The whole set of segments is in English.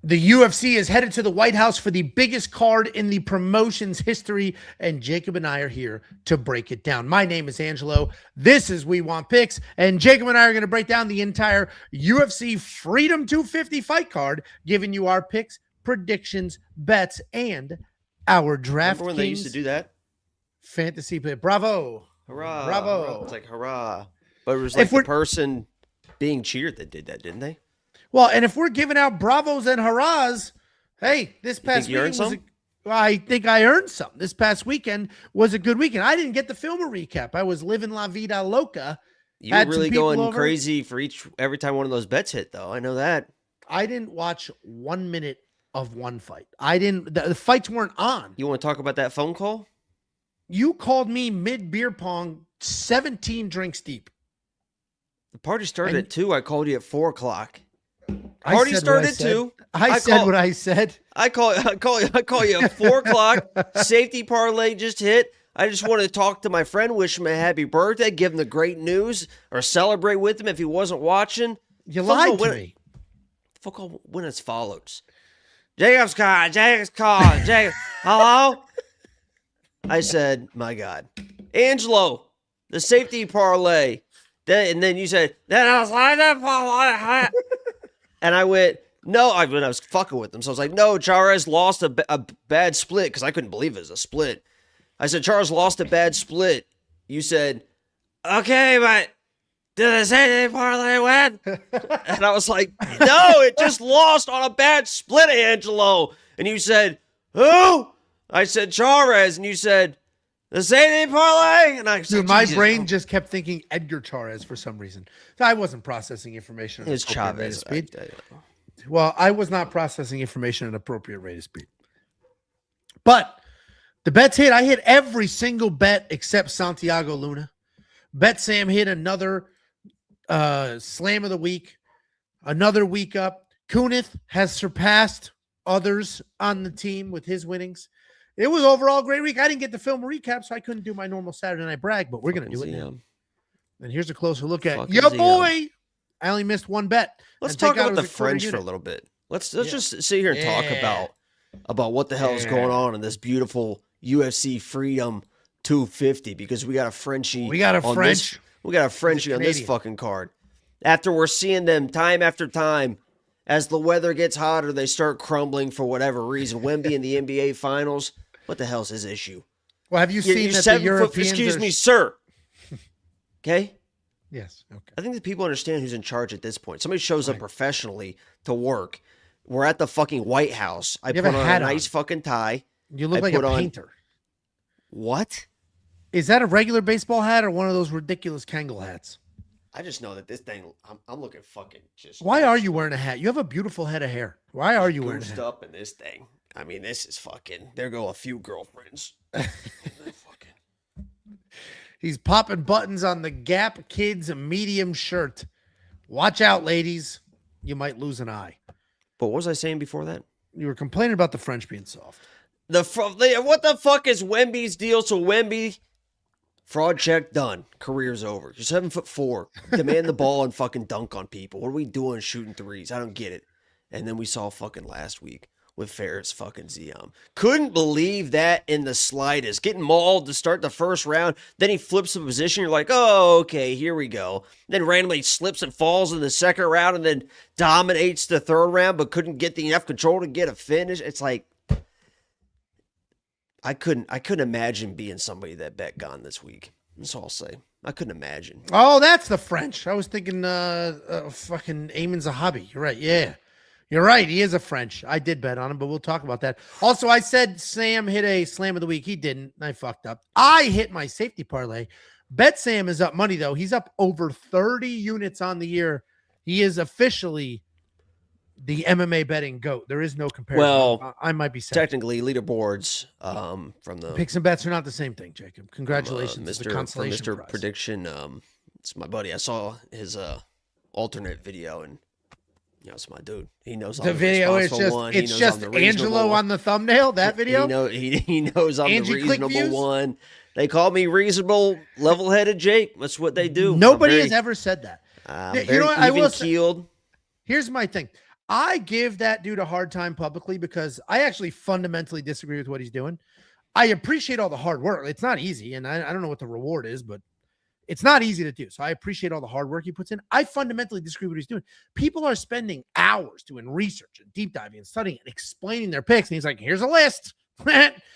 The UFC is headed to the White House for the biggest card in the promotion's history, and Jacob and I are here to break it down. My name is Angelo. This is We Want Picks, and Jacob and I are going to break down the entire UFC Freedom 250 fight card, giving you our picks, predictions, bets, and our Remember when they used to DraftKings do that? Fantasy Play. Bravo. Hurrah. Bravo. It's like, hurrah. But it was like the person being cheered that did that, didn't they? Well, and if we're giving out bravos and hurrahs, hey, this past weekend I think I earned some. This past weekend was a good weekend. I didn't get to film a recap. I was living La Vida Loca. You were really going crazy for every time one of those bets hit, though. I know that. I didn't watch 1 minute of one fight. The fights weren't on. You want to talk about that phone call? You called me mid beer pong, 17 drinks deep. The party started at 2. I called you at 4 o'clock. Party started at 2. I said what I said. I call you at 4 o'clock. Safety parlay just hit. I just wanted to talk to my friend, wish him a happy birthday, give him the great news, or celebrate with him if he wasn't watching. You lied to me. Fuck all when as follows. Jacob's call. Jacob, hello? I said, my God. Angelo, the safety parlay. And then you said, then I was like, that parlay. And I went, no, I was fucking with them. So I was like, no, Charles lost a bad split because I couldn't believe it was a split. I said, Charles lost a bad split. You said, okay, but did the safety parlay win? And I was like, no, it just lost on a bad split, Angelo. And you said, who? I said, Charles. And you said, the safety parlay? And I said, dude, my brain just kept thinking Edgar Charez for some reason. So I wasn't processing information at it's appropriate rate of Chavez. speed. Well, I was not processing information at appropriate rate of speed. But the bets hit. I hit every single bet except Santiago Luna. Bet Sam hit another slam of the week. Another week up. Kunith has surpassed others on the team with his winnings. It was overall a great week. I didn't get to film a recap, so I couldn't do my normal Saturday night brag, but we're going to do it now. And here's a closer look at your boy. I only missed one bet. Let's talk about the French for a little bit. Let's just sit here and talk about what the hell is going on in this beautiful UFC Freedom 250 because we got a Frenchie. We got a Frenchie on this fucking card. After we're seeing them time after time, as the weather gets hotter, they start crumbling for whatever reason. Wemby in the NBA Finals. What the hell's his issue? Well, have you seen that the Europeans excuse me, sir. Okay? Yes. Okay. I think that people understand who's in charge at this point. Somebody shows up professionally to work. We're at the fucking White House. I put on a nice fucking tie. You look like a painter. What? Is that a regular baseball hat or one of those ridiculous Kangol hats? I just know that this thing, I'm looking fucking just. Why are you wearing a hat? You have a beautiful head of hair. Why are you wearing a hat? Up in this thing. I mean, this is fucking. There go a few girlfriends. He's popping buttons on the Gap Kids medium shirt. Watch out, ladies. You might lose an eye. But what was I saying before that? You were complaining about the French being soft. What the fuck is Wemby's deal? So Wemby, fraud check done. Career's over. You're 7'4". Demand the ball and fucking dunk on people. What are we doing shooting threes? I don't get it. And then we saw fucking last week with Ferris fucking Ziam. Couldn't believe that in the slightest. Getting mauled to start the first round. Then he flips the position. You're like, oh, okay, here we go. Then randomly slips and falls in the second round and then dominates the third round but couldn't get enough control to get a finish. It's like, I couldn't imagine being somebody that bet Gane this week. That's all I'll say. I couldn't imagine. Oh, that's the French. I was thinking fucking Aiemann Zahabi. You're right. Yeah. You're right. He is a French. I did bet on him, but we'll talk about that. Also, I said Sam hit a slam of the week. He didn't. I fucked up. I hit my safety parlay. Bet Sam is up money, though. He's up over 30 units on the year. He is officially the MMA betting GOAT. There is no comparison. Well, I might be technically leaderboards from the picks and bets are not the same thing, Jacob. Congratulations, Mr. The consolation Mr. prize. Prediction. It's my buddy. I saw his alternate video, and it's my dude. He knows the video. It's just Angelo on the thumbnail. That video. He knows I'm the reasonable one. They call me reasonable, level-headed Jake. That's what they do. Nobody has ever said that. Very even-keeled. Here's my thing. I give that dude a hard time publicly because I actually fundamentally disagree with what he's doing. I appreciate all the hard work. It's not easy, and I don't know what the reward is, but it's not easy to do. So I appreciate all the hard work he puts in. I fundamentally disagree with what he's doing. People are spending hours doing research and deep diving and studying and explaining their picks. And he's like, here's a list.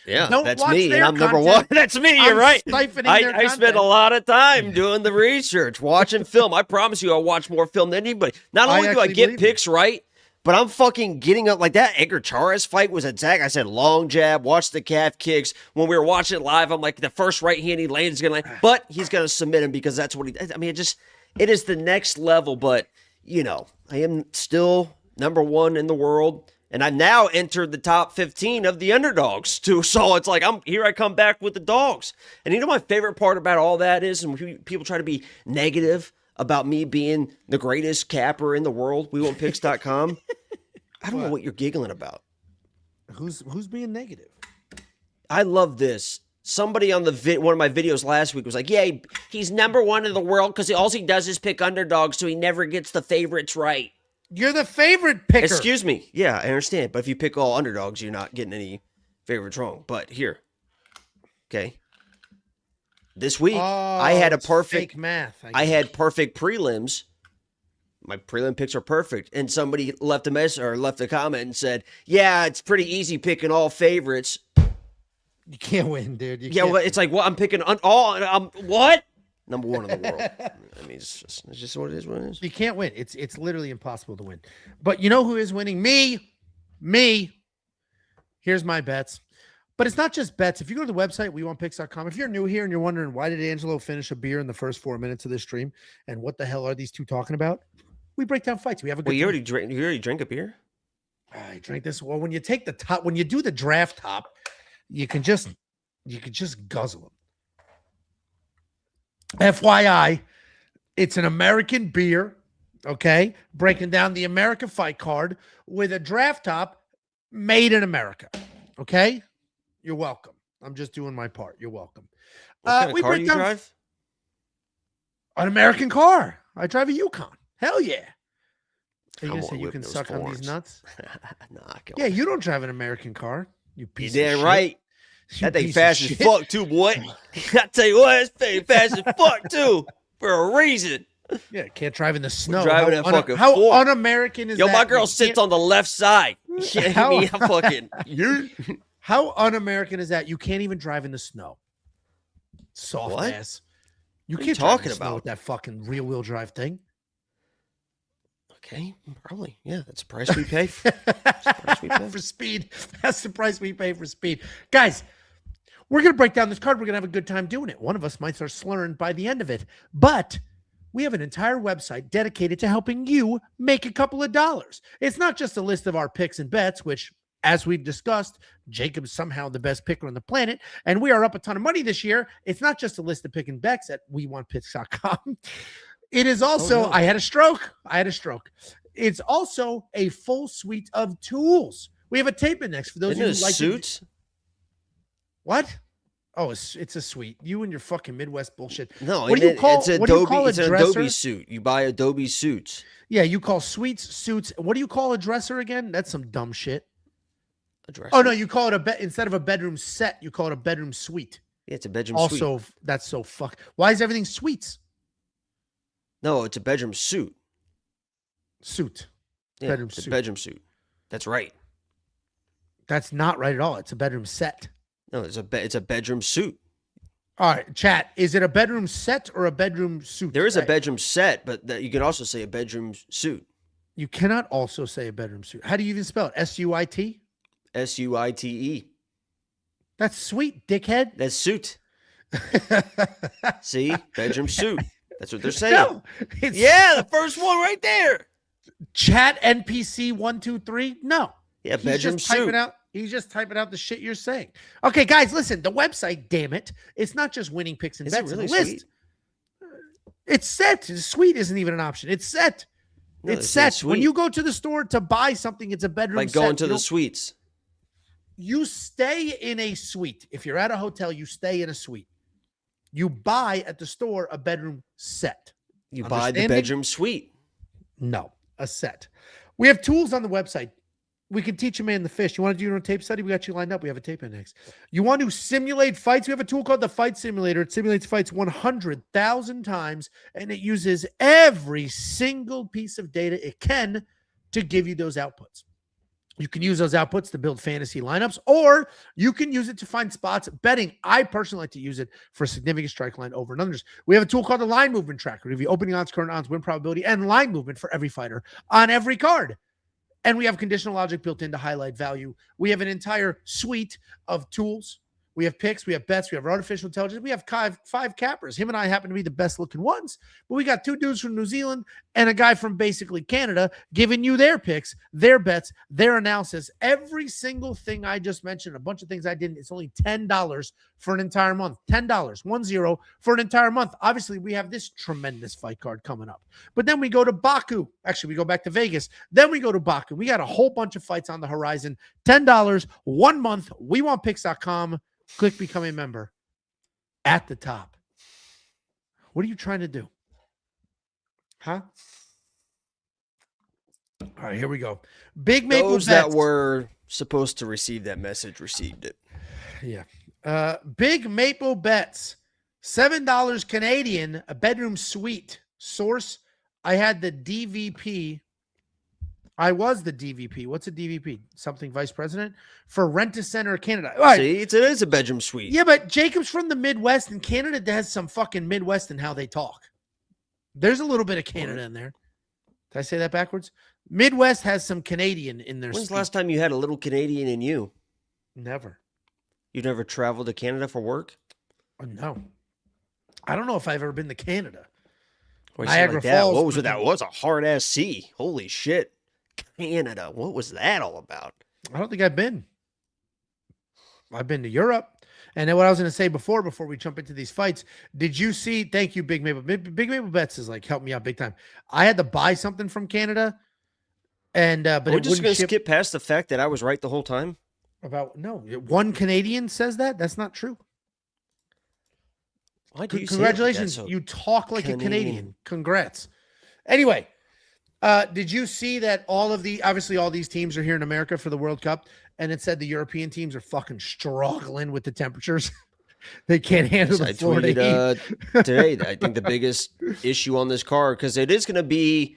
Yeah, Don't that's watch me, their and I'm number content. one. That's me. You're I'm right. siphoning their I spend content. a lot of time doing the research, watching film. I promise you, I watch more film than anybody. Not only do I actually get believe picks right, but I'm fucking getting up like that. Edgar Chairez fight was exact. I said long jab, watch the calf kicks. When we were watching it live, I'm like, the first right hand he lands is gonna land, but he's gonna submit him because that's what he. I mean, it is the next level. But you know, I am still number one in the world. And I've now entered the top 15 of the underdogs too. So it's like, I come back with the dogs. And you know my favorite part about all that is, and when people try to be negative about me being the greatest capper in the world, WeWantPicks.com. I don't know what you're giggling about. Who's being negative? I love this. Somebody on one of my videos last week was like, yeah, he's number one in the world because all he does is pick underdogs, so he never gets the favorites right. You're the favorite picker. Excuse me. Yeah, I understand. But if you pick all underdogs, you're not getting any favorites wrong. But here. Okay. This week, I had a perfect fake math. I had perfect prelims. My prelim picks are perfect. And somebody left a message or left a comment and said, yeah, it's pretty easy picking all favorites. You can't win, dude. Well, it's like, well, I'm picking all. What? Number one in the world. I mean, it's just what it is. What it is. You can't win. It's literally impossible to win. But you know who is winning? Me. Here's my bets. But it's not just bets. If you go to the website, WeWantPicks.com, if you're new here and you're wondering why did Angelo finish a beer in the first 4 minutes of this stream, and what the hell are these two talking about? We break down fights. We have a good. Well, you already drank a beer. I drank this. Well, when you take the top, when you do the draft top, you can just guzzle them. FYI, it's an American beer, okay? Breaking down the America fight card with a draft top made in America, okay? You're welcome. I'm just doing my part. You're welcome. What kind of car do you drive? An American car. I drive a Yukon. Hell yeah. Are you going to say you can those suck on forms. these nuts? Nah, Yeah, you don't drive an American car. You piece You of damn shit. right. That thing fast as fuck too, boy. I tell you what, that thing fast as fuck too, for a reason. Yeah, can't drive in the snow. Driving that fucking how Ford. un-American is Yo, that? my girl sits on the left side. How- I'm fucking. How un-American is that? You can't even drive in the snow. Soft What? ass. You What are can't you drive in talking the snow about? with that fucking rear-wheel drive thing. Okay, probably. Yeah, that's the price we pay. For For speed. That's the price we pay for speed. Guys, we're going to break down this card. We're going to have a good time doing it. One of us might start slurring by the end of it. But we have an entire website dedicated to helping you make a couple of dollars. It's not just a list of our picks and bets, which, as we've discussed, Jacob's somehow the best picker on the planet, and we are up a ton of money this year. It's not just a list of pick and bets at WeWantPicks.com. It is also, I had a stroke. It's also a full suite of tools. We have a tape index for those Isn't who it like suits? What? Oh, it's a suite. You and your fucking Midwest bullshit. No, what do you call? it's What do you call a It's an dresser? Adobe suit. You buy Adobe suits. Yeah, you call suites suits. What do you call a dresser again? That's some dumb shit. A dresser. Oh no, you call it a bed instead of a bedroom set. You call it a bedroom suite. Yeah, it's a bedroom suite. Also, that's so fuck. Why is everything suites? No, it's a bedroom suit. Suit. Yeah, Bedroom it's suit. a bedroom suit. That's right. That's not right at all. It's a bedroom set. No, it's a bedroom suit. All right, chat. Is it a bedroom set or a bedroom suit? There is a bedroom set, but you can also say a bedroom suit. You cannot also say a bedroom suit. How do you even spell it? S-U-I-T? SUITE. That's sweet, dickhead. That's suit. See? Bedroom suit. That's what they're saying. No, it's Yeah, the first one right there. chat NPC 123. No. Yeah, He's bedroom just typing suit. out. He's just typing out the shit you're saying. Okay, guys, listen. The website, damn it, it's not just winning picks and Is it bets. really It's a list. sweet? It's set. Sweet isn't even an option. It's set. No, it's it's set. not When sweet. you go to the store to buy something, it's a bedroom Like set. going to You the don't- suites. You stay in a suite. If you're at a hotel, you stay in a suite. You buy at the store a bedroom set. You buy the Understanding? bedroom suite. No, a set. We have tools on the website. We can teach a man the fish. You want to do your own tape study? We got you lined up. We have a tape index. You want to simulate fights? We have a tool called the Fight Simulator. It simulates fights 100,000 times, and it uses every single piece of data it can to give you those outputs. You can use those outputs to build fantasy lineups, or you can use it to find spots betting. I personally like to use it for significant strike line over and unders. We have a tool called the line movement tracker. We give you opening odds, current odds, win probability, and line movement for every fighter on every card. And we have conditional logic built in to highlight value. We have an entire suite of tools. We have picks, we have bets, we have artificial intelligence. We have five cappers. Him and I happen to be the best looking ones, but we got two dudes from New Zealand and a guy from basically Canada giving you their picks, their bets, their analysis. Every single thing I just mentioned, a bunch of things I didn't, it's only $10 for an entire month. $10, 10 for an entire month. Obviously, we have this tremendous fight card coming up. But then we go to Baku. Actually, we go back to Vegas. Then we go to Baku. We got a whole bunch of fights on the horizon. $10, 1 month. WeWantPicks.com. Click become a member at the top. What are you trying to do? Huh? All right, here we go. Big Maple Those Bets. that were supposed to receive that message received it. Yeah. Big Maple Bets. $7 Canadian, a bedroom suite. Source, I had the DVP. I was the DVP. What's a DVP? Something vice president for Rent-A-Center Canada. All right. See, it is a bedroom suite. Yeah, but Jacob's from the Midwest, and Canada has some fucking Midwest in how they talk. There's a little bit of Canada in there. Did I say that backwards? Midwest has some Canadian in their When's the last time you had a little Canadian in you? Never. You never traveled to Canada for work? Oh, no. I don't know if I've ever been to Canada. Or Niagara like that. Falls. What was with that? What was a hard-ass sea? Holy shit. Canada. What was that all about? I don't think I've been. I've been to Europe. And then what I was going to say before we jump into these fights, did you see, thank you, Big Maple. Big Maple Bets is like, help me out big time. I had to buy something from Canada. And, but we're it just going to ship skip past the fact that I was right the whole time. about, no, one Canadian says that. That's not true. Why do you Congratulations. say it like that? You talk like a Canadian. Congrats. Anyway, did you see that obviously all these teams are here in America for the World Cup, and it said the European teams are fucking struggling with the temperatures. They can't handle the Florida heat. Today, I think the biggest issue on this card, because it is going to be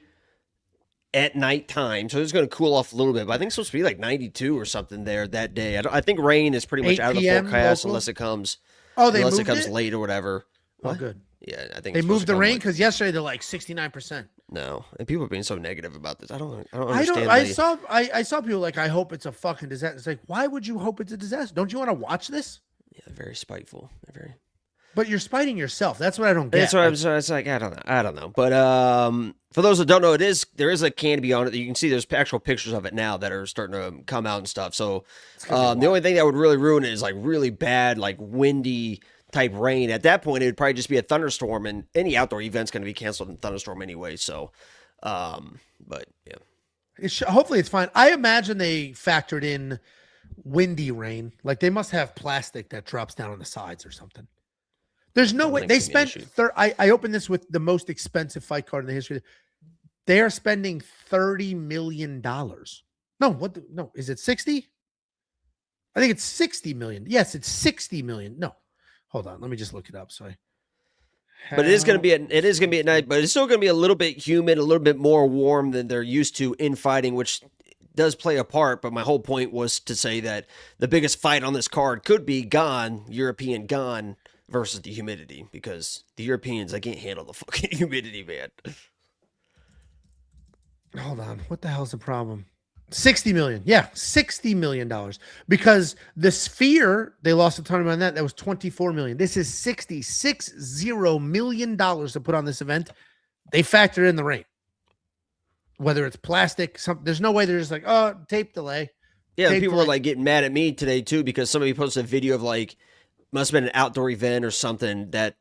at nighttime, so it's going to cool off a little bit, but I think it's supposed to be like 92 or something there that day. I think rain is pretty much out of the forecast local? unless it comes. Oh, they unless moved it comes it? late or whatever. Oh, What? good. Yeah, I think They it's supposed moved to the come, rain like- because yesterday they're like 69%. No, and people are being so negative about this. I don't I understand. I saw people like, I hope it's a fucking disaster. It's like, why would you hope it's a disaster? Don't you want to watch this? Yeah, they're very spiteful. They're very. But you're spiting yourself. That's what I don't get. That's what I'm saying. It's like I don't know. But for those that don't know, there is a canopy on it. You can see there's actual pictures of it now that are starting to come out and stuff. So the only thing that would really ruin it is like really bad, like windy type rain. At that point, it would probably just be a thunderstorm, and any outdoor event's going to be canceled in thunderstorm anyway. So, but yeah, Hopefully it's fine. I imagine they factored in windy rain. Like they must have plastic that drops down on the sides or something. There's no way they spent. I opened this with the most expensive fight card in the history. They are spending $30 million. No, no, is it 60? I think it's 60 million. Yes, it's 60 million. No, hold on. Let me just look it up. Sorry. But it is going to be at night, but it's still going to be a little bit humid, a little bit more warm than they're used to in fighting, which does play a part. But my whole point was to say that the biggest fight on this card could be European Gane versus the humidity, because the Europeans, they can't handle the fucking humidity, man. Hold on. What the hell's the problem? 60 million. Yeah, $60 million. Because the Sphere, they lost a ton of money on that. That was 24 million. This is $60 million to put on this event. They factor in the rain. Whether it's plastic, there's no way they're just like, oh, tape delay. Yeah, tape people were like getting mad at me today too, because somebody posted a video of like, must have been an outdoor event or something that,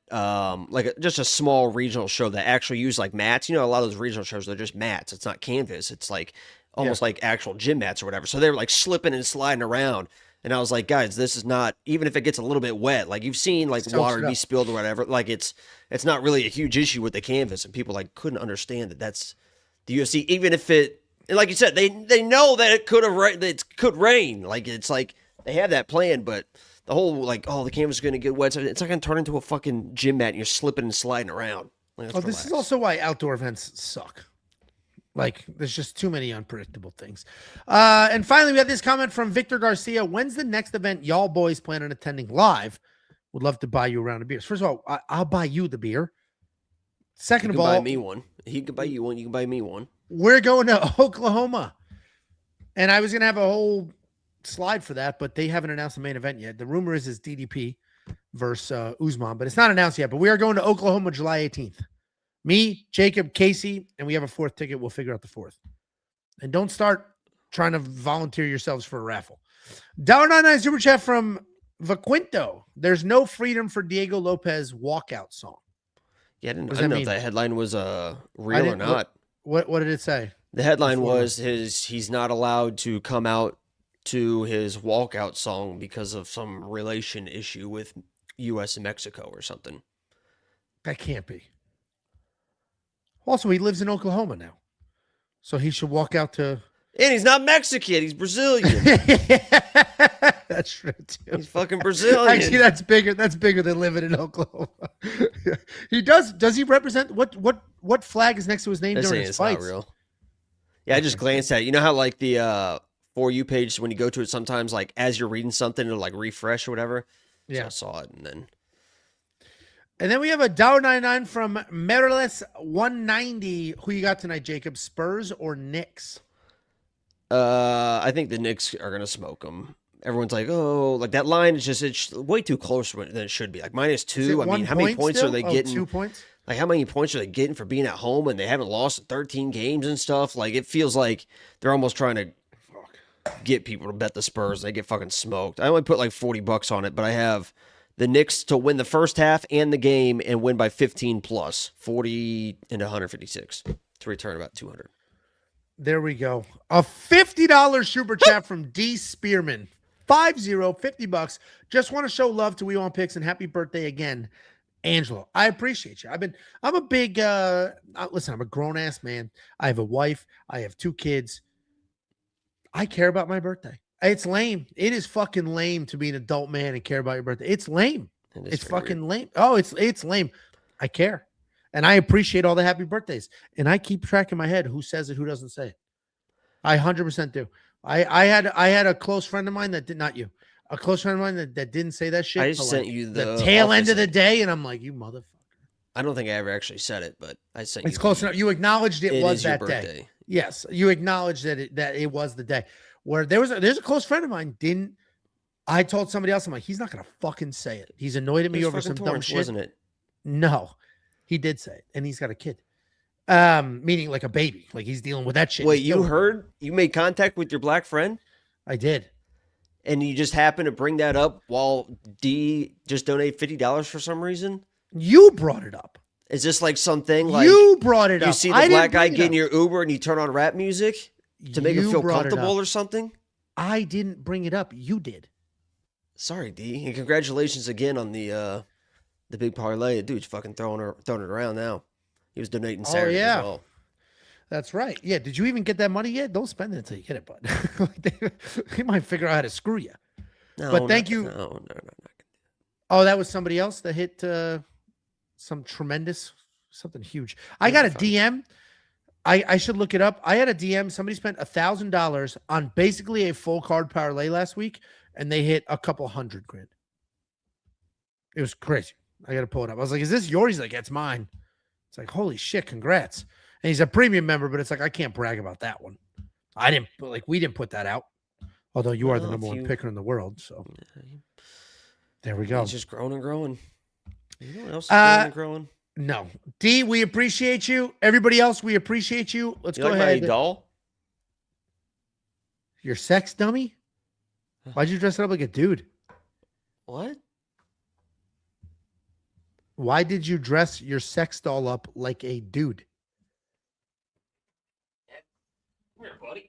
just a small regional show that actually used like mats. You know, a lot of those regional shows, they're just mats. It's not canvas. It's like almost like actual gym mats or whatever. So they were like slipping and sliding around. And I was like, guys, this is not, even if it gets a little bit wet, like you've seen like water be spilled or whatever, like it's not really a huge issue with the canvas. And people like couldn't understand that that's the UFC, even if it And like you said, they know that it could rain. Like it's like they have that plan, but the whole like, oh, the canvas is going to get wet. So it's not going to turn into a fucking gym mat and you're slipping and sliding around. Like, Oh, this is also why outdoor events suck. Like, there's just too many unpredictable things. And finally, we had this comment from Victor Garcia. When's the next event y'all boys plan on attending live? Would love to buy you a round of beers. First of all, I'll buy you the beer. Second of all, buy me one. He can buy you one. You can buy me one. We're going to Oklahoma. And I was going to have a whole slide for that, but they haven't announced the main event yet. The rumor is DDP versus Usman, but it's not announced yet. But we are going to Oklahoma July 18th. Me, Jacob, Casey, and we have a fourth ticket. We'll figure out the fourth. And don't start trying to volunteer yourselves for a raffle. $1.99 super chat from Vaquinto. There's no freedom for Diego Lopes walkout song. Yeah, I didn't know if that headline was real or not. What did it say? The headline was he's not allowed to come out to his walkout song because of some relation issue with U.S. and Mexico or something. That can't be. Also, he lives in Oklahoma now, so he should walk out to. And he's not Mexican; he's Brazilian. That's true too. He's fucking Brazilian. Actually, that's bigger. That's bigger than living in Oklahoma. He does. Does he represent what flag is next to his name during his fights? Not real. Yeah, I just glanced at it. You know how like the For You page, when you go to it, sometimes like as you're reading something, it'll like refresh or whatever. Yeah, so I saw it and then we have a $1.99 from Merles 190. Who you got tonight, Jacob? Spurs or Knicks? I think the Knicks are gonna smoke them. Everyone's like, oh, like that line is it's way too close than it should be. Like -2. I mean, how many points are they getting? 2 points. Like, how many points are they getting for being at home and they haven't lost 13 games and stuff? Like, it feels like they're almost trying to get people to bet the Spurs. They get fucking smoked. I only put like $40 on it, but I have the Knicks to win the first half and the game and win by 15 plus 40 into 156 to return about 200. There we go. A $50 super chat from D Spearman. 50 bucks. Just want to show love to We Want Picks and happy birthday again, Angelo. I appreciate you. I'm a big listen, I'm a grown-ass man. I have a wife. I have 2 kids. I care about my birthday. It's lame. It is fucking lame to be an adult man and care about your birthday. It's lame. It's fucking lame. Oh, it's lame. I care. And I appreciate all the happy birthdays. And I keep track in my head who says it, who doesn't say it. I 100% do. I had a close friend of mine that did not you. A close friend of mine that didn't say that shit. I just sent you the tail end of the day, and I'm like, you motherfucker. I don't think I ever actually said it, but I sent you. It's close enough. You acknowledged it was that birthday. Day. Yes, you acknowledged that it was the day where there's a close friend of mine didn't. I told somebody else, I'm like, he's not gonna fucking say it. He's annoyed at me over some dumb shit, wasn't it? No, he did say it, and he's got a kid. Meaning like a baby, like he's dealing with that shit. Wait, you made contact with your black friend? I did. And you just happened to bring that up while D just donated $50 for some reason? You brought it up. Is this like something like you brought it up? You see the black guy get in your Uber and you turn on rap music to make him feel comfortable or something? I didn't bring it up. You did. Sorry, D. And congratulations again on the big parlay. Dude's fucking throwing it around now. He was donating Saturday as well. That's right. Yeah. Did you even get that money yet? Don't spend it until you get it, bud. They might figure out how to screw you. No, but thank you. No. Oh, that was somebody else that hit something huge. I got a DM. I should look it up. I had a DM. Somebody spent $1,000 on basically a full card parlay last week, and they hit a couple $100,000. It was crazy. I got to pull it up. I was like, "Is this yours?" He's like, "It's mine." It's like, holy shit, congrats. And he's a premium member, but it's like, I can't brag about that one. We didn't put that out. Although you are the number one picker in the world. So there we go. It's just growing and growing. You know what else is growing and growing? No. D, we appreciate you. Everybody else, we appreciate you. Let's go ahead. My doll? Your sex dummy? Why'd you dress it up like a dude? What? Why did you dress your sex doll up like a dude? Come here, buddy.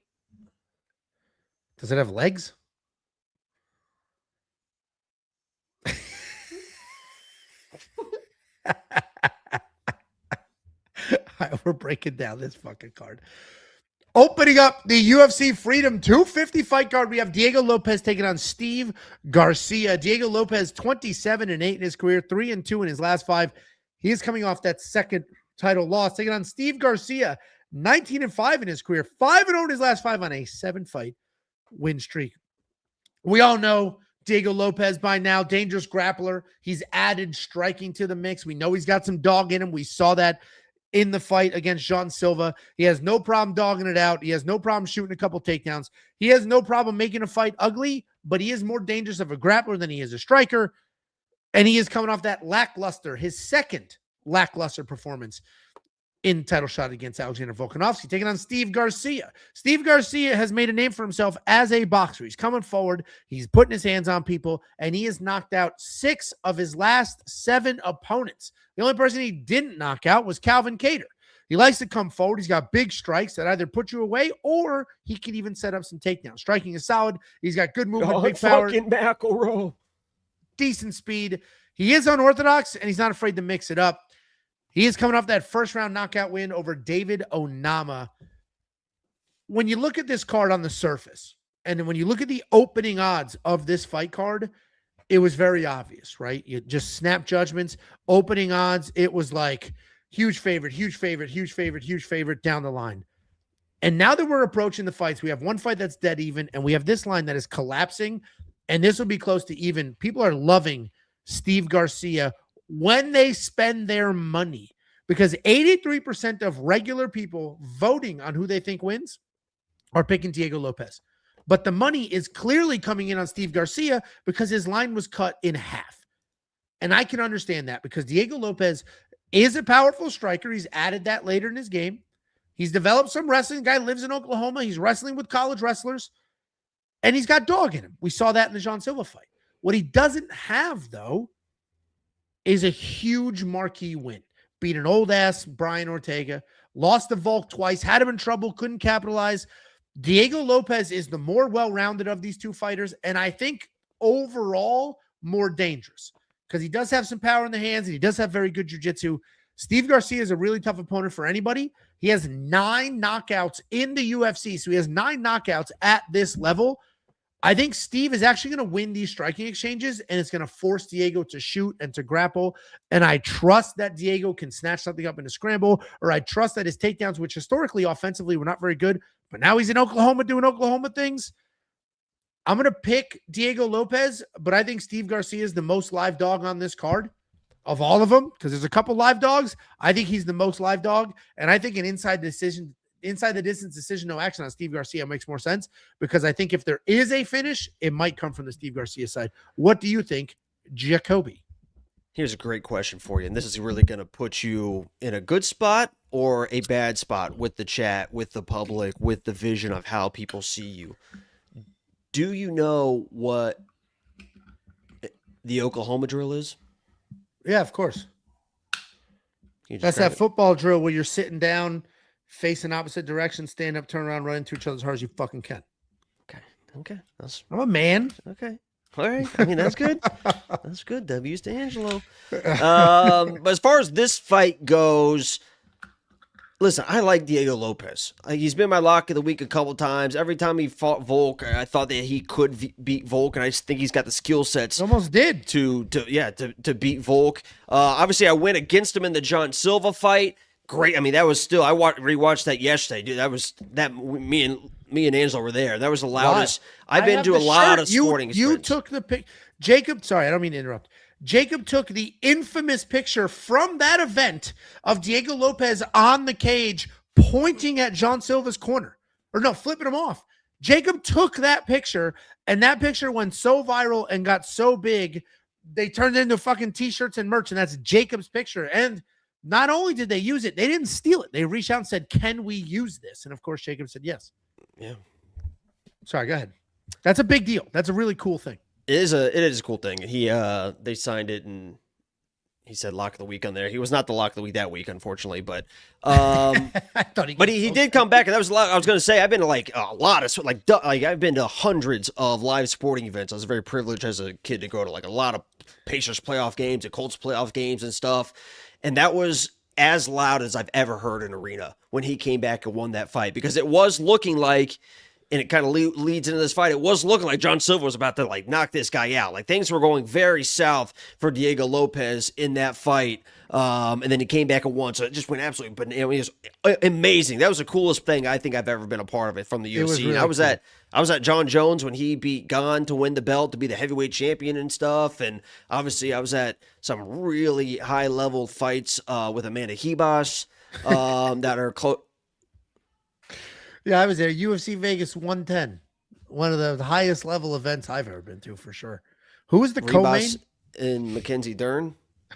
Does it have legs? All right, we're breaking down this fucking card. Opening up the UFC Freedom 250 fight card, we have Diego Lopes taking on Steve Garcia. Diego Lopes, 27-8 in his career, 3-2 in his last 5. He is coming off that second title loss, taking on Steve Garcia, 19-5 in his career, 5-0 in his last 5 on a 7-fight win streak. We all know Diego Lopes by now, dangerous grappler. He's added striking to the mix. We know he's got some dog in him. We saw that in the fight against Jean Silva. He has no problem dogging it out. He has no problem shooting a couple takedowns. He has no problem making a fight ugly, but he is more dangerous of a grappler than he is a striker. And he is coming off that lackluster, his second lackluster performance in title shot against Alexander Volkanovski, taking on Steve Garcia. Steve Garcia has made a name for himself as a boxer. He's coming forward. He's putting his hands on people, and he has knocked out 6 of his last 7 opponents. The only person he didn't knock out was Calvin Kattar. He likes to come forward. He's got big strikes that either put you away or he can even set up some takedowns. Striking is solid. He's got good movement, big power. Fucking McElroy. Decent speed. He is unorthodox, and he's not afraid to mix it up. He is coming off that first-round knockout win over David Onama. When you look at this card on the surface, and when you look at the opening odds of this fight card, it was very obvious, right? You just snap judgments, opening odds. It was like huge favorite, huge favorite, huge favorite, huge favorite down the line. And now that we're approaching the fights, we have one fight that's dead even, and we have this line that is collapsing, and this will be close to even. People are loving Steve Garcia when they spend their money, because 83% of regular people voting on who they think wins are picking Diego Lopes. But the money is clearly coming in on Steve Garcia because his line was cut in half. And I can understand that because Diego Lopes is a powerful striker. He's added that later in his game. He's developed some wrestling. The guy lives in Oklahoma. He's wrestling with college wrestlers. And he's got dog in him. We saw that in the Jean Silva fight. What he doesn't have, though, is a huge marquee win. Beat an old-ass Brian Ortega, lost to Volk twice, had him in trouble, couldn't capitalize. Diego Lopes is the more well-rounded of these two fighters, and I think overall more dangerous because he does have some power in the hands and he does have very good jiu-jitsu. Steve Garcia is a really tough opponent for anybody. He has 9 knockouts in the UFC, so he has 9 knockouts at this level. I think Steve is actually going to win these striking exchanges, and it's going to force Diego to shoot and to grapple. And I trust that Diego can snatch something up in a scramble, or I trust that his takedowns, which historically offensively were not very good, but now he's in Oklahoma doing Oklahoma things. I'm going to pick Diego Lopes, but I think Steve Garcia is the most live dog on this card of all of them because there's a couple live dogs. I think he's the most live dog, and I think an inside the distance decision, no action on Steve Garcia makes more sense because I think if there is a finish, it might come from the Steve Garcia side. What do you think, Jacoby? Here's a great question for you, and this is really going to put you in a good spot or a bad spot with the chat, with the public, with the vision of how people see you. Do you know what the Oklahoma drill is? Yeah, of course. That's that football drill where you're sitting down, facing opposite direction, stand up, turn around, run into each other as hard as you fucking can. Okay. I'm a man. Okay. All right. I mean, that's good. That's good. W's to Angelo. But as far as this fight goes, listen, I like Diego Lopes. He's been my lock of the week a couple times. Every time he fought Volk, I thought that he could beat Volk, and I just think he's got the skill sets. Almost did to beat Volk. Obviously, I went against him in the John Silva fight. Great. I mean, that was still. I rewatched that yesterday, dude. Me and Angelo were there. That was the loudest. I've been to a lot of sporting events. You took the pic, Jacob. Sorry, I don't mean to interrupt. Jacob took the infamous picture from that event of Diego Lopes on the cage pointing at Jean Silva's corner. Or no, flipping him off. Jacob took that picture, and that picture went so viral and got so big, they turned it into fucking T-shirts and merch, and that's Jacob's picture. And not only did they use it, they didn't steal it. They reached out and said, can we use this? And, of course, Jacob said yes. Yeah. Sorry, go ahead. That's a big deal. That's a really cool thing. It is a cool thing. They signed it and he said lock of the week on there. He was not the lock of the week that week, unfortunately, but I thought he did come back, and that was a lot. I was going to say I've been to like a lot of I've been to hundreds of live sporting events. I was very privileged as a kid to go to like a lot of Pacers playoff games and Colts playoff games and stuff. And that was as loud as I've ever heard in arena when he came back and won that fight, because it was looking like, and it kind of leads into this fight, it was looking like John Silva was about to like knock this guy out. Like things were going very south for Diego Lopes in that fight. And then he came back and won. So it just went absolutely, but it was amazing. That was the coolest thing I think I've ever been a part of it from the UFC. Really I was at John Jones when he beat Gane to win the belt, to be the heavyweight champion and stuff. And obviously I was at some really high level fights with Amanda Hebos that are close. Yeah, I was there. UFC Vegas 110. One of the highest level events I've ever been to, for sure. Who was the co-main? And Mackenzie Dern.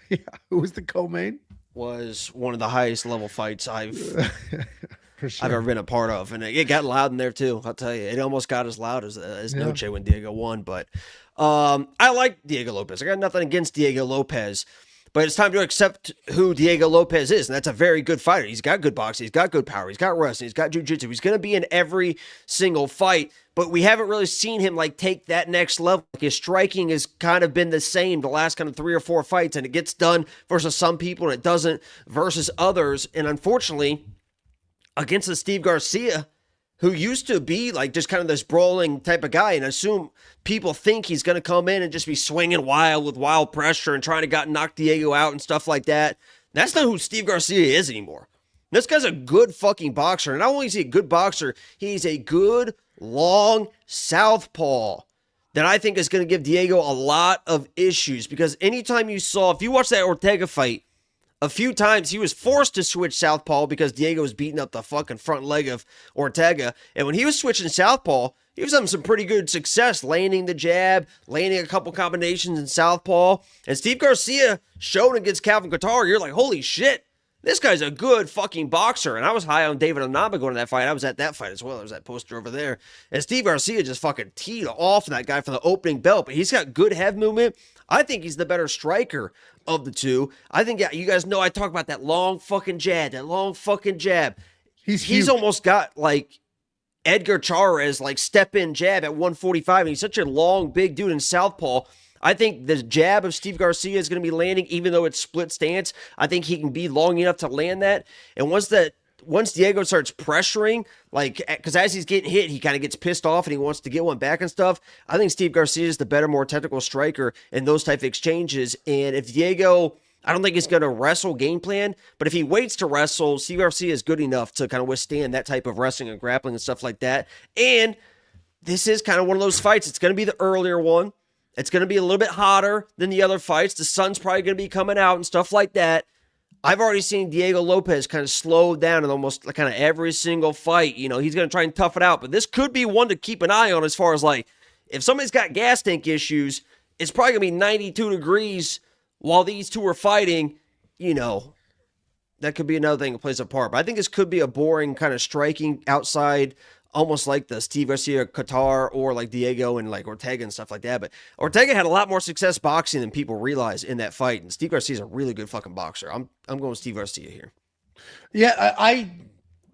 Yeah, who was the co-main? Was one of the highest level fights I've For sure. ever been a part of. And it got loud in there too, I'll tell you. It almost got as loud as Noche when Diego won. But I like Diego Lopes. I got nothing against Diego Lopes. But it's time to accept who Diego Lopes is, and that's a very good fighter. He's got good boxing, he's got good power, he's got wrestling, he's got jiu-jitsu. He's going to be in every single fight, but we haven't really seen him like take that next level. Like his striking has kind of been the same the last kind of 3 or 4 fights, and it gets done versus some people, and it doesn't versus others. And unfortunately, against the Steve Garcia, who used to be like just kind of this brawling type of guy, and I assume people think he's going to come in and just be swinging wild with wild pressure and trying to knock Diego out and stuff like that. That's not who Steve Garcia is anymore. This guy's a good fucking boxer, and not only is he a good boxer, he's a good, long southpaw that I think is going to give Diego a lot of issues, because anytime you saw, if you watch that Ortega fight, a few times he was forced to switch southpaw because Diego was beating up the fucking front leg of Ortega. And when he was switching southpaw, he was having some pretty good success, landing the jab, landing a couple combinations in southpaw. And Steve Garcia showed against Calvin Kattar, you're like, holy shit, this guy's a good fucking boxer. And I was high on David Onama going to that fight. I was at that fight as well. There was that poster over there. And Steve Garcia just fucking teed off that guy for the opening belt. But he's got good head movement. I think he's the better striker of the two. I think, yeah, you guys know I talk about that long fucking jab, He's almost got like Edgar Chairez, like step-in jab at 145. And he's such a long, big dude in southpaw. I think the jab of Steve Garcia is going to be landing, even though it's split stance. I think he can be long enough to land that. And once Diego starts pressuring, like, because as he's getting hit, he kind of gets pissed off and he wants to get one back and stuff. I think Steve Garcia is the better, more technical striker in those type of exchanges. And if Diego, I don't think he's going to wrestle game plan, but if he waits to wrestle, Steve Garcia is good enough to kind of withstand that type of wrestling and grappling and stuff like that. And this is kind of one of those fights. It's going to be the earlier one. It's going to be a little bit hotter than the other fights. The sun's probably going to be coming out and stuff like that. I've already seen Diego Lopes kind of slow down in almost kind of every single fight. You know, he's going to try and tough it out, but this could be one to keep an eye on as far as like, if somebody's got gas tank issues, it's probably going to be 92 degrees while these two are fighting. You know, that could be another thing that plays a part. But I think this could be a boring kind of striking outside, almost like the Steve Garcia Qatar or like Diego and like Ortega and stuff like that. But Ortega had a lot more success boxing than people realize in that fight. And Steve Garcia's a really good fucking boxer. I'm going with Steve Garcia here. Yeah, I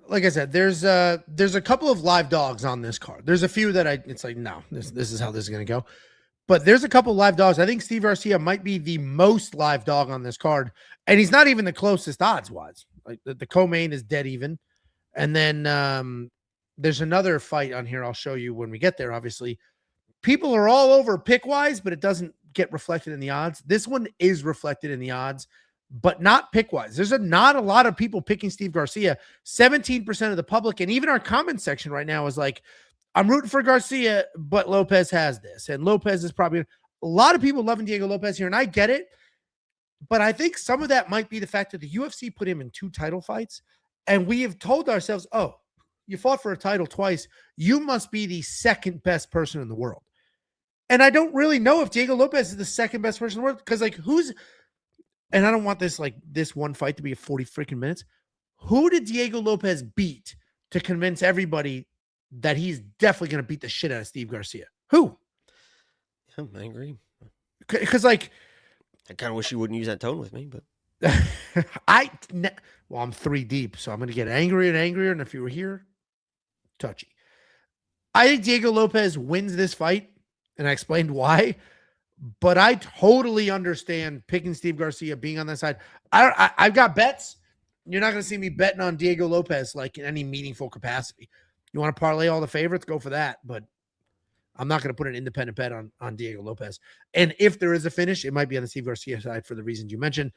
like I said, there's a couple of live dogs on this card. There's a few that it's like, no, this is how this is going to go. But there's a couple of live dogs. I think Steve Garcia might be the most live dog on this card. And he's not even the closest odds-wise. Like the co-main is dead even. And then there's another fight on here I'll show you when we get there, obviously. People are all over pick-wise, but it doesn't get reflected in the odds. This one is reflected in the odds, but not pick-wise. There's not a lot of people picking Steve Garcia. 17% of the public, and even our comment section right now is like, I'm rooting for Garcia, but Lopes has this. And Lopes is probably a lot of people loving Diego Lopes here, and I get it. But I think some of that might be the fact that the UFC put him in 2 title fights, and we have told ourselves, oh, you fought for a title twice. You must be the second best person in the world. And I don't really know if Diego Lopes is the second best person in the world, because like and I don't want this one fight to be a 40 freaking minutes. Who did Diego Lopes beat to convince everybody that he's definitely going to beat the shit out of Steve Garcia? Who? Yeah, I agree. Because like, I kind of wish you wouldn't use that tone with me, but I'm 3 deep, so I'm going to get angrier and angrier. And if you were here, touchy. I think Diego Lopes wins this fight, and I explained why, but I totally understand picking Steve Garcia, being on that side. I've got bets. You're not going to see me betting on Diego Lopes like in any meaningful capacity. You want to parlay all the favorites? Go for that. But I'm not going to put an independent bet on Diego Lopes. And if there is a finish, it might be on the Steve Garcia side for the reasons you mentioned.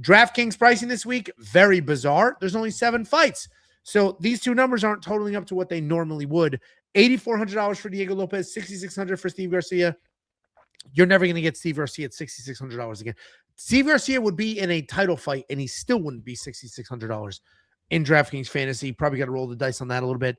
DraftKings pricing this week, very bizarre. There's only 7 fights. So these two numbers aren't totaling up to what they normally would. $8,400 for Diego Lopes, $6,600 for Steve Garcia. You're never going to get Steve Garcia at $6,600 again. Steve Garcia would be in a title fight, and he still wouldn't be $6,600 in DraftKings Fantasy. Probably got to roll the dice on that a little bit.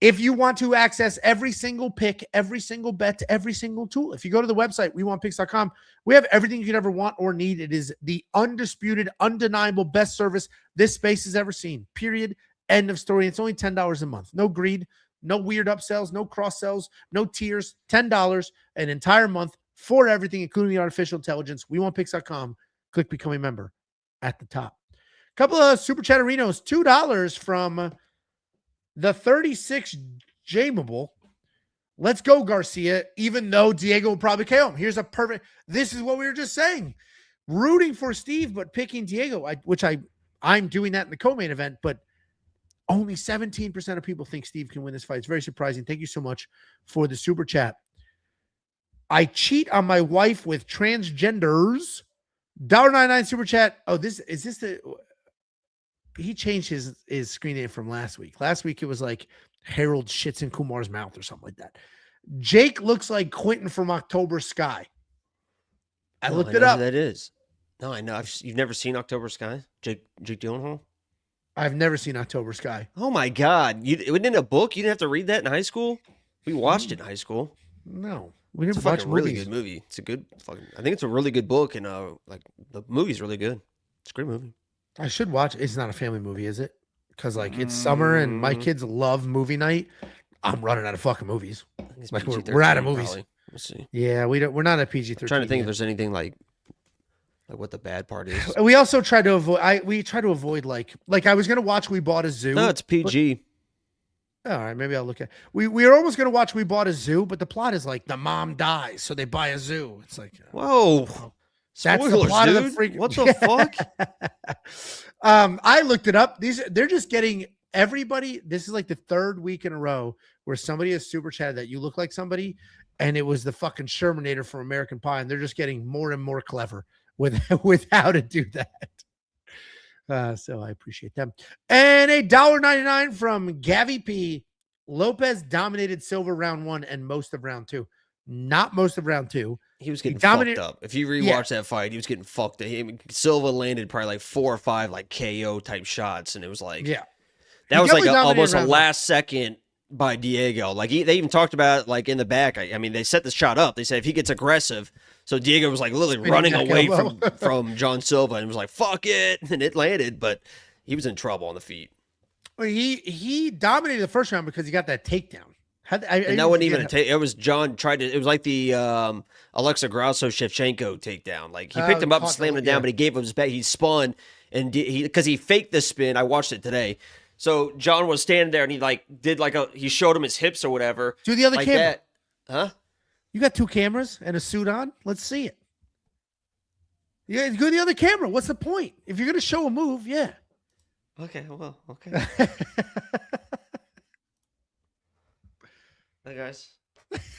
If you want to access every single pick, every single bet, every single tool, if you go to the website, wewantpicks.com, we have everything you could ever want or need. It is the undisputed, undeniable best service this space has ever seen. Period. End of story. It's only $10 a month. No greed, no weird upsells, no cross sells, no tiers. $10 an entire month for everything, including the artificial intelligence. WeWantPicks.com. Click become a member at the top. A couple of super chatterinos. $2 from the 36 Jameable. Let's go, Garcia, even though Diego will probably KO him. Here's a perfect. This is what we were just saying. Rooting for Steve, but picking Diego, I'm doing that in the co-main event, but only 17% of people think Steve can win this fight. It's very surprising. Thank you so much for the super chat. I cheat on my wife with transgenders. $1.99 super chat. Oh, he changed his screen name from last week. Last week it was like Harold shits in Kumar's mouth or something like that. Jake looks like Quentin from October Sky. I looked it up. Who that is. No, I know. You've never seen October Sky? Jake Gyllenhaal? I've never seen October Sky. Oh my God. It wasn't in a book? You didn't have to read that in high school? We watched it in high school. No. We didn't It's watch a really good movie. It's a good I think it's a really good book, and like the movie's really good. It's a great movie. I should watch. It's not a family movie, is it? Because like it's summer and my kids love movie night. I'm running out of fucking movies. Like we're out of movies. Probably. Let's see. Yeah, we're not at PG-13. I'm trying to think if there's anything like what the bad part is. We also try to avoid. We try to avoid like I was gonna watch We Bought a Zoo. No, it's PG. All right, maybe I'll look at. We were almost gonna watch We Bought a Zoo, but the plot is like the mom dies, so they buy a zoo. It's like whoa. That's Spoilers, the plot dude. of the freak. What the fuck? I looked it up. They're just getting everybody. This is like the 3rd week in a row where somebody has super chatted that you look like somebody, and it was the fucking Shermanator from American Pie, and they're just getting more and more clever with how to do that. So I appreciate them. And $1.99 from Gavi P. Lopes dominated Silva round 1 and most of round 2. Not most of round 2. He was getting fucked up. If you rewatch that fight, he was getting fucked up. Silva landed probably like 4 or 5 like KO type shots, and it was like that was like almost a last second by Diego. Like they even talked about it, like in the back. I mean, they set the shot up. They said if he gets aggressive, so Diego was like literally running away from John Silva and was like fuck it, and it landed, but he was in trouble on the feet. Well, he dominated the first round because he got that takedown. And that wasn't even a take. It was John tried to. It was like the Alexa Grasso Shevchenko takedown. Like he picked him up and slammed him down, but he gave him his back. He spun and because he faked the spin. I watched it today. So John was standing there and he like did like he showed him his hips or whatever. Do the other like camera, that. Huh? You got 2 cameras and a suit on. Let's see it. Yeah, go to the other camera. What's the point? If you're gonna show a move, yeah. Okay. Well. Okay. Hey guys. It's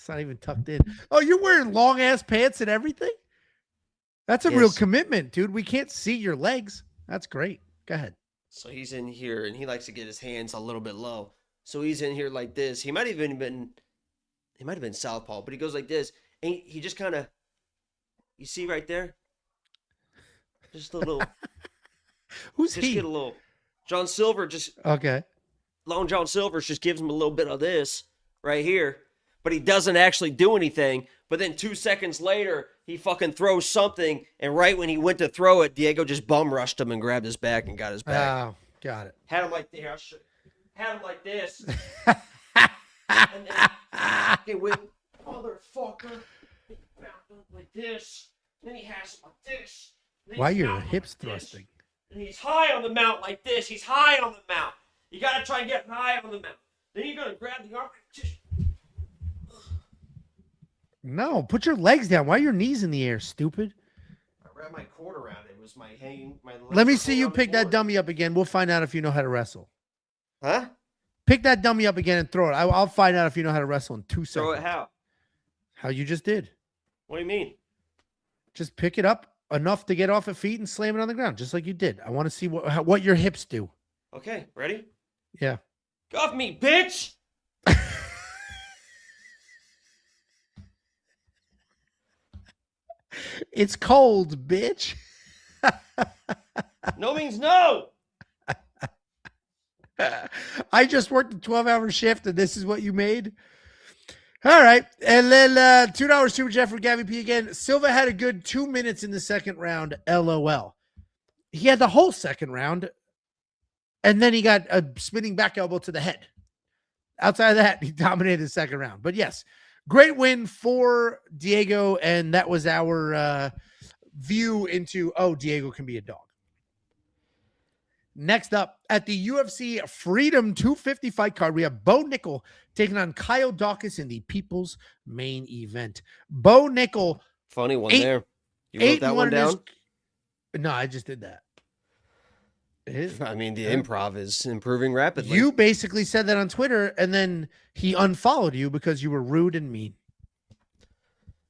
not even tucked in. Oh, you're wearing long ass pants and everything? That's a real commitment, dude. We can't see your legs. That's great. Go ahead. So he's in here and he likes to get his hands a little bit low. So he's in here like this. He might have been southpaw, but he goes like this. And he just kind of, you see right there? Just a little. Who's just he? Get a little. John Silver just. Okay. Long John Silver's just gives him a little bit of this right here, but he doesn't actually do anything. But then 2 seconds later, he fucking throws something, and right when he went to throw it, Diego just bum rushed him and grabbed his back and got his back. Oh, got it. Had him like there. Had him like this. And then fucking with motherfucker, he found him like this. Then he has him like this. Why are your hips thrusting? And he's high on the mount like this. He's high on the mount. You got to try and get high on the mount. Then you're going to grab the arm. No, put your legs down. Why are your knees in the air, stupid? I wrapped my cord around it. was my hanging. Let me see you pick that dummy up again. We'll find out if you know how to wrestle. Huh? Pick that dummy up again and throw it. I'll find out if you know how to wrestle in 2 seconds. Throw it how? How you just did. What do you mean? Just pick it up enough to get off of feet and slam it on the ground, just like you did. I want to see what your hips do. Okay, ready? Yeah. Get off me, bitch! It's cold, bitch. No means no. I just worked a 12-hour shift, and this is what you made? All right. And then $2 Super Chat for Gabby P again. Silva had a good 2 minutes in the second round. LOL. He had the whole second round, and then he got a spinning back elbow to the head. Outside of that, he dominated the second round. But yes, great win for Diego, and that was our view into, Diego can be a dog. Next up, at the UFC Freedom 250 fight card, we have Bo Nickal taking on Kyle Daukaus in the People's Main Event. Bo Nickal. Funny one there. You wrote that one down? No, I just did that. I mean, the improv is improving rapidly. You basically said that on Twitter, and then he unfollowed you because you were rude and mean.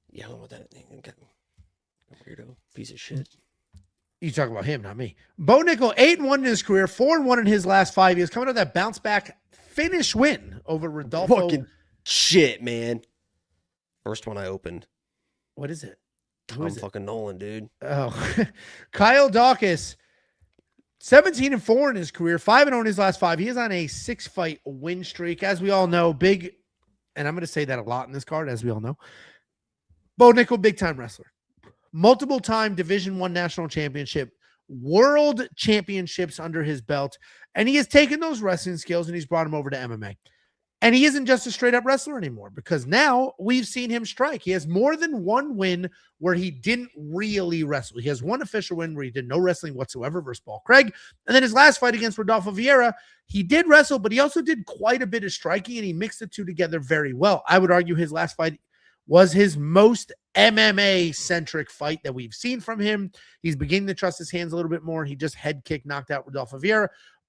Yeah, I don't know what that thing. Weirdo piece of shit. You talk about him, not me. Bo Nickal, 8-1 in his career, 4-1 in his last 5 years, coming off that bounce back finish win over Rodolfo. Fucking shit, man. First one I opened. What is it? Tom fucking Nolan, dude. Oh, Kyle Daukaus, 17-4 in his career, 5-0 in his last 5. He is on a 6-fight win streak. As we all know, big, and I'm going to say that a lot in this card, as we all know. Bo Nickal, big-time wrestler. Multiple-time Division I national championship, world championships under his belt, and he has taken those wrestling skills and he's brought them over to MMA. And he isn't just a straight-up wrestler anymore, because now we've seen him strike. He has more than one win where he didn't really wrestle. He has one official win where he did no wrestling whatsoever versus Paul Craig. And then his last fight against Rodolfo Vieira, he did wrestle, but he also did quite a bit of striking, and he mixed the two together very well. I would argue his last fight was his most MMA-centric fight that we've seen from him. He's beginning to trust his hands a little bit more. He just head kick knocked out Rodolfo Vieira.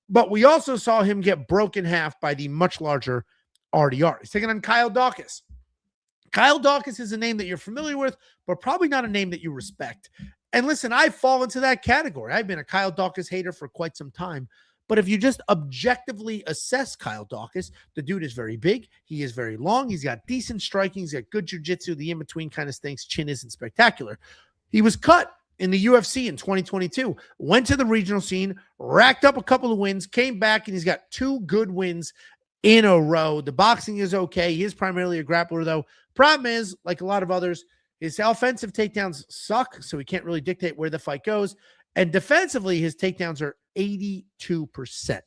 But we also saw him get broken in half by the much larger RDR. He's taking on Kyle Daukaus. Kyle Daukaus is a name that you're familiar with, but probably not a name that you respect. And listen, I fall into that category. I've been a Kyle Daukaus hater for quite some time. But if you just objectively assess Kyle Daukaus, the dude is very big. He is very long. He's got decent striking. He's got good jiu-jitsu. The in-between kind of stinks. Chin isn't spectacular. He was cut in the UFC in 2022, went to the regional scene, racked up a couple of wins, came back, and he's got 2 good wins in a row. The boxing is okay. He is primarily a grappler, though. Problem is, like a lot of others, his offensive takedowns suck, so he can't really dictate where the fight goes. And defensively, his takedowns are 82%.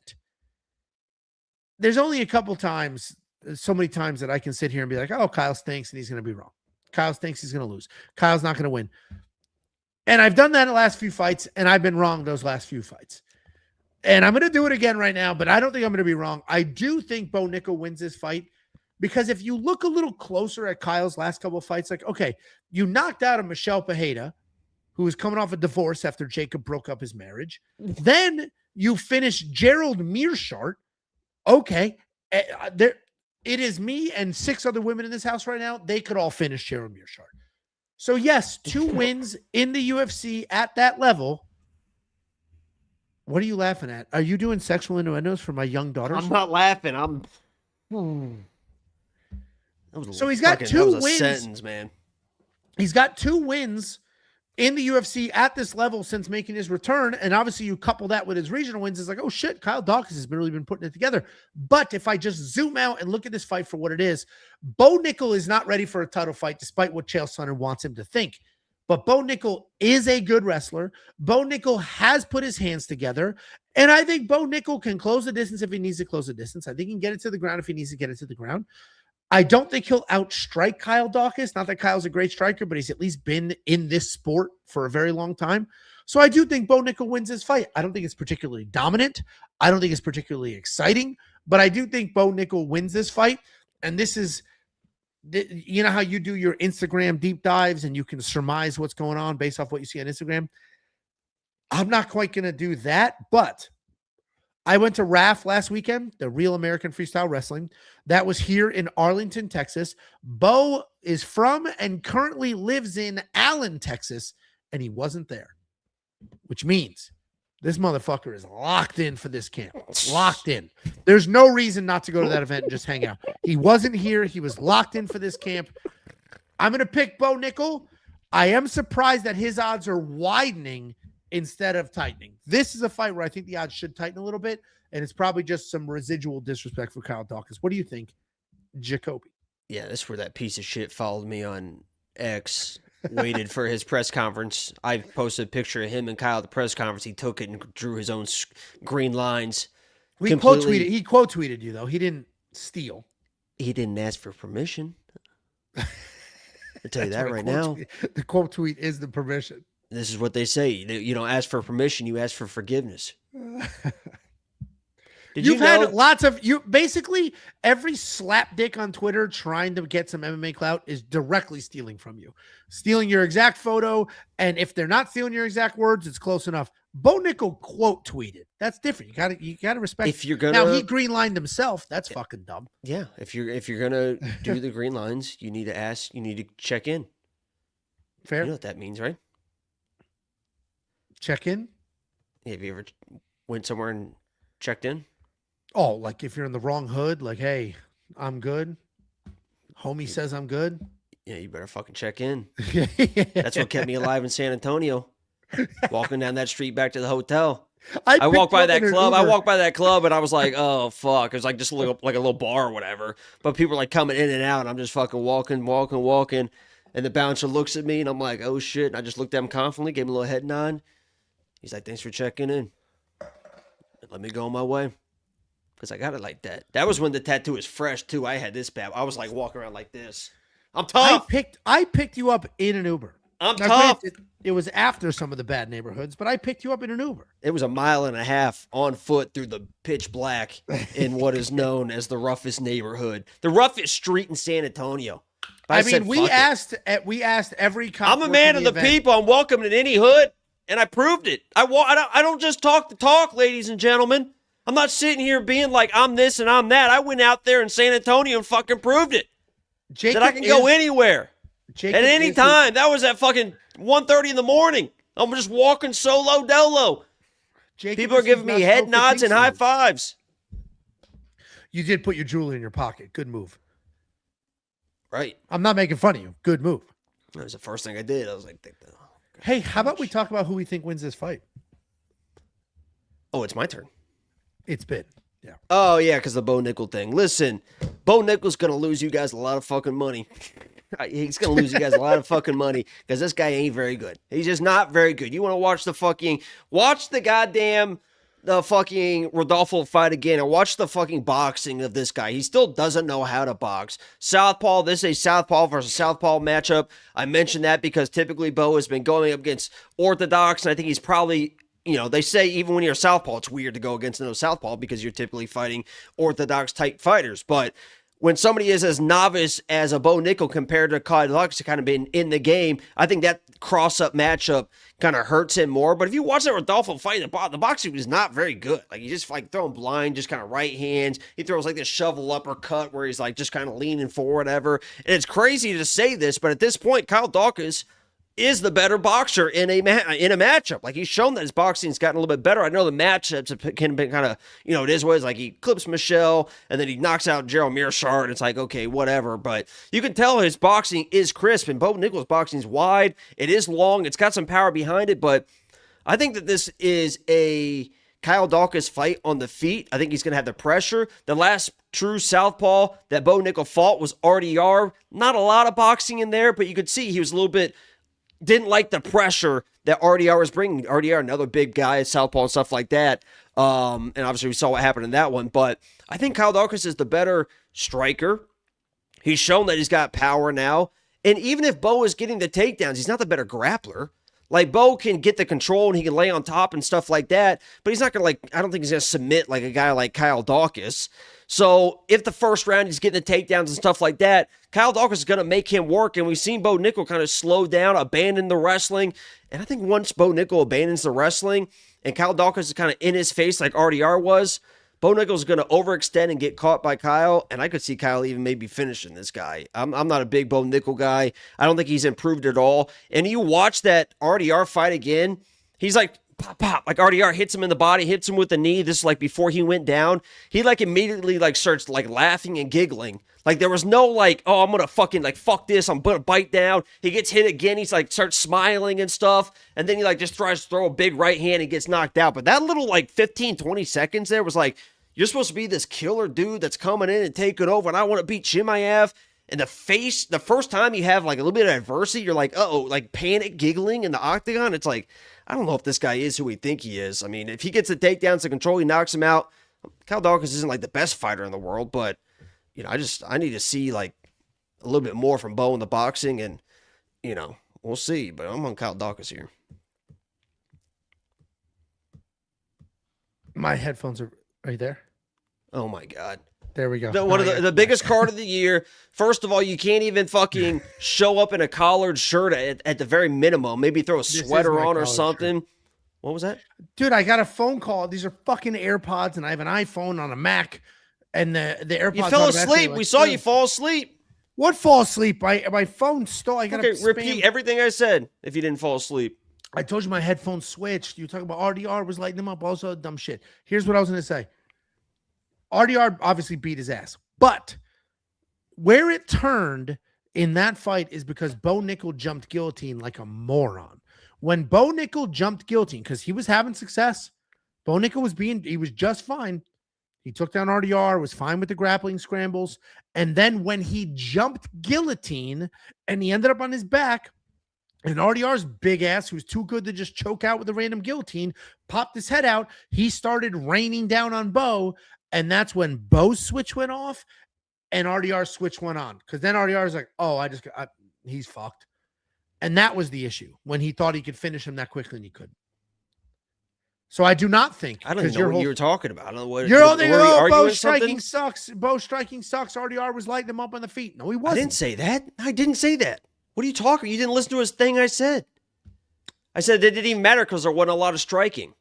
There's only a couple times, so many times that I can sit here and be like, oh, Kyle stinks and he's going to be wrong. Kyle stinks, he's going to lose. Kyle's not going to win. And I've done that in the last few fights, and I've been wrong those last few fights. And I'm going to do it again right now, but I don't think I'm going to be wrong. I do think Bo Nickal wins this fight, because if you look a little closer at Kyle's last couple of fights, like, okay, you knocked out a Michelle Pereira, who was coming off a divorce after Jacob broke up his marriage. Then you finish Gerald Mearshart. Okay. It is me and 6 other women in this house right now. They could all finish Gerald Mearshart. So yes, 2 wins in the UFC at that level. What are you laughing at? Are you doing sexual innuendos for my young daughters? I'm not laughing. So he's got 2 wins. Sentence, man. He's got 2 wins in the UFC at this level since making his return. And obviously you couple that with his regional wins. It's like, oh shit, Kyle Daukaus has really been putting it together. But if I just zoom out and look at this fight for what it is, Bo Nickal is not ready for a title fight, despite what Chael Sonnen wants him to think. But Bo Nickal is a good wrestler. Bo Nickal has put his hands together. And I think Bo Nickal can close the distance if he needs to close the distance. I think he can get it to the ground if he needs to get it to the ground. I don't think he'll outstrike Kyle Daukaus. Not that Kyle's a great striker, but he's at least been in this sport for a very long time. So I do think Bo Nickal wins this fight. I don't think it's particularly dominant. I don't think it's particularly exciting, but I do think Bo Nickal wins this fight. And this is, you know how you do your Instagram deep dives and you can surmise what's going on based off what you see on Instagram? I'm not quite going to do that, but I went to RAF last weekend, the Real American Freestyle Wrestling. That was here in Arlington, Texas. Bo is from and currently lives in Allen, Texas, and he wasn't there, which means this motherfucker is locked in for this camp. Locked in. There's no reason not to go to that event and just hang out. He wasn't here. He was locked in for this camp. I'm going to pick Bo Nickal. I am surprised that his odds are widening instead of tightening. This is a fight where I think the odds should tighten a little bit, and it's probably just some residual disrespect for Kyle Daukaus. What do you think, Jacoby? Yeah, this is where that piece of shit followed me on X, waited for his press conference. I posted a picture of him and Kyle at the press conference. He took it and drew his own green lines. He quote tweeted you, though. He didn't steal. He didn't ask for permission. I'll tell you that right now. The quote tweet is the permission. This is what they say. You don't ask for permission, you ask for forgiveness. You've had lots of basically every slapdick on Twitter trying to get some MMA clout is directly stealing from you, stealing your exact photo. And if they're not stealing your exact words, it's close enough. Bo Nickal quote tweeted. That's different. You gotta respect. If you're gonna, now he greenlined himself. That's fucking dumb. Yeah. If you're gonna do the green lines, you need to ask. You need to check in. Fair. You know what that means, right? Check in. Have you ever went somewhere and checked in? Oh, like if you're in the wrong hood, like, hey, I'm good. Homie says I'm good. Yeah, you better fucking check in. That's what kept me alive in San Antonio. Walking down that street back to the hotel. I walked by that club. I walked by that club and I was like, oh fuck. It was like just like a little bar or whatever. But people were like coming in and out. And I'm just fucking walking. And the bouncer looks at me and I'm like, oh shit. And I just looked at him confidently, gave him a little head nod. He's like, thanks for checking in. And let me go on my way. Because I got it like that. That was when the tattoo was fresh too. I had this bad. I was like walking around like this. I'm tough. I picked you up in an Uber. I'm tough. It was after some of the bad neighborhoods, but I picked you up in an Uber. It was 1.5 miles on foot through the pitch black in what is known as the roughest neighborhood, the roughest street in San Antonio. I mean, we asked every cop. I'm a man of the people. I'm welcome in any hood, and I proved it. I don't just talk the talk, ladies and gentlemen. I'm not sitting here being like I'm this and I'm that. I went out there in San Antonio and fucking proved it. That I can go anywhere. At any time. That was at fucking 1:30 in the morning. I'm just walking solo dolo. People are giving me head nods and high fives. You did put your jewelry in your pocket. Good move. Right. I'm not making fun of you. Good move. That was the first thing I did. I was like, hey, how about we talk about who we think wins this fight? Oh, it's my turn. It's been. Yeah. Oh, yeah, because the Bo Nickal thing. Listen, Bo Nickal's going to lose you guys a lot of fucking money. He's going to lose you guys a lot of fucking money because this guy ain't very good. He's just not very good. You want to watch the fucking Rodolfo fight again and watch the fucking boxing of this guy. He still doesn't know how to box. Southpaw, this is a Southpaw versus Southpaw matchup. I mentioned that because typically Bo has been going up against Orthodox, and I think he's probably, they say even when you're a Southpaw, it's weird to go against another Southpaw because you're typically fighting Orthodox type fighters. But when somebody is as novice as a Bo Nickal compared to Kyle Daukaus, kind of been in the game, I think that cross-up matchup kind of hurts him more. But if you watch that Rodolfo fight, the boxing was not very good. Like, he's just like throwing blind, just kind of right hands. He throws like this shovel uppercut where he's like just kind of leaning forward, whatever. And it's crazy to say this, but at this point, Kyle Daukaus is the better boxer in a matchup. Like, he's shown that his boxing's gotten a little bit better. I know the matchups can be kind of, it is what it's like. He clips Michelle, and then he knocks out Gerald Meerschaert, and it's like, okay, whatever. But you can tell his boxing is crisp, and Bo Nickal's boxing is wide. It is long. It's got some power behind it, but I think that this is a Kyle Daukaus fight on the feet. I think he's going to have the pressure. The last true southpaw that Bo Nickal fought was RDR. Not a lot of boxing in there, but you could see he was a little bit didn't like the pressure that RDR was bringing. RDR, another big guy, southpaw and stuff like that. And obviously we saw what happened in that one. But I think Kyle Daukaus is the better striker. He's shown that he's got power now. And even if Bo is getting the takedowns, he's not the better grappler. Like, Bo can get the control and he can lay on top and stuff like that, but he's not going to, I don't think he's going to submit like a guy like Kyle Daukaus. So if the first round he's getting the takedowns and stuff like that, Kyle Daukaus is going to make him work. And we've seen Bo Nickal kind of slow down, abandon the wrestling. And I think once Bo Nickal abandons the wrestling and Kyle Daukaus is kind of in his face like RDR was, Bo Nickal is going to overextend and get caught by Kyle, and I could see Kyle even maybe finishing this guy. I'm not a big Bo Nickal guy. I don't think he's improved at all. And you watch that RDR fight again, he's like, pop, pop. Like RDR hits him in the body, hits him with the knee. This is like before he went down. He like immediately like starts like laughing and giggling. Like there was no like, oh, I'm going to fucking like, fuck this. I'm going to bite down. He gets hit again. He's like, starts smiling and stuff. And then he like just tries to throw a big right hand and gets knocked out. But that little like 15, 20 seconds there was like, you're supposed to be this killer dude that's coming in and taking over. And I want to beat Chimaev. And the first time you have like a little bit of adversity, you're like, uh-oh, like panic giggling in the octagon. It's like, I don't know if this guy is who we think he is. I mean, if he gets the takedowns to control, he knocks him out. Kyle Daukaus isn't like the best fighter in the world, but you know, I need to see like a little bit more from Bo in the boxing, and you know, we'll see. But I'm on Kyle Daukaus here. My headphones are there. Oh my God. There we go. One of the biggest card of the year. First of all, you can't even fucking show up in a collared shirt at the very minimum. Maybe throw a sweater on or something. Shirt. What was that? Dude, I got a phone call. These are fucking AirPods, and I have an iPhone on a Mac, and the AirPods. You fell asleep. We saw you fall asleep. What fall asleep? My phone stole. I got to repeat everything I said if you didn't fall asleep. I told you my headphones switched. You were talking about RDR was lighting them up. Also dumb shit. Here's what I was going to say. RDR obviously beat his ass, but where it turned in that fight is because Bo Nickal jumped guillotine like a moron. When Bo Nickal jumped guillotine, because he was having success, Bo Nickal he was just fine. He took down RDR, was fine with the grappling scrambles. And then when he jumped guillotine and he ended up on his back, and RDR's big ass, who's too good to just choke out with a random guillotine, popped his head out. He started raining down on Bo. And that's when Bo's switch went off and RDR's switch went on. Because then RDR's like, oh, he's fucked. And that was the issue when he thought he could finish him that quickly and he couldn't. So I do not think. I don't even know what you were talking about. I don't know what you're all thinking, oh, Bo striking sucks. Bo striking sucks. RDR was lighting him up on the feet. No, he wasn't. I didn't say that. I didn't say that. What are you talking? You didn't listen to his thing I said. I said it didn't even matter because there wasn't a lot of striking.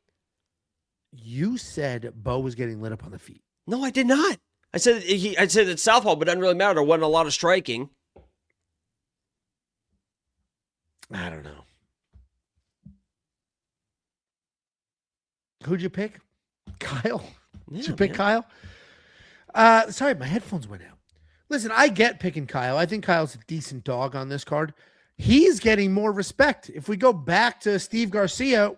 You said Bo was getting lit up on the feet. No, I did not. I said it's southpaw, but it doesn't really matter. There wasn't a lot of striking. I don't know. Who'd you pick? Kyle? Did you pick Kyle? Sorry, my headphones went out. Listen, I get picking Kyle. I think Kyle's a decent dog on this card. He's getting more respect. If we go back to Steve Garcia,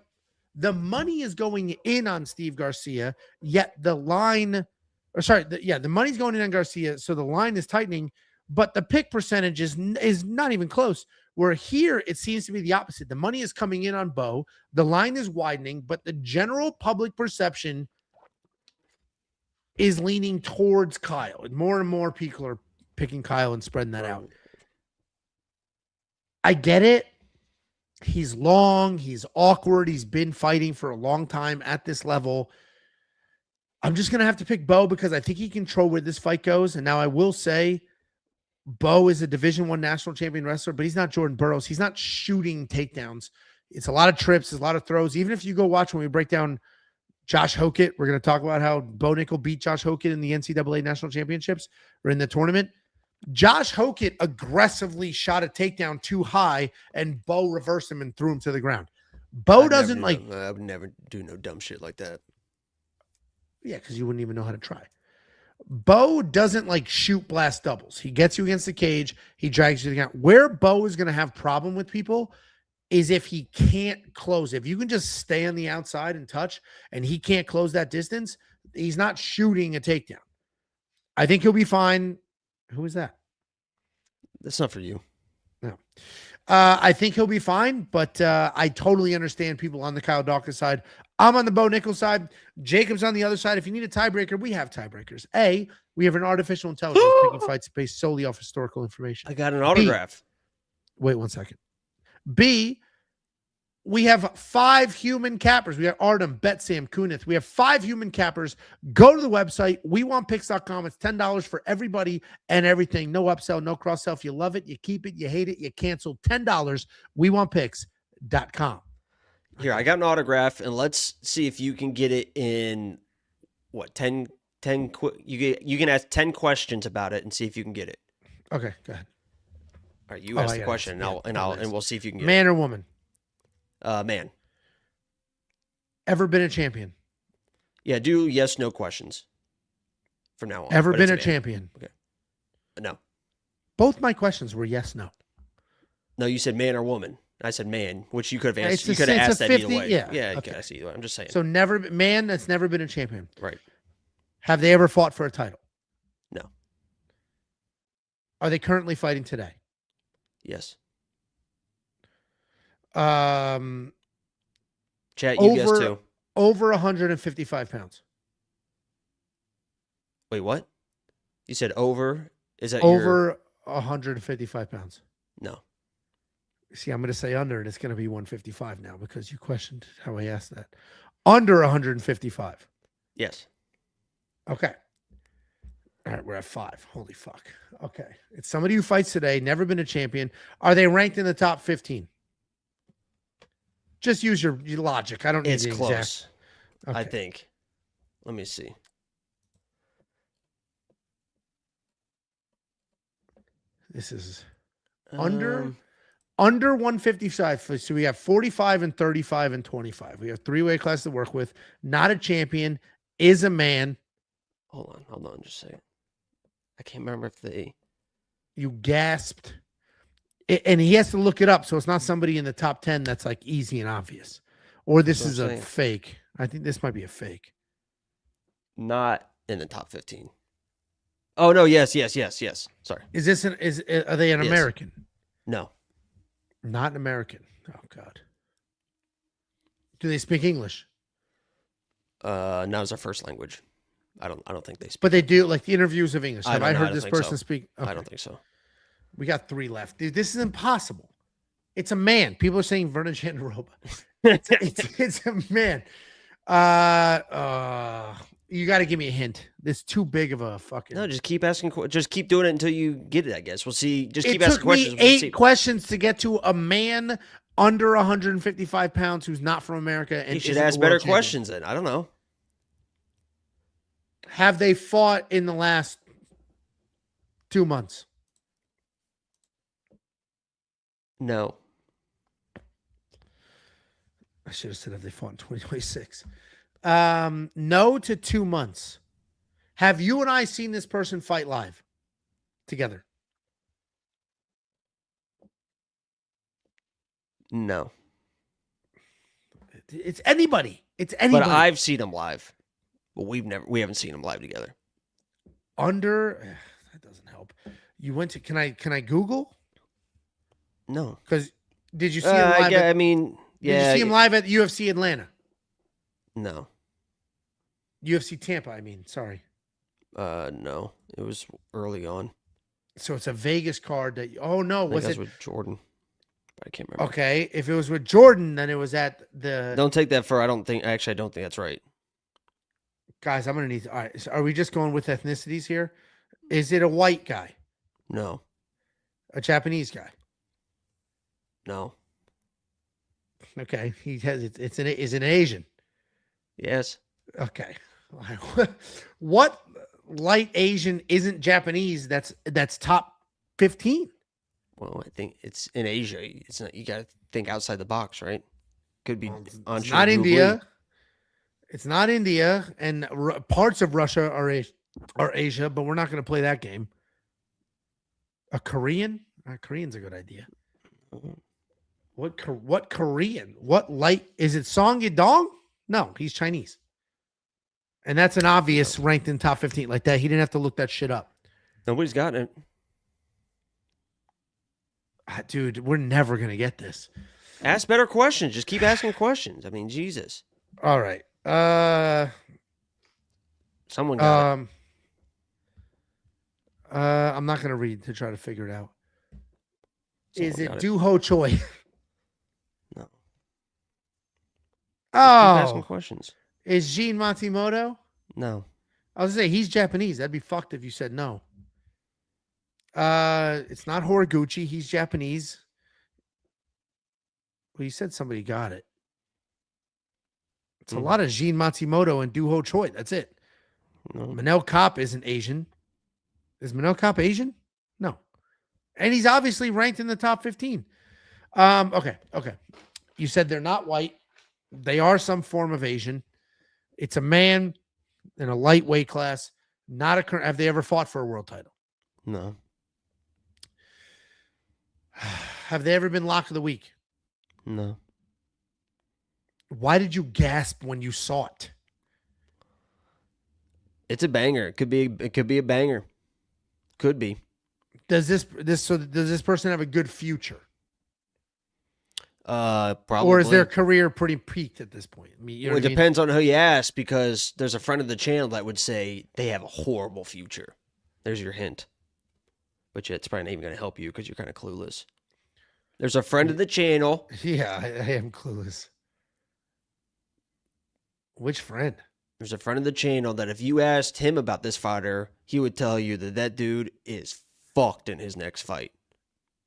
the money is going in on Steve Garcia, yet the line, the money's going in on Garcia, so the line is tightening, but the pick percentage is not even close. Where here, it seems to be the opposite. The money is coming in on Bo, the line is widening, but the general public perception is leaning towards Kyle, and more people are picking Kyle and spreading that out. I get it. He's long. He's awkward. He's been fighting for a long time at this level. I'm just going to have to pick Bo because I think he can control where this fight goes. And now I will say Bo is a Division I national champion wrestler, but he's not Jordan Burroughs. He's not shooting takedowns. It's a lot of trips. It's a lot of throws. Even if you go watch when we break down Josh Hokit, we're going to talk about how Bo Nickal beat Josh Hokit in the NCAA national championships or in the tournament. Josh Hokit aggressively shot a takedown too high, and Bo reversed him and threw him to the ground. Bo doesn't like. I would never do no dumb shit like that. Yeah, because you wouldn't even know how to try. Bo doesn't like shoot blast doubles. He gets you against the cage. He drags you to the ground. Where Bo is going to have problem with people is if he can't close. If you can just stay on the outside and touch, and he can't close that distance, he's not shooting a takedown. I think he'll be fine. Who is that? That's not for you. No. I think he'll be fine, but I totally understand people on the Kyle Daukaus side. I'm on the Bo Nickal side. Jacob's on the other side. If you need a tiebreaker, we have tiebreakers. A, we have an artificial intelligence picking fights based solely off historical information. I got an autograph. Wait 1 second. B, We have 5 human cappers. We got Artem, Betsam, Kunith. We have 5 human cappers. Go to the website, wewantpicks.com. It's $10 for everybody and everything. No upsell, no cross-sell. If you love it, you keep it. You hate it, you cancel. $10, wewantpicks.com. Here, I got an autograph, and let's see if you can get it in, what, 10 you can ask 10 questions about it and see if you can get it. Okay, go ahead. All right, you ask the question, and we'll see if you can get it. Man or woman? Man. Ever been a champion? Yeah, do yes, no questions from now on. Ever been a champion? Okay. No. Both my questions were yes, no. No, you said man or woman. I said man, which you could have answered. You It's a- could have it's a asked that 50 either way. yeah, Yeah, okay. I see either way. I'm just saying. So man that's never been a champion. Right. Have they ever fought for a title? No. Are they currently fighting today? Yes. Chat, you guess too. Over 155 pounds. Wait, what? You said over? Is that Over 155 pounds. No. See, I'm going to say under, and it's going to be 155 now because you questioned how I asked that. Under 155. Yes. Okay. All right, we're at 5. Holy fuck. Okay. It's somebody who fights today, never been a champion. Are they ranked in the top 15? Just use your logic. I don't need It's the close. exact. I Okay. think. Let me see. This is under 155. So we have 45 and 35 and 25. We have 3 weight classes to work with. Not a champion, is a man. Hold on, just a second. I can't remember if they. You gasped. And he has to look it up. So it's not somebody in the top 10 that's like easy and obvious. Or this is a fake. I think this might be a fake. Not in the top 15. Oh no! Yes. Sorry. Is this are they an Yes. American? No. Not an American. Oh God. Do they speak English? Not as our first language. I don't think they speak. But they do, like the interviews of English. I Have don't I know. I heard don't this think person so. speak? Okay. I don't think so. We got 3 left. Dude, this is impossible. It's a man. People are saying Vernon Chandaroba. It's a man. You got to give me a hint. This is too big of a fucking. No, just keep asking. Just keep doing it until you get it. I guess we'll see. Just keep It asking took questions. me We'll 8 see. questions to get to a man under 155 pounds who's not from America. And You should isn't a ask world better champion. questions then. I don't know. Have they fought in the last 2 months? No. I should have said have they fought in 2026. No to 2 months. Have you and I seen this person fight live together? No. It's anybody. It's anybody. But I've seen them live. But we haven't seen them live together. Under that doesn't help. You went to can I Google? No. Because did you see him live? I mean, Did yeah. you see him live at UFC Atlanta? No. UFC Tampa, I mean, sorry. No. It was early on. So it's a Vegas card that oh no, I think was that's it with Jordan? I can't remember. okay? If it was with Jordan, then it was at the Don't take that for. I don't think that's right. guys. I'm gonna need. All right, so are we just going with ethnicities here? Is it a white guy, No. a Japanese guy? No. Okay, he has. Is an Asian. Yes. Okay, what light Asian isn't Japanese? That's top 15. Well, I think it's in Asia. It's not. You got to think outside the box, right? Could be It's not India. It's not India, and parts of Russia are Asia, but we're not going to play that game. A Korean? Korean's a good idea. What Korean? What light? Is it Song Yadong? No, he's Chinese. And that's an obvious ranked in top 15 like that. He didn't have to look that shit up. Nobody's got it. Dude, we're never going to get this. Ask better questions. Just keep asking questions. I mean, Jesus. All right. Someone got it. I'm not going to read to try to figure it out. Someone Is it got Du Ho Choi? No. Keep asking Oh, questions. is Gene Matsumoto? No. I was gonna say he's Japanese. That'd be fucked if you said no. It's not Horiguchi. He's Japanese. Well, you said somebody got it. It's a lot of Gene Matsumoto and Duho Choi. That's it. No. Manel Kopp isn't Asian. Is Manel Kopp Asian? No. And he's obviously ranked in the top 15. Okay. You said they're not white. They are some form of Asian. It's a man in a lightweight class. Not a current. Have they ever fought for a world title? No. Have they ever been lock of the week? No. Why did you gasp when you saw it? It's a banger. It could be a banger. Could be. Does this person have a good future? Probably. Or is their career pretty peaked at this point? I mean, you know it depends on who you ask, because there's a friend of the channel that would say they have a horrible future. There's your hint. But yeah, it's probably not even going to help you because you're kind of clueless. There's a friend of the channel. Yeah, I am clueless. Which friend? There's a friend of the channel that if you asked him about this fighter, he would tell you that dude is fucked in his next fight.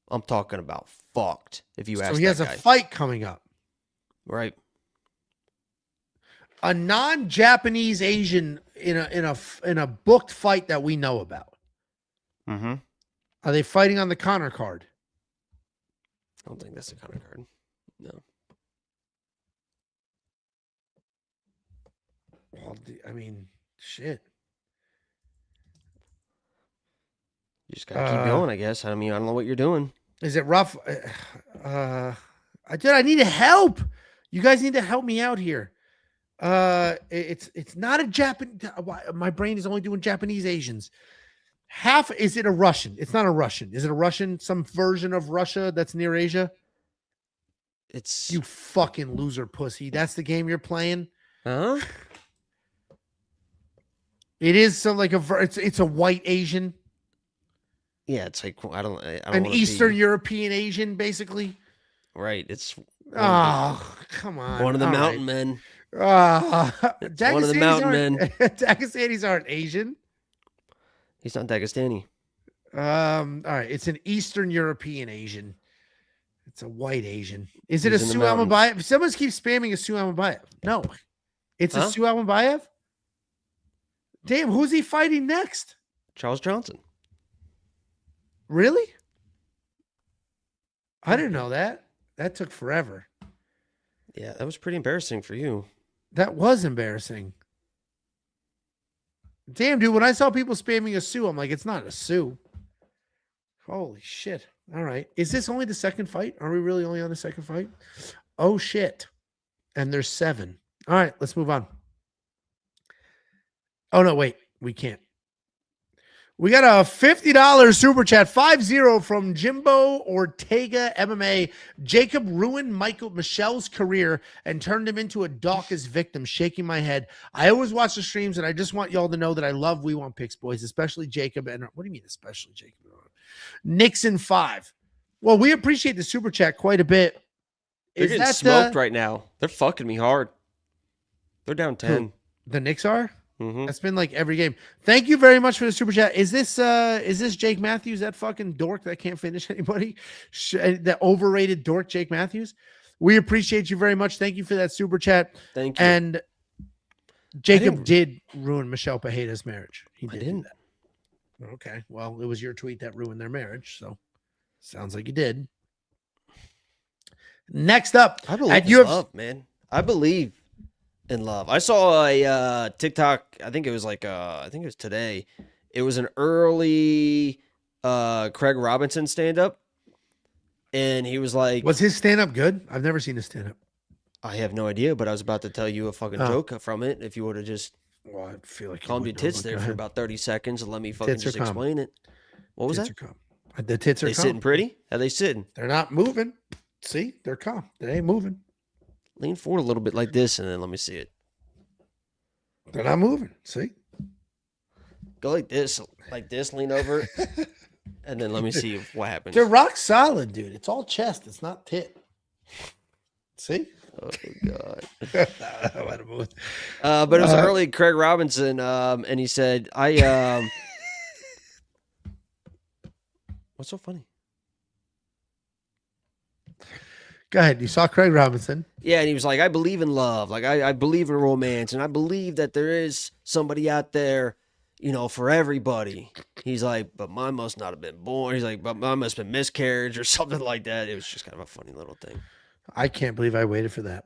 I'm talking about fucked. If you ask, so he has a fight coming up, right? A non-Japanese Asian in a booked fight that we know about. Mm-hmm. Are they fighting on the Connor card? I don't think that's the Connor card. No. Well, I mean, shit. You just gotta keep going, I guess. I mean, I don't know what you're doing. Is it rough? I need help. You guys need to help me out here. It's not a Japanese. My brain is only doing Japanese Asians. Is it a Russian? It's not a Russian. Is it a Russian? Some version of Russia that's near Asia? It's you fucking loser pussy. That's the game you're playing. Huh? It is some like it's a white Asian. Yeah, it's like I don't an Eastern European Asian, basically. Right. It's come on. One of the mountain men. One of the mountain men. Dagestanis aren't Asian. He's not Dagestani. All right. It's an Eastern European Asian. It's a white Asian. Is it a Su Almabayev? Someone keeps spamming a Su Almabayev. No. It's a Su Almabayev? Damn, who's he fighting next? Charles Johnson. Really? I didn't know that. That took forever. Yeah, that was pretty embarrassing for you. That was embarrassing. Damn, dude, when I saw people spamming a Sue, I'm like, it's not a Sue. Holy shit. All right. Is this only the second fight? Are we really only on the second fight? Oh, shit. And there's 7. All right, let's move on. Oh, no, wait. We can't. We got a $50 super chat, 50 from Jimbo Ortega MMA. Jacob ruined Michelle's career and turned him into a Daukaus victim. Shaking my head. I always watch the streams, and I just want y'all to know that I love We Want Picks, boys, especially Jacob. And what do you mean, especially Jacob? Nixon 5. Well, we appreciate the super chat quite a bit. They're getting smoked right now. They're fucking me hard. They're down 10. The Knicks are? Mm-hmm. That's been like every game. Thank you very much for the super chat. Is this Jake Matthews, that fucking dork that can't finish anybody? That overrated dork, Jake Matthews? We appreciate you very much. Thank you for that super chat. Thank you. And Jacob did ruin Michelle Pejeda's marriage. He didn't. Okay. Well, it was your tweet that ruined their marriage. So sounds like you did. Next up, I believe in love, man. I believe in love. I saw a TikTok. I think it was today. It was an early Craig Robinson stand-up. And he was like... Was his stand-up good? I've never seen his stand-up. I have no idea, but I was about to tell you a fucking joke from it. If you would have just... Well, I feel like calmed your tits there for about 30 seconds and let me fucking just explain it. What was that? The tits are they sitting pretty? How they sitting? They're not moving. See? They're calm. They ain't moving. Lean forward a little bit like this, and then let me see it. They're not moving. See? Go like this, lean over, and then let me see what happens. They're rock solid, dude. It's all chest. It's not tit. See? Oh God. What a move. But it was early Craig Robinson, and he said, what's so funny? Go ahead. You saw Craig Robinson. Yeah, and he was like, I believe in love. Like, I believe in romance, and I believe that there is somebody out there, for everybody. He's like, but mine must not have been born. He's like, but mine must have been miscarriage or something like that. It was just kind of a funny little thing. I can't believe I waited for that.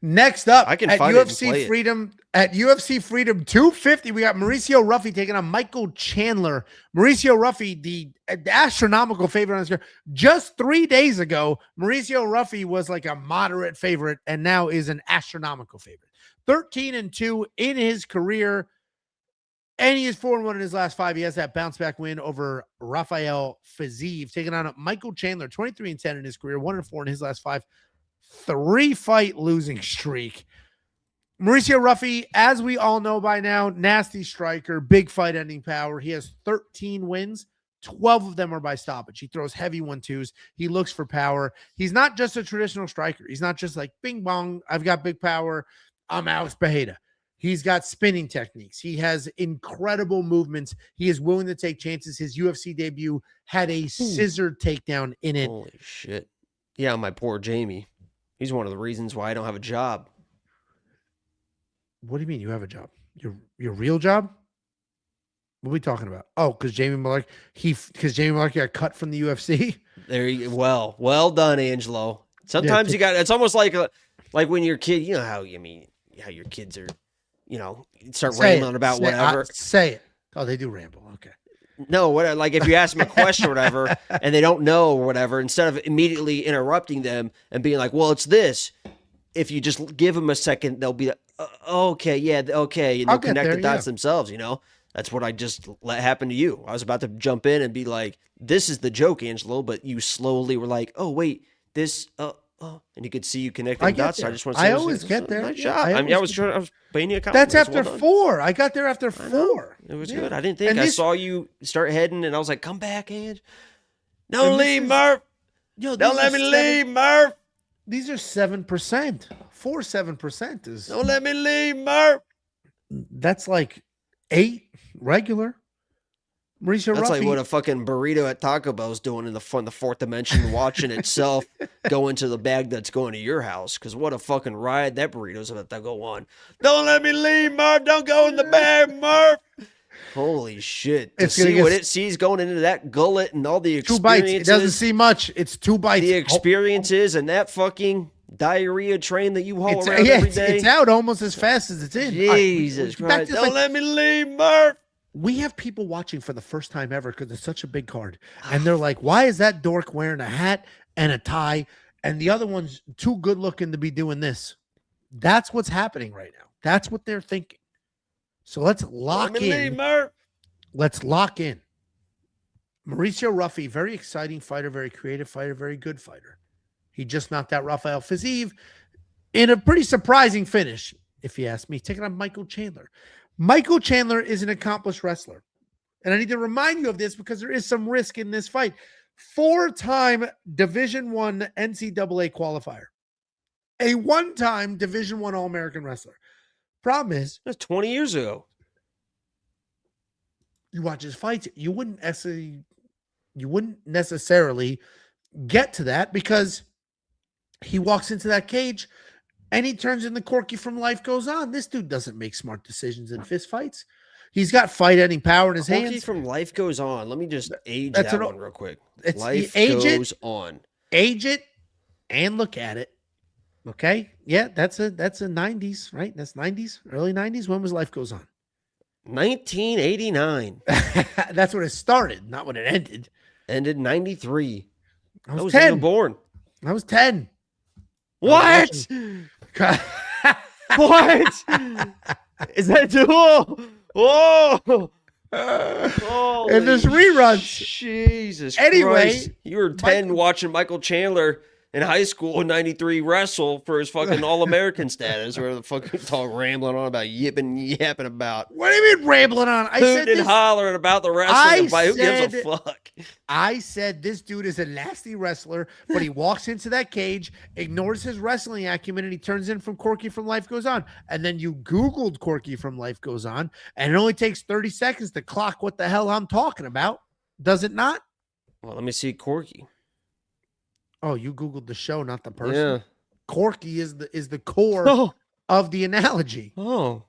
Next up, I can at find it and UFC play it. Freedom, at UFC Freedom 250, we got Mauricio Ruffy taking on Michael Chandler. Mauricio Ruffy, the astronomical favorite on this card. Just 3 days ago, Mauricio Ruffy was like a moderate favorite and now is an astronomical favorite. 13-2 in his career, and he is 4-1 in his last 5. He has that bounce back win over Rafael Fiziev, taking on Michael Chandler, 23-10 in his career, 1-4 in his last 5. 3-fight losing streak. Mauricio Ruffy, as we all know by now, nasty striker, big fight ending power. He has 13 wins. 12 of them are by stoppage. He throws heavy 1-2s. He looks for power. He's not just a traditional striker. He's not just like bing bong, I've got big power, I'm Alex Bejeda. He's got spinning techniques. He has incredible movements. He is willing to take chances. His UFC debut had a scissor takedown in it. Holy shit. Yeah, my poor Jamie. He's one of the reasons why I don't have a job. What do you mean you have a job? Your real job? What are we talking about? Oh, because Jamie Mullarkey got cut from the UFC. There you go. Well done, Angelo. Sometimes it's almost like when your kid, how your kids are, start rambling about whatever. Say it. Oh, they do ramble. Okay. No, like if you ask them a question or whatever, and they don't know or whatever, instead of immediately interrupting them and being like, well, it's this. If you just give them a second, they'll be like, okay, yeah, okay. And they'll connect the dots themselves, That's what I just let happen to you. I was about to jump in and be like, this is the joke, Angelo, but you slowly were like, oh, wait, this, and you could see you connecting the dots. So I just want to say, I always get there. Nice job. I was paying you a compliment. That's after 4. I got there after 4. It was good. I didn't think I saw you start heading, and I was like, come back, Ange. Don't leave, Murph. Don't let me leave, Murph. These are 7%. 7% is. Don't let me leave, Murph. That's like 8 regular. Mauricio That's Ruffy. like what a fucking burrito at Taco Bell's doing in the fourth dimension, watching itself go into the bag that's going to your house. Because what a fucking ride that burrito's about to go on. Don't let me leave, Murph. Don't go in the bag, Murph. Holy shit. To see what it sees going into that gullet and all the experiences. 2 bites. It doesn't see much. It's 2 bites. The experiences and that fucking diarrhea train that you haul around every day. It's out almost as fast as it's in. Jesus Christ. Don't let me leave, Murph. We have people watching for the first time ever because it's such a big card. And they're like, why is that dork wearing a hat and a tie? And the other one's too good looking to be doing this. That's what's happening right now. That's what they're thinking. So let's lock in. Let's lock in. Mauricio Ruffy, very exciting fighter, very creative fighter, very good fighter. He just knocked out Rafael Fiziev in a pretty surprising finish, if you ask me, taking on Michael Chandler. Michael Chandler is an accomplished wrestler. And I need to remind you of this because there is some risk in this fight. 4-time Division I NCAA qualifier. A 1-time Division I All-American wrestler. Problem is, that's 20 years ago. You watch his fights, you wouldn't necessarily get to that because he walks into that cage and he turns into Corky from Life Goes On. This dude doesn't make smart decisions in fist fights. He's got fight-ending power in his hands. Corky from Life Goes On. Let me just age that one real quick. Life Goes On. Age it and look at it. Okay? Yeah, that's a 90s, right? That's 90s, early 90s. When was Life Goes On? 1989. That's when it started, not when it ended. Ended 93. I was 10. Even born. I was 10. What? What? Is that dual? Whoa. And there's reruns. Jesus anyway, Christ. You were 10 watching Michael Chandler in high school in 93 wrestle for his fucking All-American status, where the fuck he's all rambling on about yapping about. What do you mean rambling on? I said Hooting and hollering about the wrestling. Who gives a fuck? I said this dude is a nasty wrestler, but he walks into that cage, ignores his wrestling acumen, and he turns in from Corky from Life Goes On. And then you Googled Corky from Life Goes On, and it only takes 30 seconds to clock what the hell I'm talking about. Does it not? Well, let me see Corky. Oh, you Googled the show, not the person. Yeah. Corky is the core of the analogy. Oh.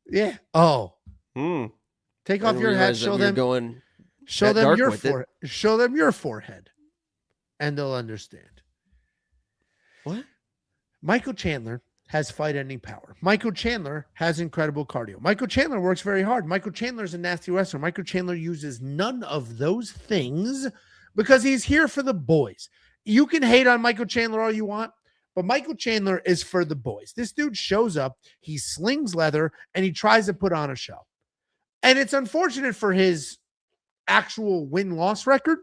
Yeah. Oh. Take off your hat, show them your forehead. Show them your forehead. And they'll understand. What? Michael Chandler has fight-ending power. Michael Chandler has incredible cardio. Michael Chandler works very hard. Michael Chandler is a nasty wrestler. Michael Chandler uses none of those things because he's here for the boys. You can hate on Michael Chandler all you want, but Michael Chandler is for the boys. This dude shows up, he slings leather, and he tries to put on a show. And it's unfortunate for his actual win-loss record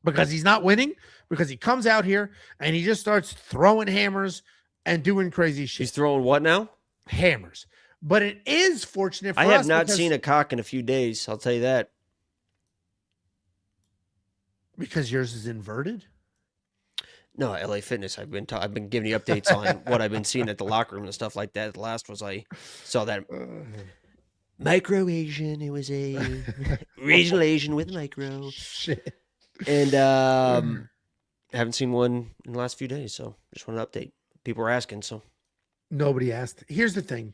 because he's not winning, because he comes out here and he just starts throwing hammers and doing crazy shit. He's throwing what now? Hammers. But it is fortunate for us. I have not seen a cock in a few days, I'll tell you that. Because yours is inverted? No, LA Fitness. I've been giving you updates on what I've been seeing at the locker room and stuff like that. The last was I saw that micro Asian. It was a regional Asian with micro. Shit. And I haven't seen one in the last few days, so just want an update. People were asking, so nobody asked. Here's the thing: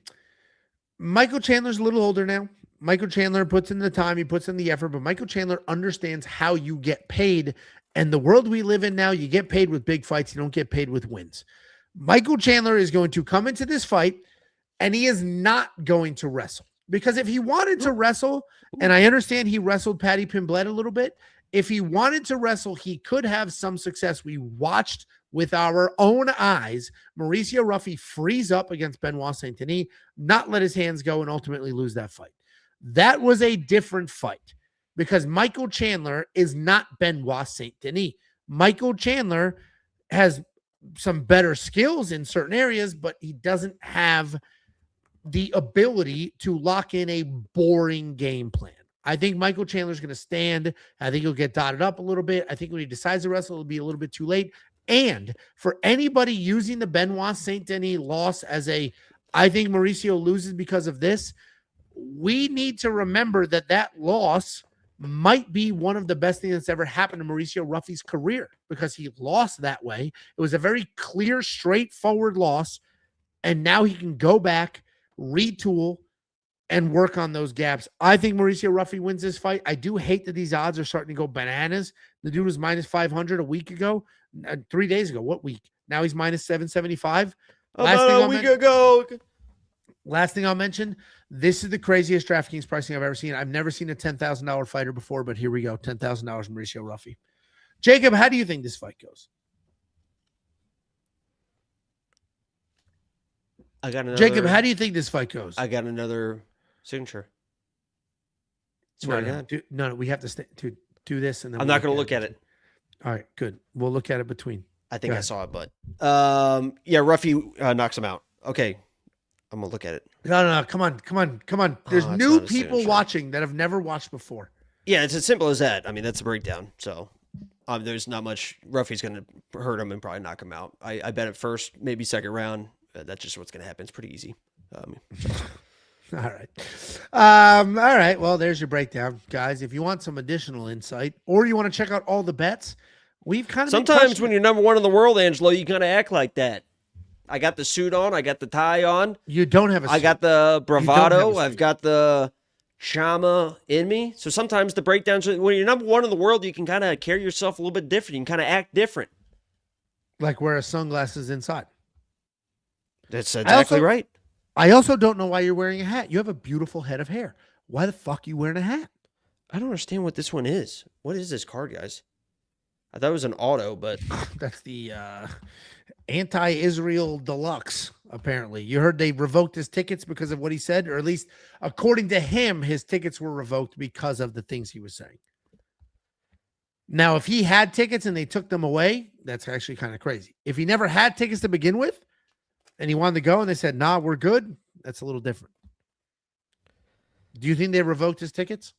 Michael Chandler's a little older now. Michael Chandler puts in the time, he puts in the effort, but Michael Chandler understands how you get paid. And the world we live in now, you get paid with big fights. You don't get paid with wins. Michael Chandler is going to come into this fight, and he is not going to wrestle. Because if he wanted to wrestle, and I understand he wrestled Paddy Pimblett a little bit, if he wanted to wrestle, he could have some success. We watched with our own eyes Mauricio Ruffy freeze up against Benoit Saint-Denis, not let his hands go, and ultimately lose that fight. That was a different fight. Because Michael Chandler is not Benoit Saint-Denis. Michael Chandler has some better skills in certain areas, but he doesn't have the ability to lock in a boring game plan. I think Michael Chandler's going to stand. I think he'll get dotted up a little bit. I think when he decides to wrestle, it'll be a little bit too late. And for anybody using the Benoit Saint-Denis loss as I think Mauricio loses because of this, we need to remember that loss might be one of the best things that's ever happened to Mauricio Ruffy's career because he lost that way. It was a very clear, straightforward loss. And now he can go back, retool, and work on those gaps. I think Mauricio Ruffy wins this fight. I do hate that these odds are starting to go bananas. The dude was minus 500 a week ago, 3 days ago. What week? Now he's minus 775. About a week ago. Last thing I'll mention, this is the craziest DraftKings pricing I've ever seen. I've never seen a $10,000 fighter before, but here we go. $10,000 Mauricio Ruffy. Jacob, how do you think this fight goes? Jacob, how do you think this fight goes? I got another signature. No, we have to do this. And then I'm not going to look at it. All right, good. We'll look at it between. I think I saw it, but yeah, Ruffy knocks him out. Okay. I'm going to look at it. No. Come on. There's new people watching that have never watched before. Yeah, it's as simple as that. I mean, that's a breakdown. So there's not much. Ruffy's going to hurt him and probably knock him out. I bet at first, maybe second round. That's just what's going to happen. It's pretty easy. All right. Well, there's your breakdown, guys. If you want some additional insight or you want to check out all the bets, we've kind of sometimes when you're number one in the world, Angelo, you kind of act like that. I got the suit on. I got the tie on. You don't have a suit. I got the bravado. I've got the chama in me. So sometimes the breakdowns, when you're number one in the world, you can kind of carry yourself a little bit different. You can kind of act different. Like wear sunglasses inside. That's exactly right. I also don't know why you're wearing a hat. You have a beautiful head of hair. Why the fuck are you wearing a hat? I don't understand what this one is. What is this card, guys? I thought it was an auto, but that's the anti-Israel deluxe, apparently. You heard they revoked his tickets because of what he said, or at least according to him, his tickets were revoked because of the things he was saying. Now, if he had tickets and they took them away, that's actually kind of crazy. If he never had tickets to begin with and he wanted to go and they said, nah, we're good, that's a little different. Do you think they revoked his tickets?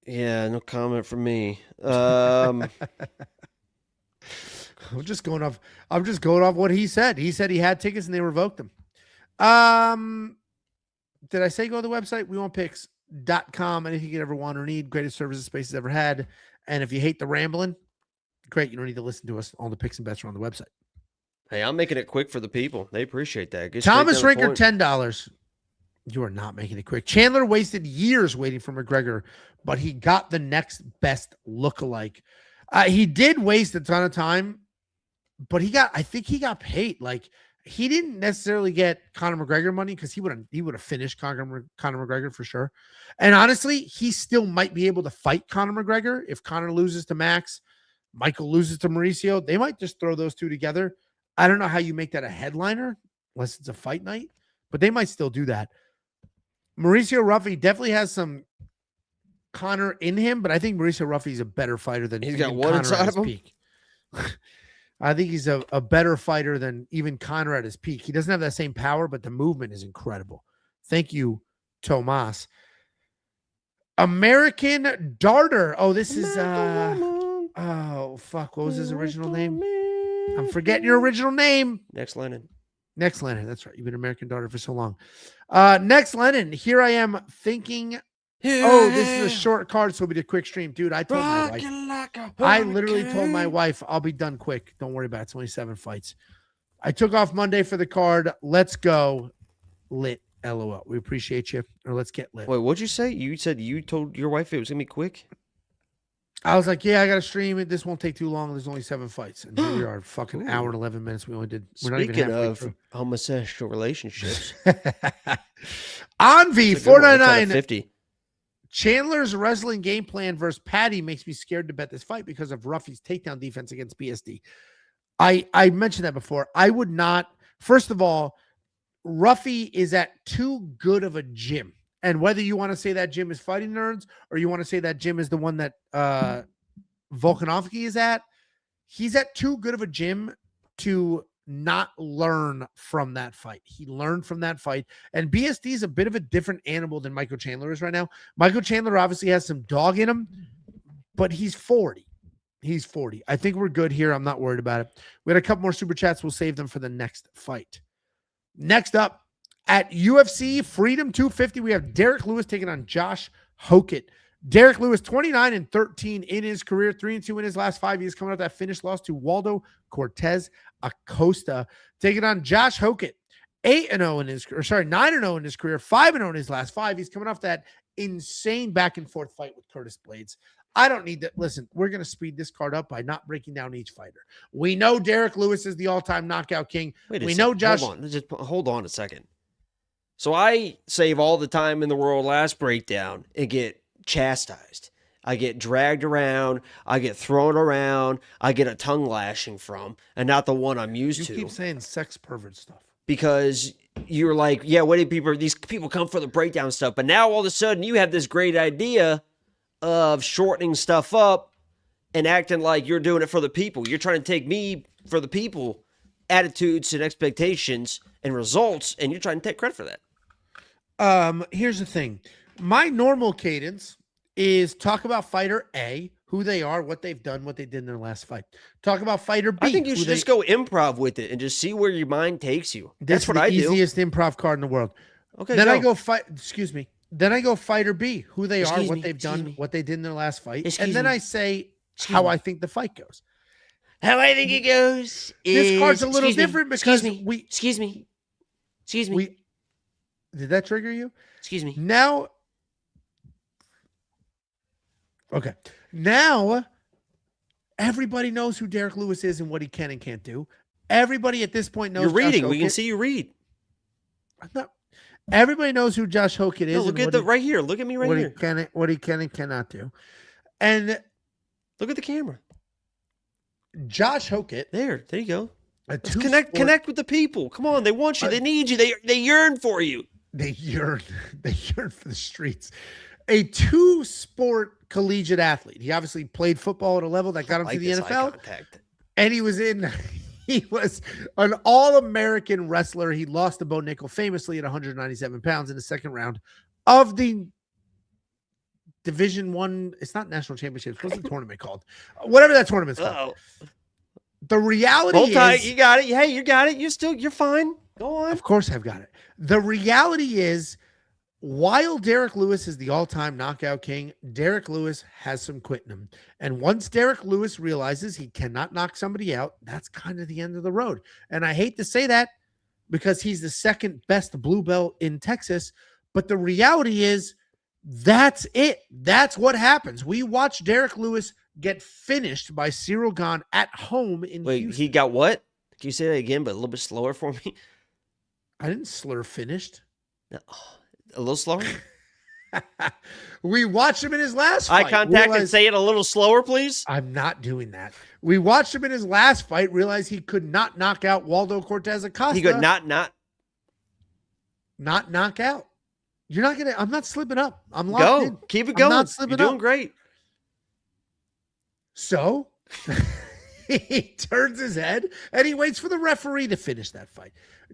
Yeah, no comment from me. I'm just going off what he said. He said he had tickets and they revoked them. Did I say go to the website? WeWantPicks.com. Anything you ever want or need. Greatest service the space has ever had. And if you hate the rambling, great. You don't need to listen to us. All the picks and bets are on the website. Hey, I'm making it quick for the people. They appreciate that. Thomas Rinker, $10. You are not making it quick. Chandler wasted years waiting for McGregor, but he got the next best lookalike. He did waste a ton of time, but I think he got paid. Like, he didn't necessarily get Conor McGregor money because he would have finished Conor McGregor for sure. And honestly, he still might be able to fight Conor McGregor if Conor loses to Max, Michael loses to Mauricio. They might just throw those two together. I don't know how you make that a headliner unless it's a fight night, but they might still do that. Mauricio Ruffy definitely has some Conor in him, but I think Mauricio Ruffy is a better fighter than he's got one inside of him. Peak. I think he's a better fighter than even Conor at his peak. He doesn't have that same power, but the movement is incredible. Thank you, Tomas. American Darter. Oh, this is oh fuck. What was his original name? I'm forgetting your original name. Next Lennon. That's right. You've been American Darter for so long. Next Lennon. Here I am thinking. Oh, this is a short card, so it'll be a quick stream. Dude, I told my wife. I literally told my wife, I'll be done quick. Don't worry about it. It's only 7 fights. I took off Monday for the card. Let's go. Lit. LOL. We appreciate you. Or let's get lit. Wait, what'd you say? You said you told your wife it was going to be quick? I was like, yeah, I got to stream it. This won't take too long. There's only 7 fights. And here we are, fucking hour and 11 minutes. We're not even halfway through. Homosexual relationships. Envy, 499. 50. Chandler's wrestling game plan versus Patty makes me scared to bet this fight because of Ruffy's takedown defense against BSD. I mentioned that before. I would not. First of all, Ruffy is at too good of a gym. And whether you want to say that gym is Fighting Nerds or you want to say that gym is the one that Volkanovski is at, he's at too good of a gym to not learn from that fight. He learned from that fight. And BSD is a bit of a different animal than Michael Chandler is right now. Michael Chandler obviously has some dog in him, but he's 40. He's 40. I think we're good here. I'm not worried about it. We had a couple more super chats. We'll save them for the next fight. Next up, at UFC Freedom 250, we have Derrick Lewis taking on Josh Hokit. Derrick Lewis, 29-13 in his career, 3-2 in his last 5 years, coming out that finish loss to Waldo Cortez Acosta, taking on Josh Hokit, 9-0 in his career, 5-0 in his last 5. He's coming off that insane back and forth fight with Curtis Blades. I don't need that. Listen, we're going to speed this card up by not breaking down each fighter. We know Derrick Lewis is the all-time knockout king. We know Josh. Hold on a second. So I save all the time in the world last breakdown and get chastised. I get dragged around. I get thrown around. I get a tongue lashing from, and not the one I'm used to. You keep saying sex pervert stuff. Because you're like, yeah, what do these people come for the breakdown stuff? But now all of a sudden you have this great idea of shortening stuff up and acting like you're doing it for the people. You're trying to take me for the people, attitudes and expectations and results, and you're trying to take credit for that. Here's the thing. My normal cadence is talk about fighter A, who they are, what they've done, what they did in their last fight. Talk about fighter B. I think you should just go improv with it and just see where your mind takes you. That's what I do. Easiest improv card in the world. Okay. Then I go Then I go fighter B, who they are, what they've done, what they did in their last fight. And then I say how I think the fight goes. How I think it goes is... This card's a little different because Excuse me. Did that trigger you? Excuse me. Now... Okay. Now, everybody knows who Derrick Lewis is and what he can and can't do. Everybody at this point knows. You're reading. We can see you read. I'm not... Everybody knows who Josh Hokit is. No, look at right here. Look at me right here. What he can and cannot do. And look at the camera. Josh Hokit. There you go. Connect with the people. Come on, they want you. They need you. They yearn for you. They yearn for the streets. a two-sport collegiate athlete. He obviously played football at a level that got him to the NFL. And he was an all-American wrestler. He lost to Bo Nickal famously at 197 pounds in the second round of the Division One. It's not national championships. What's the tournament called? Whatever that tournament's called. The reality is, you got it. Hey, you got it. You're fine. Go on. Of course I've got it. The reality is, while Derrick Lewis is the all-time knockout king, Derrick Lewis has some quitting him. And once Derrick Lewis realizes he cannot knock somebody out, that's kind of the end of the road. And I hate to say that because he's the second best blue belt in Texas. But the reality is, that's it. That's what happens. We watched Derrick Lewis get finished by Ciryl Gane at home in Houston. He got what? Can you say that again, but a little bit slower for me? I didn't slur finished. No. A little slower? We watched him in his last fight. Eye contact and say it a little slower, please. I'm not doing that. We watched him in his last fight, realized he could not knock out Waldo Cortez Acosta. He could not knock out. You're not going to, I'm not slipping up. I'm locked in. Keep it going. I'm not slipping You're doing up. Great. So he turns his head and he waits for the referee to finish that fight.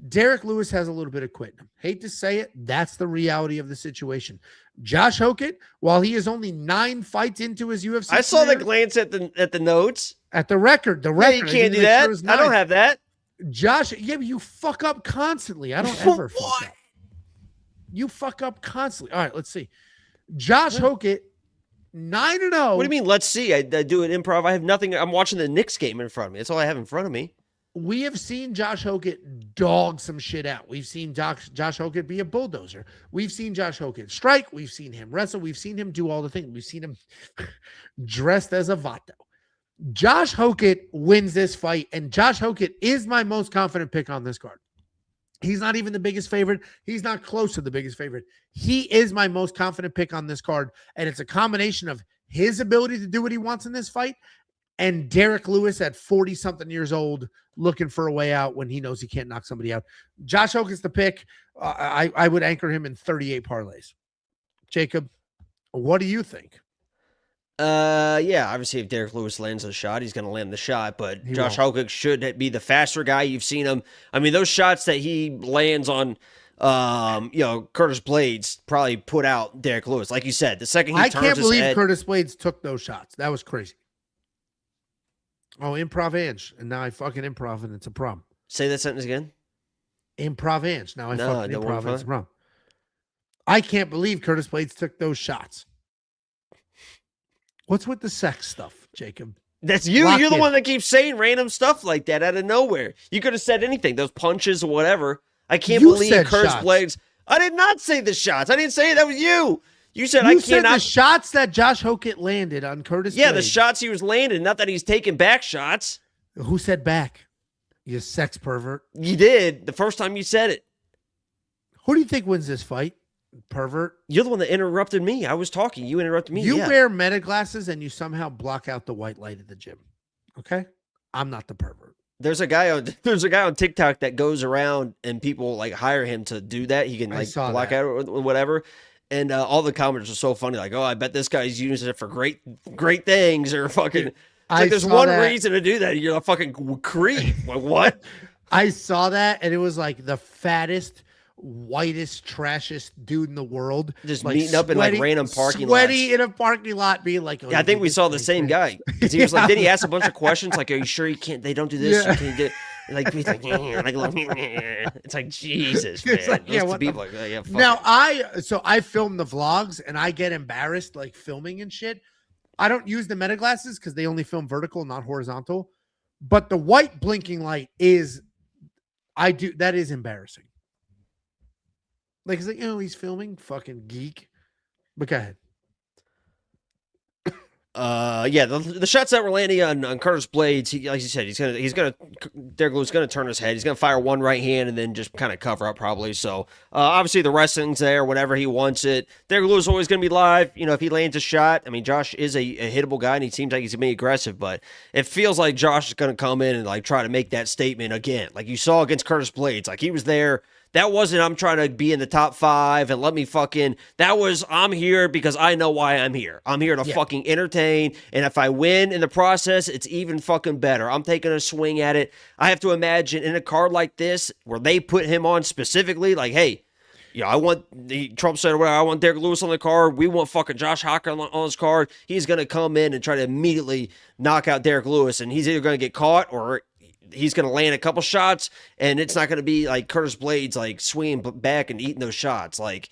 Derrick Lewis has a little bit of quitting him. Hate to say it, that's the reality of the situation. Josh Hokit, while he is only 9 fights into his UFC I saw the career, glance at the notes. At the record. Yeah, you can't do that. I don't have that. Josh, yeah, but you fuck up constantly. I don't ever fuck up. You fuck up constantly. All right, let's see. Josh Hokit, 9-0. What do you mean, let's see? I do an improv. I have nothing. I'm watching the Knicks game in front of me. That's all I have in front of me. We have seen Josh Hokit dog some shit out. We've seen Josh Hokit be a bulldozer. We've seen Josh Hokit strike. We've seen him wrestle. We've seen him do all the things. We've seen him dressed as a vato. Josh Hokit wins this fight, and Josh Hokit is my most confident pick on this card. He's not even the biggest favorite. He's not close to the biggest favorite. He is my most confident pick on this card, and it's a combination of his ability to do what he wants in this fight and Derrick Lewis at 40-something years old looking for a way out when he knows he can't knock somebody out. Josh Hokit's the pick. I would anchor him in 38 parlays. Jacob, what do you think? Yeah, obviously if Derrick Lewis lands a shot, he's going to land the shot, but Josh Hokit should be the faster guy. You've seen him. I mean, those shots that he lands on, Curtis Blades probably put out Derrick Lewis. Like you said, the second he turns his head. I can't believe Curtis Blades took those shots. That was crazy. Oh, improv Ange. And now I fucking improv and it's a problem. Say that sentence again. Improv Ange. Now I fucking improv and it's a problem. I can't believe Curtis Blades took those shots. What's with the sex stuff, Jacob? That's you. You're the one that keeps saying random stuff like that out of nowhere. You could have said anything, those punches or whatever. I can't believe Curtis Blades. I did not say the shots. I didn't say it. That was you. You said I cannot. The shots that Josh Hokit landed on Curtis Blades. Yeah, the shots he was landing, not that he's taking back shots. Who said back? You sex pervert. You did the first time you said it. Who do you think wins this fight? Pervert. You're the one that interrupted me. I was talking. You interrupted me. You wear meta glasses and you somehow block out the white light at the gym. Okay? I'm not the pervert. There's a guy on TikTok that goes around and people like hire him to do that. He can like block out or whatever. And all the comments are so funny. Like, oh, I bet this guy's using it for great things or fucking. It's like there's one reason to do that. You're a fucking creep. Like, what? I saw that and it was like the fattest, whitest, trashiest dude in the world. Just like meeting up in like random parking lots. Sweaty in a parking lot being like, oh, yeah, I think we saw the same guy. Because he was like, did he ask a bunch of questions? Like, are you sure you can't, they don't do this? You can't do it. Like, he's like, it's like, Jesus, man. Like, yeah, what people like, yeah, now, I film the vlogs and I get embarrassed like filming and shit. I don't use the meta glasses because they only film vertical, not horizontal. But the white blinking light that is embarrassing. Like, it's like, he's filming, fucking geek. But go ahead. Yeah, the shots that were landing on Curtis Blades, like you said, Derrick Lewis is gonna turn his head. He's gonna fire one right hand and then just kind of cover up probably. So obviously the wrestling's there whenever he wants it. Derrick Lewis is always gonna be live. If he lands a shot, I mean, Josh is a hittable guy and he seems like he's gonna be aggressive, but it feels like Josh is gonna come in and like try to make that statement again, like you saw against Curtis Blades. Like he was there That wasn't I'm trying to be in the top 5 and let me fucking. That was I'm here because I know why I'm here. I'm here to fucking entertain, and if I win in the process, it's even fucking better. I'm taking a swing at it. I have to imagine in a card like this where they put him on specifically, like, hey, I want Trump said, well, I want Derrick Lewis on the card. We want fucking Josh Hokit on his card. He's going to come in and try to immediately knock out Derrick Lewis, and he's either going to get caught or he's going to land a couple shots, and it's not going to be like Curtis Blades like swinging back and eating those shots. Like,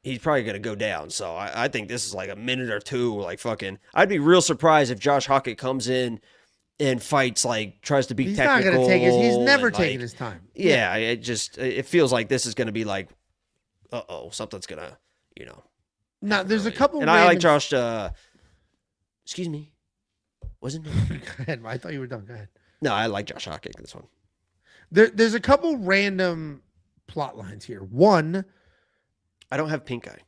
he's probably going to go down. So I think this is like a minute or two. Like, fucking, I'd be real surprised if Josh Hokit comes in and fights, like, tries to be he's technical. Not going to take he's never taking his time. Yeah, it feels like this is going to be like, something's going to, Now, there's a couple. And I like Josh, excuse me. Wasn't it? Go ahead. I thought you were done. Go ahead. No, I like Josh Hokit this one. There's a couple random plot lines here. One, I don't have pink eye.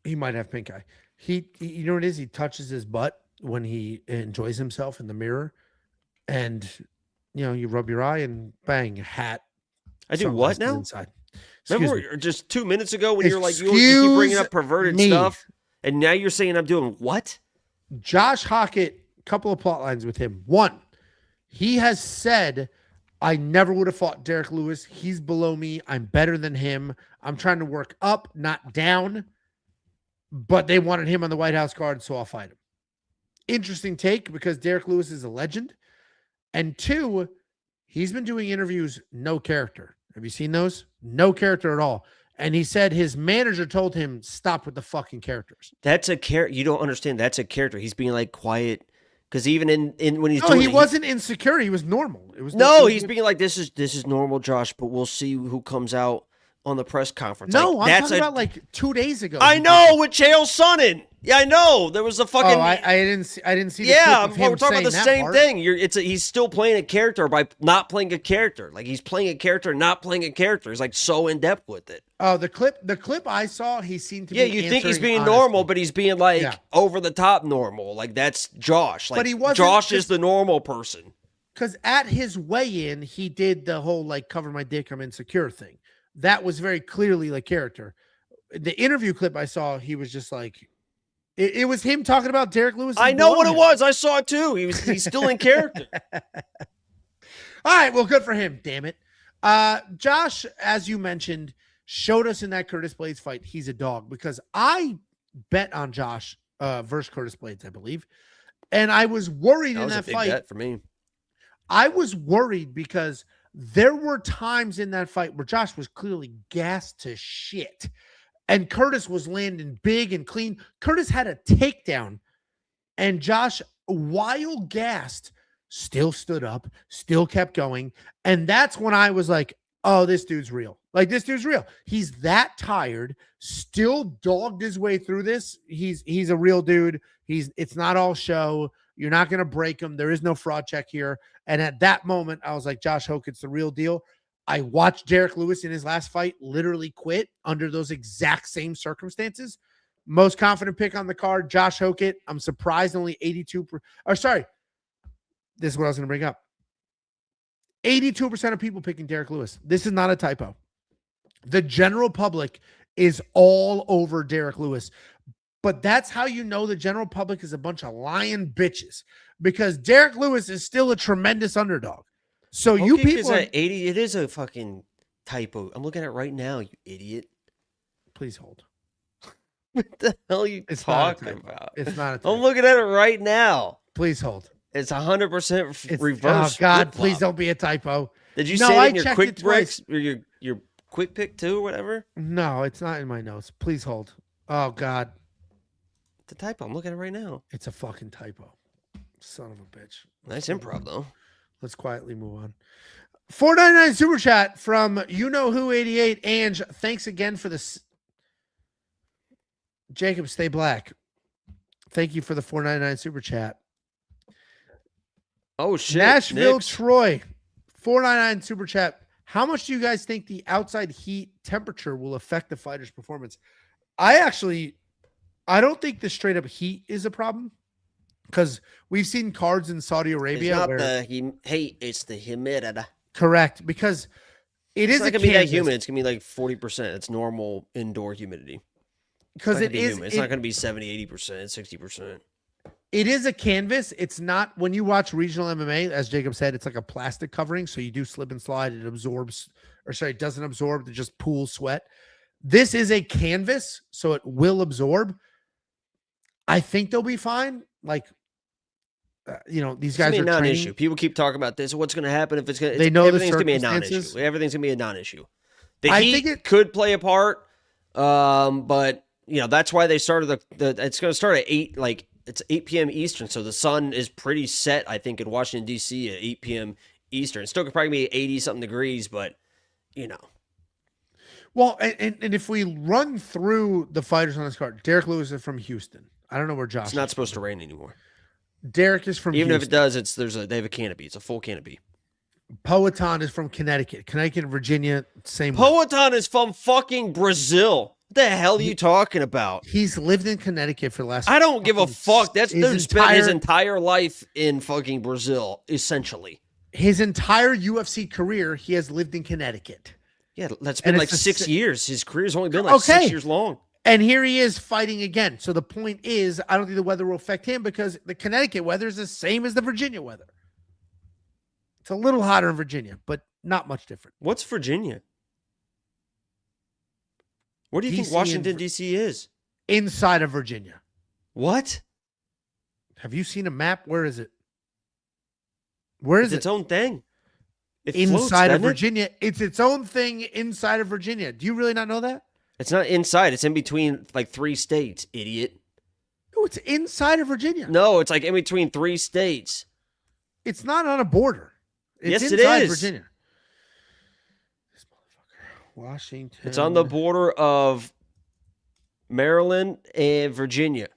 He might have pink eye. He you know what it is? He touches his butt when he enjoys himself in the mirror, and you rub your eye and bang, hat. I do what now? Inside. Remember just 2 minutes ago when you're like, you keep bringing up perverted stuff, and now you're saying I'm doing what? Josh Hokit, couple of plot lines with him. One, he has said, I never would have fought Derrick Lewis. He's below me. I'm better than him. I'm trying to work up, not down. But they wanted him on the White House card, so I'll fight him. Interesting take because Derrick Lewis is a legend. And two, he's been doing interviews, no character. Have you seen those? No character at all. And he said his manager told him, stop with the fucking characters. That's a character. You don't understand. That's a character. He's being like quiet. Because even in when he's doing he wasn't insecure. He was normal. It was he's being like, this is normal, Josh, but we'll see who comes out on the press conference. No, like, I'm talking about like 2 days ago. I know, with Chael Sonnen. Yeah, I know. There was a fucking. Oh, I didn't see. The yeah, clip of him we're talking about the same part. thing. He's still playing a character by not playing a character. Like, he's playing a character, not playing a character. He's like so in depth with it. Oh, the clip I saw, he seemed to be. Yeah, you think he's being normal, but he's being like over the top normal. Like, that's Josh. Like, but he wasn't. Josh is the normal person. Because at his weigh-in, he did the whole like cover my dick, I'm insecure thing. That was very clearly like character. The interview clip I saw, he was just like. It was him talking about Derrick Lewis. I know what it was. I saw it too. He's still in character. All right. Well, good for him. Damn it. Josh, as you mentioned, showed us in that Curtis Blades fight he's a dog because I bet on Josh versus Curtis Blades, I believe. And I was worried in that big fight. Bet for me. I was worried because there were times in that fight where Josh was clearly gassed to shit. And Curtis was landing big and clean. Curtis had a takedown. And Josh, while gassed, still stood up, still kept going. And that's when I was like, oh, this dude's real. Like, this dude's real. He's that tired, still dogged his way through this. He's a real dude. It's not all show. You're not going to break him. There is no fraud check here. And at that moment, I was like, Josh Hokit's the real deal. I watched Derrick Lewis in his last fight literally quit under those exact same circumstances. Most confident pick on the card, Josh Hokit. I'm surprised only 82. Sorry. This is what I was going to bring up. 82% of people picking Derrick Lewis. This is not a typo. The general public is all over Derrick Lewis. But that's how you know the general public is a bunch of lying bitches. Because Derrick Lewis is still a tremendous underdog. So you people at 80. It is a fucking typo. I'm looking at it right now, you idiot. Please hold. What the hell are you talking about? It's not a typo. I'm looking at it right now. Please hold. It's 100% reverse. Oh God, please don't be a typo. Did you say it in your quick breaks or your quick pick too or whatever? No, it's not in my notes. Please hold. Oh God. It's a typo. I'm looking at it right now. It's a fucking typo. Son of a bitch. Nice improv though. Let's quietly move on. $4.99 super chat from you know who 88. Ange, thanks again for this. Jacob, stay black. Thank you for the $4.99 super chat. Oh shit! Nashville, Knicks. Troy, $4.99 super chat. How much do you guys think the outside heat temperature will affect the fighter's performance? I don't think the straight up heat is a problem. Because we've seen cards in Saudi Arabia. It's not the heat, it's the humidity. Correct. Because It It's is not a gonna be that canvas humid. It's gonna be like 40%. It's normal indoor humidity. because It's not gonna be 70, 80%, 60%. It is a canvas. It's not when you watch regional MMA, as Jacob said, it's like a plastic covering. So you do slip and slide. It absorbs, or sorry, it doesn't absorb. It just pools sweat. This is a canvas, so it will absorb. I think they'll be fine. Like, these guys It's are gonna be a training. non-issue. People keep talking about this. What's gonna happen if it's gonna? They know the everything's gonna be a circumstances. non-issue. Everything's gonna be a non-issue. The I heat think it could play a part, but that's why they started the. It's gonna start at 8, like it's 8 p.m. Eastern, so the sun is pretty set. I think in Washington D.C. at 8 p.m. Eastern. It still could probably be 80 something degrees, but Well, and if we run through the fighters on this card, Derrick Lewis is from Houston. I don't know where Josh. It's not is supposed from. to rain anymore. Derrick is from Even Houston. if it does, they have a canopy. It's a full canopy. Powhatan is from Connecticut. Connecticut and Virginia, same way. Powhatan is from fucking Brazil. What the hell are you talking about? He's lived in Connecticut for the last. I don't give a fuck. That's dude spent his entire entire life in fucking Brazil, essentially. his entire UFC career. He has lived in Connecticut. Yeah, that's been And like it's 6 years. His career's only been like 6 years long. And here he is fighting again. So the point is, I don't think the weather will affect him because the Connecticut weather is the same as the Virginia weather. It's a little hotter in Virginia, but not much different. What's Virginia? Where do you think DC Washington, D.C. is? Inside of Virginia. What? Have you seen a map? Where is it? Where is It's it? its own thing. It Inside floats, of doesn't it? Virginia. It's its own thing inside of Virginia. Do you really not know that? It's not inside. It's in between like 3 states, idiot. No, it's inside of Virginia. No, it's like in between 3 states. It's not on a border. It's Yes, it inside is. Virginia. This motherfucker. Washington. It's on the border of Maryland and Virginia.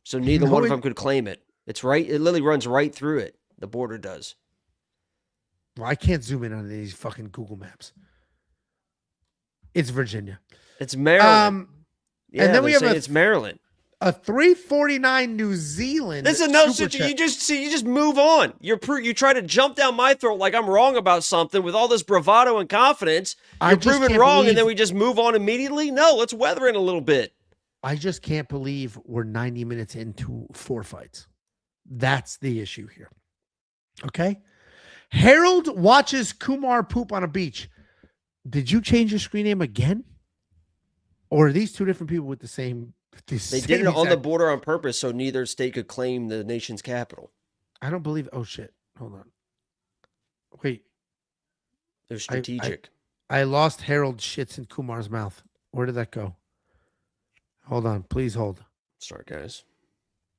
So neither one of them could claim it. It's right. It literally runs right through it. The border does. Well, I can't zoom in on these fucking Google Maps. It's Virginia. It's Maryland. Yeah, and then we have it's Maryland. a 349 New Zealand. Listen, no, super chat. you just move on. You try to jump down my throat like I'm wrong about something with all this bravado and confidence. You're proven wrong, and then we just move on immediately. No, let's weather it a little bit. I just can't believe we're 90 minutes into 4 fights. That's the issue here. Okay. Harold watches Kumar poop on a beach. Did you change your screen name again? Or are these two different people with the same? They did it on the border on purpose so neither state could claim the nation's capital. I don't believe. Oh, shit. Hold on. Wait. They're strategic. I lost Harold's shits in Kumar's mouth. Where did that go? Hold on. Please hold. Sorry, guys.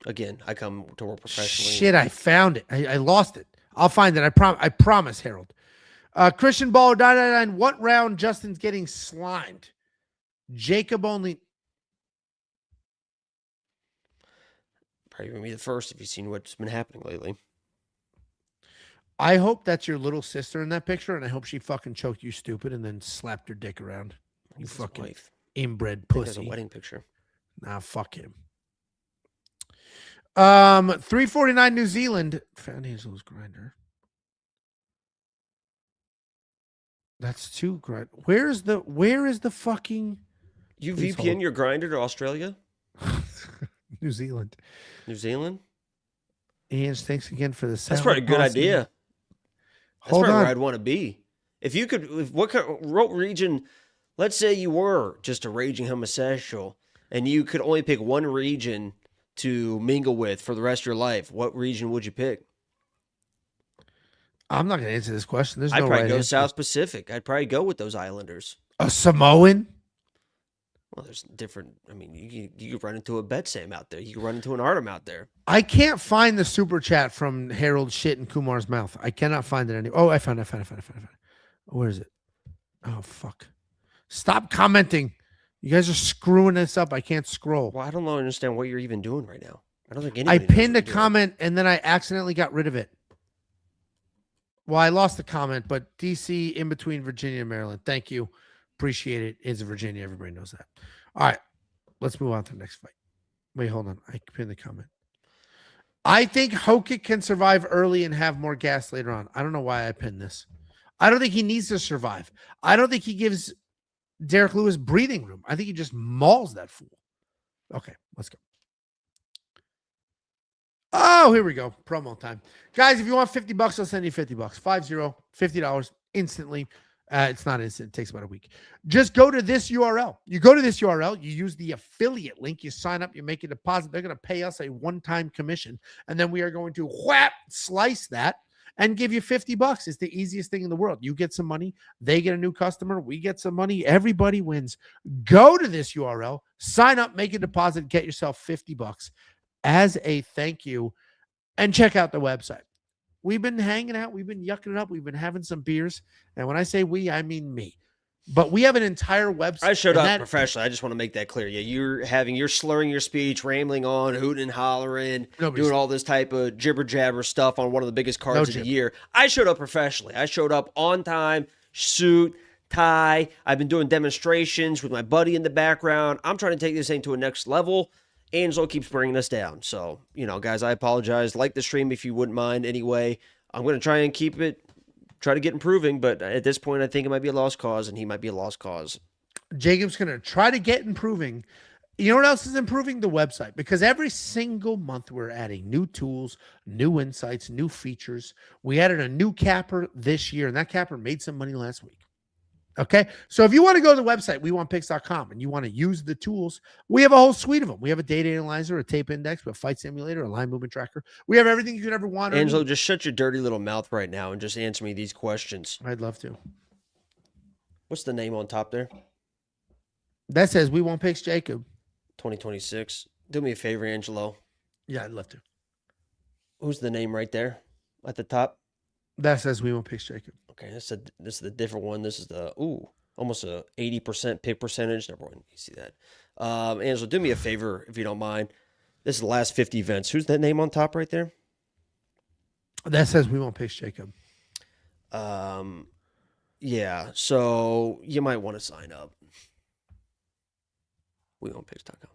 Again, I come to work professionally. Shit, I found it. I lost it. I'll find it. I promise, Harold. Christian Ball 999. What round Justin's getting slimed? Jacob only. Probably gonna be the first if you've seen what's been happening lately. I hope that's your little sister in that picture, and I hope she fucking choked you stupid and then slapped your dick around. You fucking wife. inbred There's pussy. a wedding picture. Nah, fuck him. 349 New Zealand. Found Angelo's grinder. That's 2 grind. Where is the fucking You Please VPN hold. your grinder to Australia? New Zealand? New Zealand? Ange, thanks again for the That's probably a good idea. That's Hold probably on. where I'd want to be. If you could, what region, let's say you were just a raging homosexual and you could only pick one region to mingle with for the rest of your life, what region would you pick? I'm not going to answer this question. There's I'd no probably right go answer. South Pacific. I'd probably go with those islanders. A Samoan? Well, there's different. I mean, you could run into a Betsam out there. You could run into an Artem out there. I can't find the super chat from Harold shit in Kumar's mouth. I cannot find it anywhere. Oh, I found it. Where is it? Oh, fuck. Stop commenting. You guys are screwing this up. I can't scroll. Well, I don't understand what you're even doing right now. I don't think I anybody knows pinned a what you're doing. comment and then I accidentally got rid of it. Well, I lost the comment, but DC in between Virginia and Maryland. Thank you. Appreciate it. It's Virginia. Everybody knows that. All right. Let's move on to the next fight. Wait, hold on. I pinned the comment. I think Hokit can survive early and have more gas later on. I don't know why I pinned this. I don't think he needs to survive. I don't think he gives Derrick Lewis breathing room. I think he just mauls that fool. Okay, let's go. Oh, here we go. Promo time. Guys, if you want $50, I'll send you $50. $50 instantly. It's not instant. It takes about a week. Just go to this URL. You go to this URL. You use the affiliate link. You sign up. You make a deposit. They're going to pay us a one-time commission. And then we are going to slice that and give you $50. It's the easiest thing in the world. You get some money. They get a new customer. We get some money. Everybody wins. Go to this URL. Sign up. Make a deposit. Get yourself $50 as a thank you. And check out the website. We've been hanging out. We've been yucking it up. We've been having some beers. And when I say we, I mean me. But we have an entire website. I showed up professionally. I just want to make that clear. Yeah, you're slurring your speech, rambling on, hooting and hollering, doing all this type of jibber jabber stuff on one of the biggest cards of the year. I showed up professionally. I showed up on time, suit, tie. I've been doing demonstrations with my buddy in the background. I'm trying to take this thing to a next level. Angelo keeps bringing us down. So, guys, I apologize. Like the stream if you wouldn't mind anyway. I'm going to try and try to get improving, but at this point, I think it might be a lost cause, and he might be a lost cause. Jacob's going to try to get improving. You know what else is improving? The website. Because every single month we're adding new tools, new insights, new features. We added a new capper this year, and that capper made some money last week. Okay, so if you want to go to the website, wewantpicks.com, and you want to use the tools, we have a whole suite of them. We have a data analyzer, a tape index, we have a fight simulator, a line movement tracker. We have everything you could ever want. Angelo, just shut your dirty little mouth right now and just answer me these questions. I'd love to. What's the name on top there? That says We Won't Picks Jacob. 2026. Do me a favor, Angelo. Yeah, I'd love to. Who's the name right there at the top? That says We Won't Picks Jacob. Okay, this is the different one. This is the almost a 80% pick percentage. Number one, you see that. Angelo, do me a favor if you don't mind. This is the last 50 events. Who's that name on top right there? That says We Won't Picks Jacob. Yeah. So you might want to sign up. WeWon'tPicks.com.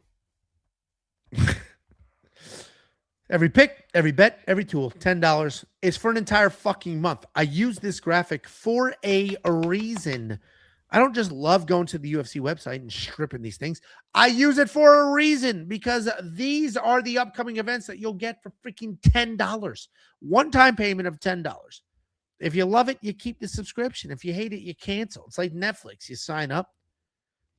Every pick, every bet, every tool, $10 is for an entire fucking month. I use this graphic for a reason. I don't just love going to the UFC website and stripping these things. I use it for a reason because these are the upcoming events that you'll get for freaking $10. One-time payment of $10. If you love it, you keep the subscription. If you hate it, you cancel. It's like Netflix. You sign up,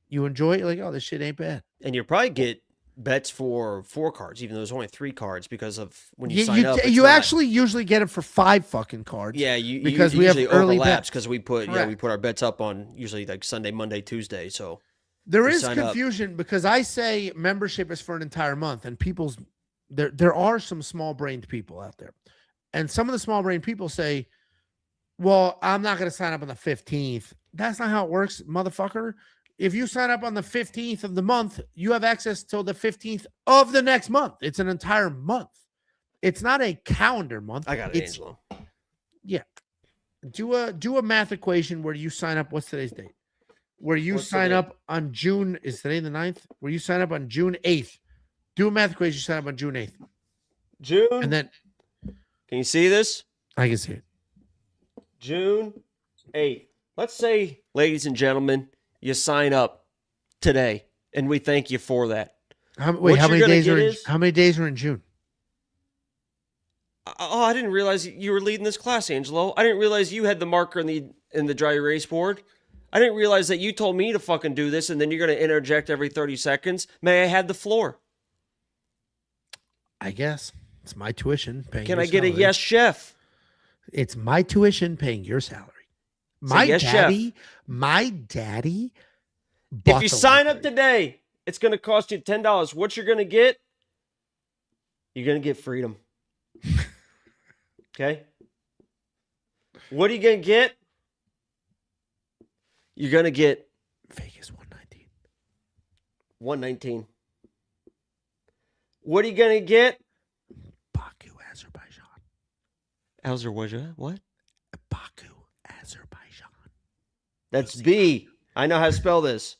you enjoy it, you're like, oh, this shit ain't bad. And you'll probably get bets for 4 cards, even though there's only 3 cards because of when you sign up. You actually usually get them for 5 fucking cards. Yeah, because we have early bets because we put we put our bets up on usually like Sunday, Monday, Tuesday. So there is confusion because I say membership is for an entire month, and there are some small-brained people out there, and some of the small-brained people say, "Well, I'm not going to sign up on the 15th." That's not how it works, motherfucker. If you sign up on the 15th of the month, you have access till the 15th of the next month. It's an entire month. It's not a calendar month. I got it, Angelo. Yeah. Do a math equation where you sign up. What's today's date? Where you sign up on June. Is today the 9th? Where you sign up on June 8th. Do a math equation. You sign up on June 8th. June. And then. Can you see this? I can see it. June 8th. Let's say, ladies and gentlemen, you sign up today, and we thank you for that. How many days are in June? Oh, I didn't realize you were leading this class, Angelo. I didn't realize you had the marker in the dry erase board. I didn't realize that you told me to fucking do this, and then you're going to interject every 30 seconds. May I have the floor? I guess. It's my tuition paying Can I get a yes, chef? It's my tuition paying your salary. My daddy. If you sign up today, it's going to cost you $10. What you're going to get? You're going to get freedom. Okay? What are you going to get? You're going to get Vegas 119. 119. What are you going to get? Baku, Azerbaijan. Azerbaijan? What? Baku, Azerbaijan. That's B. I know how to spell this.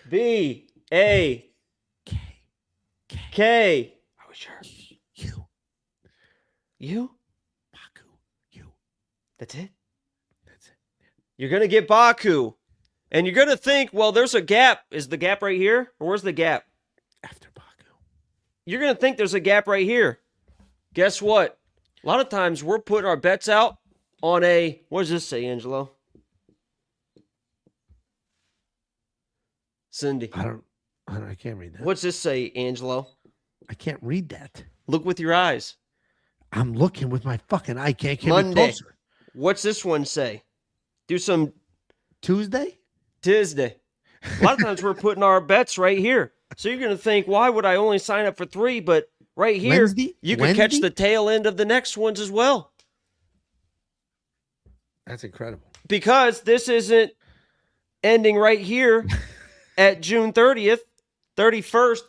B A K. Are we sure? You? Baku. You. That's it? That's it. You're going to get Baku. And you're going to think, well, there's a gap. Is the gap right here? Or where's the gap? After Baku. You're going to think there's a gap right here. Guess what? A lot of times we're putting our bets out on a, what does this say, Angelo? Cindy. I can't read that. What's this say, Angelo? I can't read that. Look with your eyes. I'm looking with my fucking eye. Can't get Monday. closer. What's this one say? Do some Tuesday? Tuesday. A lot of times we're putting our bets right here. So you're going to think, why would I only sign up for 3? But right here, Wednesday? you can catch the tail end of the next ones as well. That's incredible. Because this isn't ending right here at June 30th, 31st,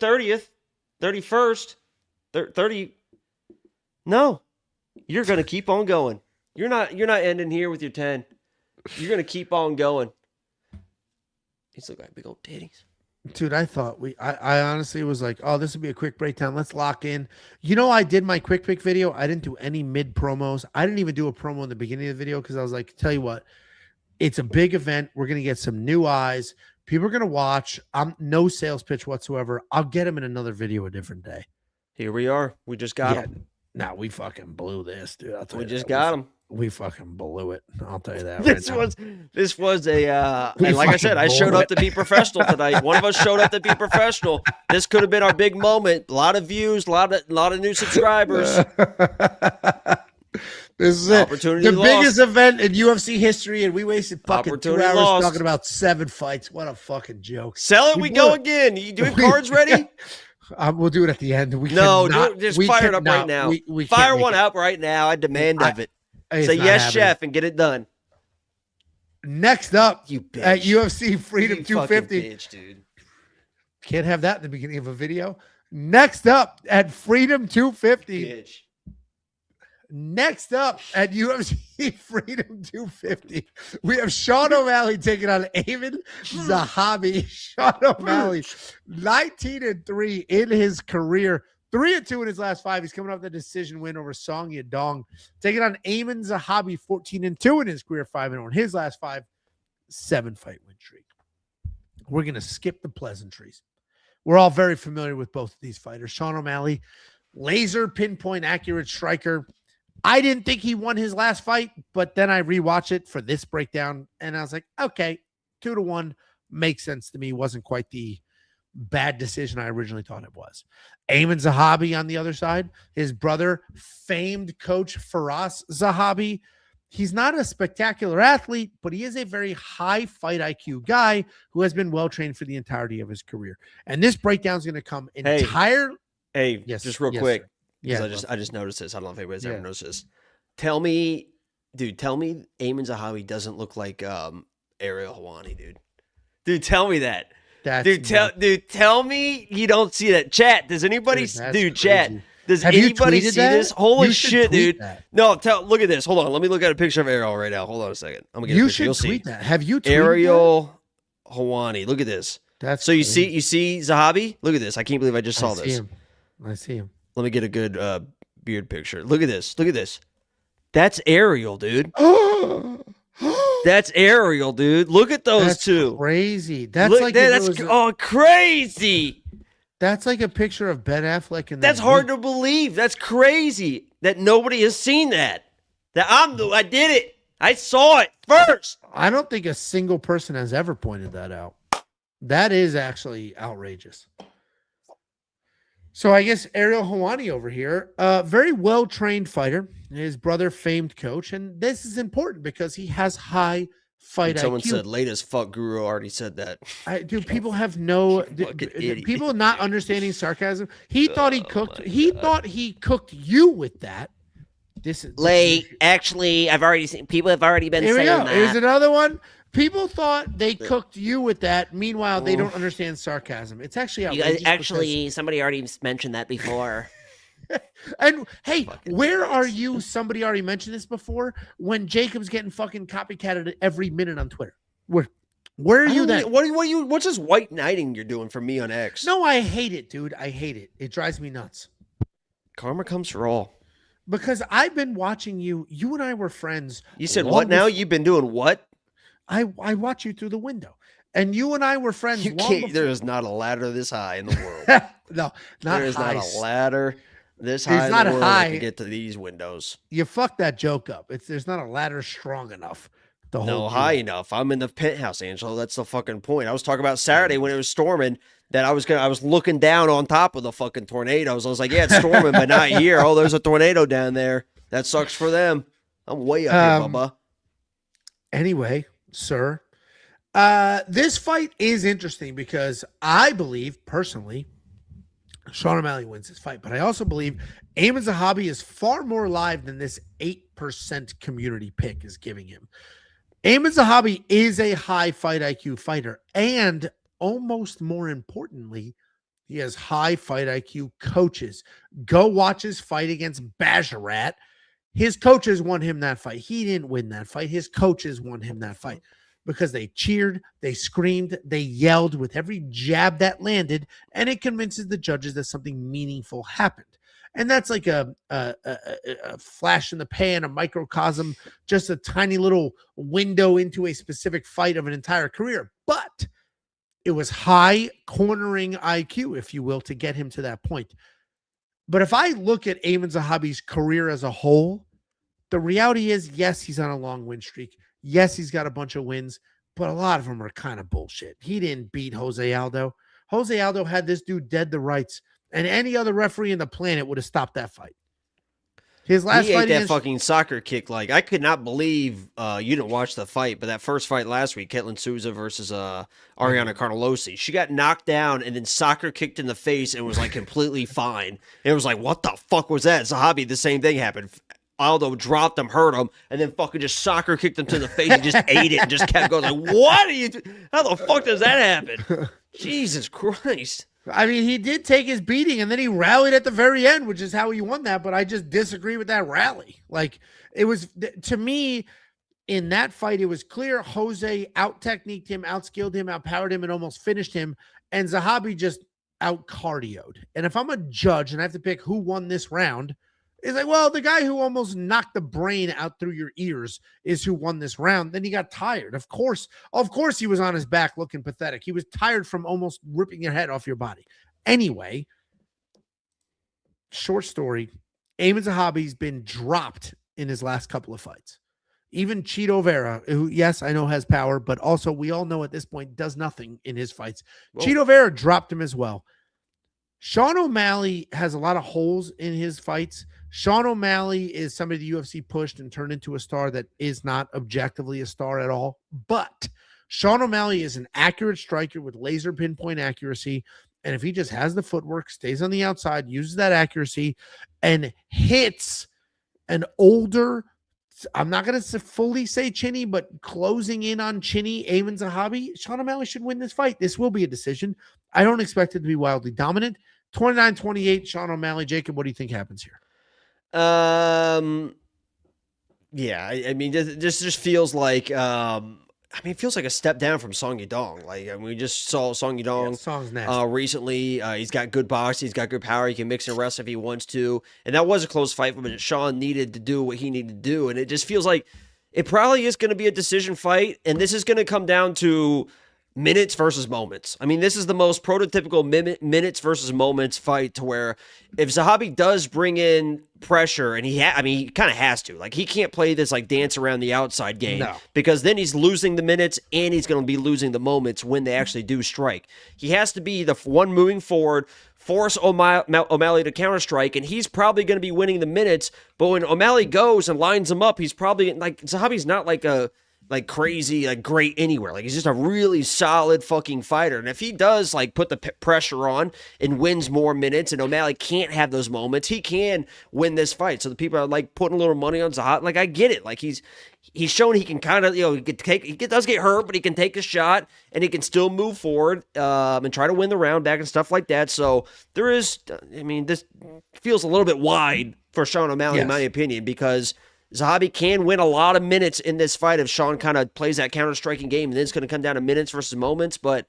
30. No. You're going to keep on going. You're not ending here with your 10. You're going to keep on going. These look like big old titties. Dude, I thought I honestly was like, oh, this would be a quick breakdown. Let's lock in. You know, I did my quick pick video. I didn't do any mid promos. I didn't even do a promo in the beginning of the video because I was like, tell you what, it's a big event. We're going to get some new eyes. People are going to watch. I'm no sales pitch whatsoever. I'll get them in another video a different day. Here we are. We just got them. Nah, we fucking blew this, dude. I'll tell We you just that. got them. We fucking blew it. I'll tell you that. This was a and like I said, I showed up to be professional tonight. One of us showed up to be professional. This could have been our big moment. A lot of views, a lot of new subscribers. This is it. Opportunity The lost. biggest event in UFC history, and we wasted fucking 2 Opportunity hours lost. talking about 7 fights. What a fucking joke. Sell it. We blew go it. again. You doing cards ready? We'll do it at the end. We No, cannot- just we fire it up cannot- right now. we Fire can't make one it. up right now. I demand of it. It's Say not yes, happening. chef, and get it done. Next up You bitch. at UFC Freedom You fucking 250. bitch, dude. Can't have that in the beginning of a video. Next up at Freedom 250. Bitch. Next up at UFC Freedom 250, we have Sean O'Malley taking on Aiemann Zahabi. Sean O'Malley, 19-3 in his career, 3-2 in his last 5. He's coming off the decision win over Song Yadong. Taking on Aiemann Zahabi, 14-2 in his career, 5-0 in his last 5, 7-fight win streak. We're going to skip the pleasantries. We're all very familiar with both of these fighters. Sean O'Malley, laser pinpoint accurate striker. I didn't think he won his last fight, but then I rewatched it for this breakdown, and I was like, okay, 2-1 makes sense to me. Wasn't quite the bad decision I originally thought it was. Aiemann Zahabi on the other side, his brother, famed coach Firas Zahabi. He's not a spectacular athlete, but he is a very high fight IQ guy who has been well-trained for the entirety of his career. And this breakdown is going to come entire. Hey, Yes, just real yes, quick. sir. Yeah, I just noticed this. I don't know if anybody's ever Yeah. noticed this. Tell me Aiemann Zahabi doesn't look like Ariel Helwani, dude. Dude, tell me that. Tell me you don't see that. Chat, does anybody chat? Does Have you anybody tweeted see that? this? Holy You should shit, tweet dude. that. No, look at this. Hold on. Let me look at a picture of Ariel right now. Hold on a second. I'm gonna get a You picture. should You'll tweet see. that. Have you tweeted Ariel Helwani. Look at this. That's So you crazy. see Zahabi? Look at this. I can't believe I just saw I see this. him. I see him. Let me get a good beard picture. Look at this. Look at this. That's Ariel, dude. That's Ariel, dude. Look at those That's two. crazy. That's Look, like that's crazy. that's like a picture of Ben Affleck and That's hard to believe. That's crazy that nobody has seen that. I did it. I saw it first. I don't think a single person has ever pointed that out. That is actually outrageous. So I guess Ariel Helwani over here, very well-trained fighter, his brother famed coach, and this is important because he has high fight Someone IQ. said late as fuck guru already said that. Dude, people have no Fucking idiot. people not understanding sarcasm. He thought he cooked. my He God. thought he cooked you with that. This is Late. Actually, I've already seen people have already been Here we saying go. that. Here's another one. People thought they cooked you with that. Meanwhile, they don't understand sarcasm. It's actually outrageous. Somebody already mentioned that before. And hey, where are you? Somebody already mentioned this before. When Jacob's getting fucking copycatted every minute on Twitter, where are you then? What's this white knighting you're doing for me on X? No, I hate it, dude. I hate it. It drives me nuts. Karma comes for all. Because I've been watching you. You and I were friends. You said what now? You've been doing what? I watch you through the window. And you and I were friends. You can't. There is not a ladder this high in the world. No, there is not a ladder this high in the world that can get to these windows. You fucked that joke up. There's not a ladder strong enough to hold you high up. enough. I'm in the penthouse, Angelo. That's the fucking point. I was talking about Saturday when it was storming that I was looking down on top of the fucking tornadoes. I was like, yeah, it's storming, but not here. Oh, there's a tornado down there. That sucks for them. I'm way up here, Bubba. Anyway, sir. This fight is interesting because I believe, personally, Sean O'Malley wins this fight. But I also believe Aiemann Zahabi is far more alive than this 8% community pick is giving him. Aiemann Zahabi is a high fight IQ fighter. And almost more importantly, he has high fight IQ coaches. Go watch his fight against Bajarat. His coaches won him that fight. He didn't win that fight. His coaches won him that fight because they cheered, they screamed, they yelled with every jab that landed, and it convinces the judges that something meaningful happened. And that's like a flash in the pan, a microcosm, just a tiny little window into a specific fight of an entire career. But it was high cornering IQ, if you will, to get him to that point. But if I look at Aiemann Zahabi's career as a whole, the reality is, yes, he's on a long win streak. Yes, he's got a bunch of wins, but a lot of them are kind of bullshit. He didn't beat Jose Aldo. Jose Aldo had this dude dead to rights, and any other referee in the planet would have stopped that fight. His last fight ate that fucking soccer kick. Like, I could not believe you didn't watch the fight, but that first fight last week, Ketlin Souza versus Ariana Carnelosi, she got knocked down and then soccer kicked in the face and was like completely fine. And it was like, what the fuck was that? Zahabi, the same thing happened. Aldo dropped him, hurt him, and then fucking just soccer kicked him to the face. He just ate it and just kept going. Like, what are you doing? How the fuck does that happen? Jesus Christ. I mean, he did take his beating, and then he rallied at the very end, which is how he won that, but I just disagree with that rally. Like, it was, to me, in that fight, it was clear Jose out-techniqued him, out-skilled him, out-powered him, and almost finished him, and Zahabi just out-cardioed. And if I'm a judge and I have to pick who won this round, it's like, well, the guy who almost knocked the brain out through your ears is who won this round. Then he got tired. Of course he was on his back looking pathetic. He was tired from almost ripping your head off your body. Anyway, short story, Aiemann Zahabi's been dropped in his last couple of fights. Even Chito Vera, who, yes, I know has power, but also we all know at this point does nothing in his fights. Whoa. Chito Vera dropped him as well. Sean O'Malley has a lot of holes in his fights. Sean O'Malley is somebody the UFC pushed and turned into a star that is not objectively a star at all. But Sean O'Malley is an accurate striker with laser pinpoint accuracy. And if he just has the footwork, stays on the outside, uses that accuracy, and hits an older, I'm not going to fully say chinny, but closing in on chinny Aiemann Zahabi, Sean O'Malley should win this fight. This will be a decision. I don't expect it to be wildly dominant. 29-28, Sean O'Malley. Jacob, what do you think happens here? Yeah, I mean, this just feels like, it feels like a step down from Song Yadong. Like, I mean, we just saw Song Yadong recently. He's got good boxing. He's got good power. He can mix and rest if he wants to. And that was a close fight, but Sean needed to do what he needed to do. And it just feels like it probably is going to be a decision fight. And this is going to come down to minutes versus moments. I mean, this is the most prototypical minutes versus moments fight, to where if Zahabi does bring in pressure, and he kind of has to, like, he can't play this like dance around the outside game, because then he's losing the minutes and he's going to be losing the moments when they actually do strike. He has to be the one moving forward, force O'Malley to counter strike, and he's probably going to be winning the minutes. But when O'Malley goes and lines him up, he's probably like, Zahabi's not like a crazy, like great anywhere. Like, he's just a really solid fucking fighter. And if he does like put the pressure on and wins more minutes, and O'Malley can't have those moments, he can win this fight. So the people are like putting a little money on Zahabi. Like, I get it. Like, he's shown he can kind of, he does get hurt, but he can take a shot and he can still move forward and try to win the round back and stuff like that. So there is, this feels a little bit wide for Sean O'Malley, in my opinion, because Zahabi can win a lot of minutes in this fight if Sean kind of plays that counter-striking game, and then it's going to come down to minutes versus moments. But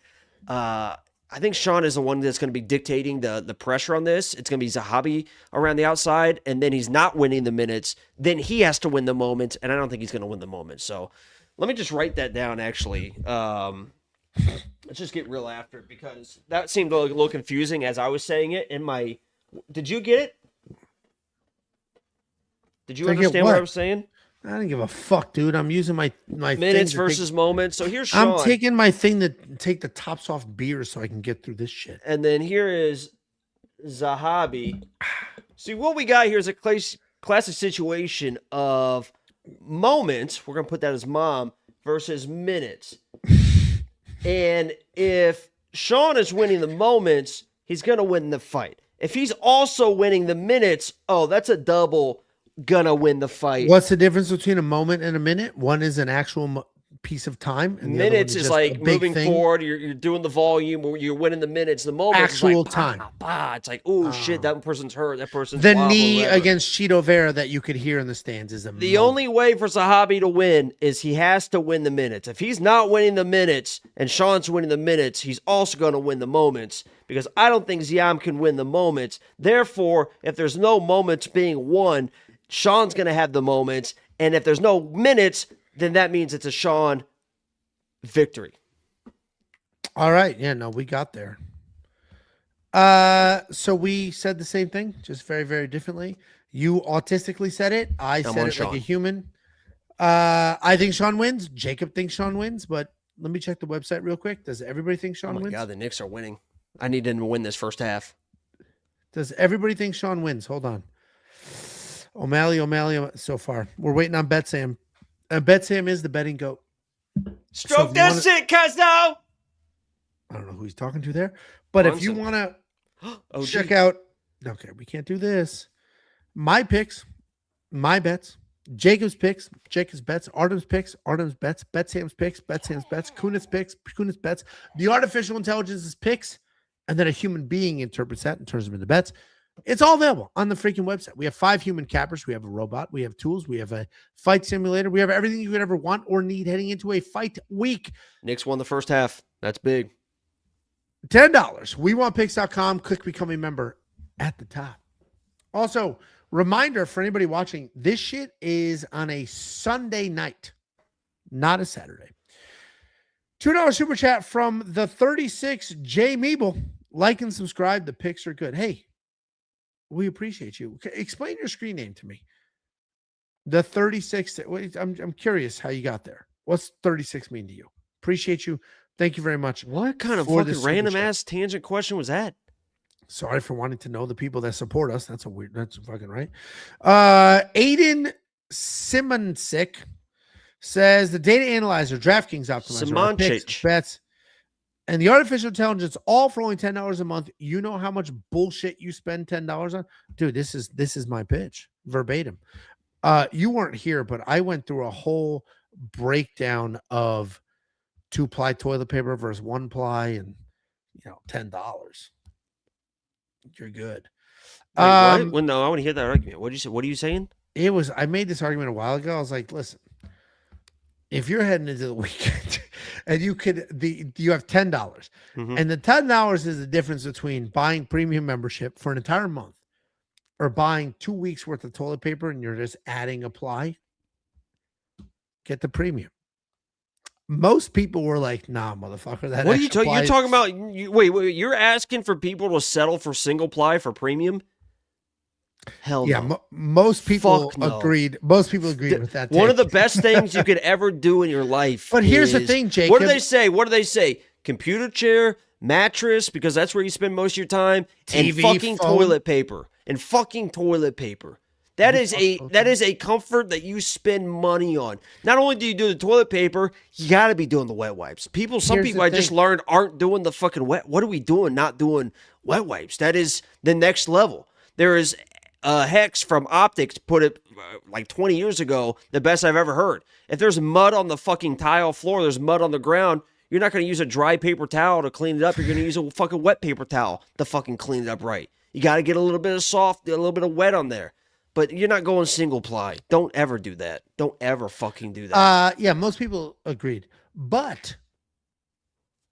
I I think Sean is the one that's going to be dictating the pressure on this. It's going to be Zahabi around the outside, and then he's not winning the minutes. Then he has to win the moments, and I don't think he's going to win the moments. So let me just write that down, actually. Let's just get real after it, because that seemed a little confusing as I was saying it. Did you get it? Did you understand what I was saying? I don't give a fuck, dude. I'm using my minutes versus moments. So here's Sean. I'm taking my thing to take the tops off beers so I can get through this shit. And then here is Zahabi. See, what we got here is a classic situation of moments. We're going to put that as mom versus minutes. And if Sean is winning the moments, he's going to win the fight. If he's also winning the minutes, that's a double gonna win the fight. What's the difference between a moment and a minute? One is an actual piece of time. And minutes is like moving forward. You're doing the volume. You're winning the minutes. The moment actual is like, time. It's like, shit, that person's hurt. That person's the knee against Cheeto Vera that you could hear in the stands is the only way for Zahabi to win is he has to win the minutes. If he's not winning the minutes and Sean's winning the minutes, he's also going to win the moments, because I don't think Ziam can win the moments. Therefore, if there's no moments being won, Sean's going to have the moments, and if there's no minutes, then that means it's a Sean victory. All right. Yeah, no, we got there. So we said the same thing, just very, very differently. You autistically said it. I said it Sean. like a human. I think Sean wins. Jacob thinks Sean wins, but let me check the website real quick. Does everybody think Sean wins? Oh my God, the Knicks are winning. I need them to win this first half. Does everybody think Sean wins? Hold on. OMalley, so far. We're waiting on Bet-Sam. Bet-Sam is the betting goat. Stroke that shit, Cuzzo! I don't know who he's talking to there. But if you want to check out... Okay, we can't do this. My picks, my bets, Jacob's picks, Jacob's bets, Artem's picks, Artem's bets, Bet-Sam's picks, Bet-Sam's bets, Kunis picks, Kunis bets, the artificial intelligence's picks, and then a human being interprets that and turns them into bets. It's all available on the freaking website. We have 5 human cappers. We have a robot. We have tools. We have a fight simulator. We have everything you could ever want or need heading into a fight week. Knicks won the first half. That's big. $10. WeWantPicks.com. Click become a member at the top. Also, reminder for anybody watching, this shit is on a Sunday night, not a Saturday. $2 super chat from the 36 J Meeble. Like and subscribe. The picks are good. Hey, we appreciate you. Explain your screen name to me. The 36. I'm curious how you got there. What's 36 mean to you? Appreciate you. Thank you very much. What kind of fucking random ass tangent question was that? Sorry for wanting to know the people that support us. That's fucking right. Aiden Simoncic says the data analyzer, DraftKings optimizer, our picks, bets, and the artificial intelligence, all for only $10 a month. You know how much bullshit you spend $10 on? Dude, this is my pitch, verbatim. You weren't here, but I went through a whole breakdown of 2-ply toilet paper versus 1-ply, and $10. You're good. Wait, what? Well, no, I want to hear that argument. What did you say? What are you saying? I made this argument a while ago. I was like, listen, if you're heading into the weekend and you have $10, and the $10 is the difference between buying premium membership for an entire month or buying 2 weeks worth of toilet paper, and you're just adding a ply, get the premium. Most people were like, nah, motherfucker. That what are you talking? You're talking about? Wait, you're asking for people to settle for single ply for premium? Hell yeah, no. Most people agreed. Most people agreed with that. One of the best things you could ever do in your life. But here's the thing, Jacob. What do they say? Computer chair, mattress, because that's where you spend most of your time, TV, and fucking phone. toilet paper. That is a comfort that you spend money on. Not only do you do the toilet paper, you got to be doing the wet wipes. Some people I just learned aren't doing the fucking wet. What are we doing? Not doing wet wipes. That is the next level. There is Hex from Optics put it like 20 years ago, the best I've ever heard. If there's mud on the fucking tile floor, there's mud on the ground, you're not going to use a dry paper towel to clean it up. You're going to use a fucking wet paper towel to fucking clean it up right. You got to get a little bit of soft, a little bit of wet on there. But you're not going single ply. Don't ever do that. Don't ever fucking do that. Yeah, most people agreed. But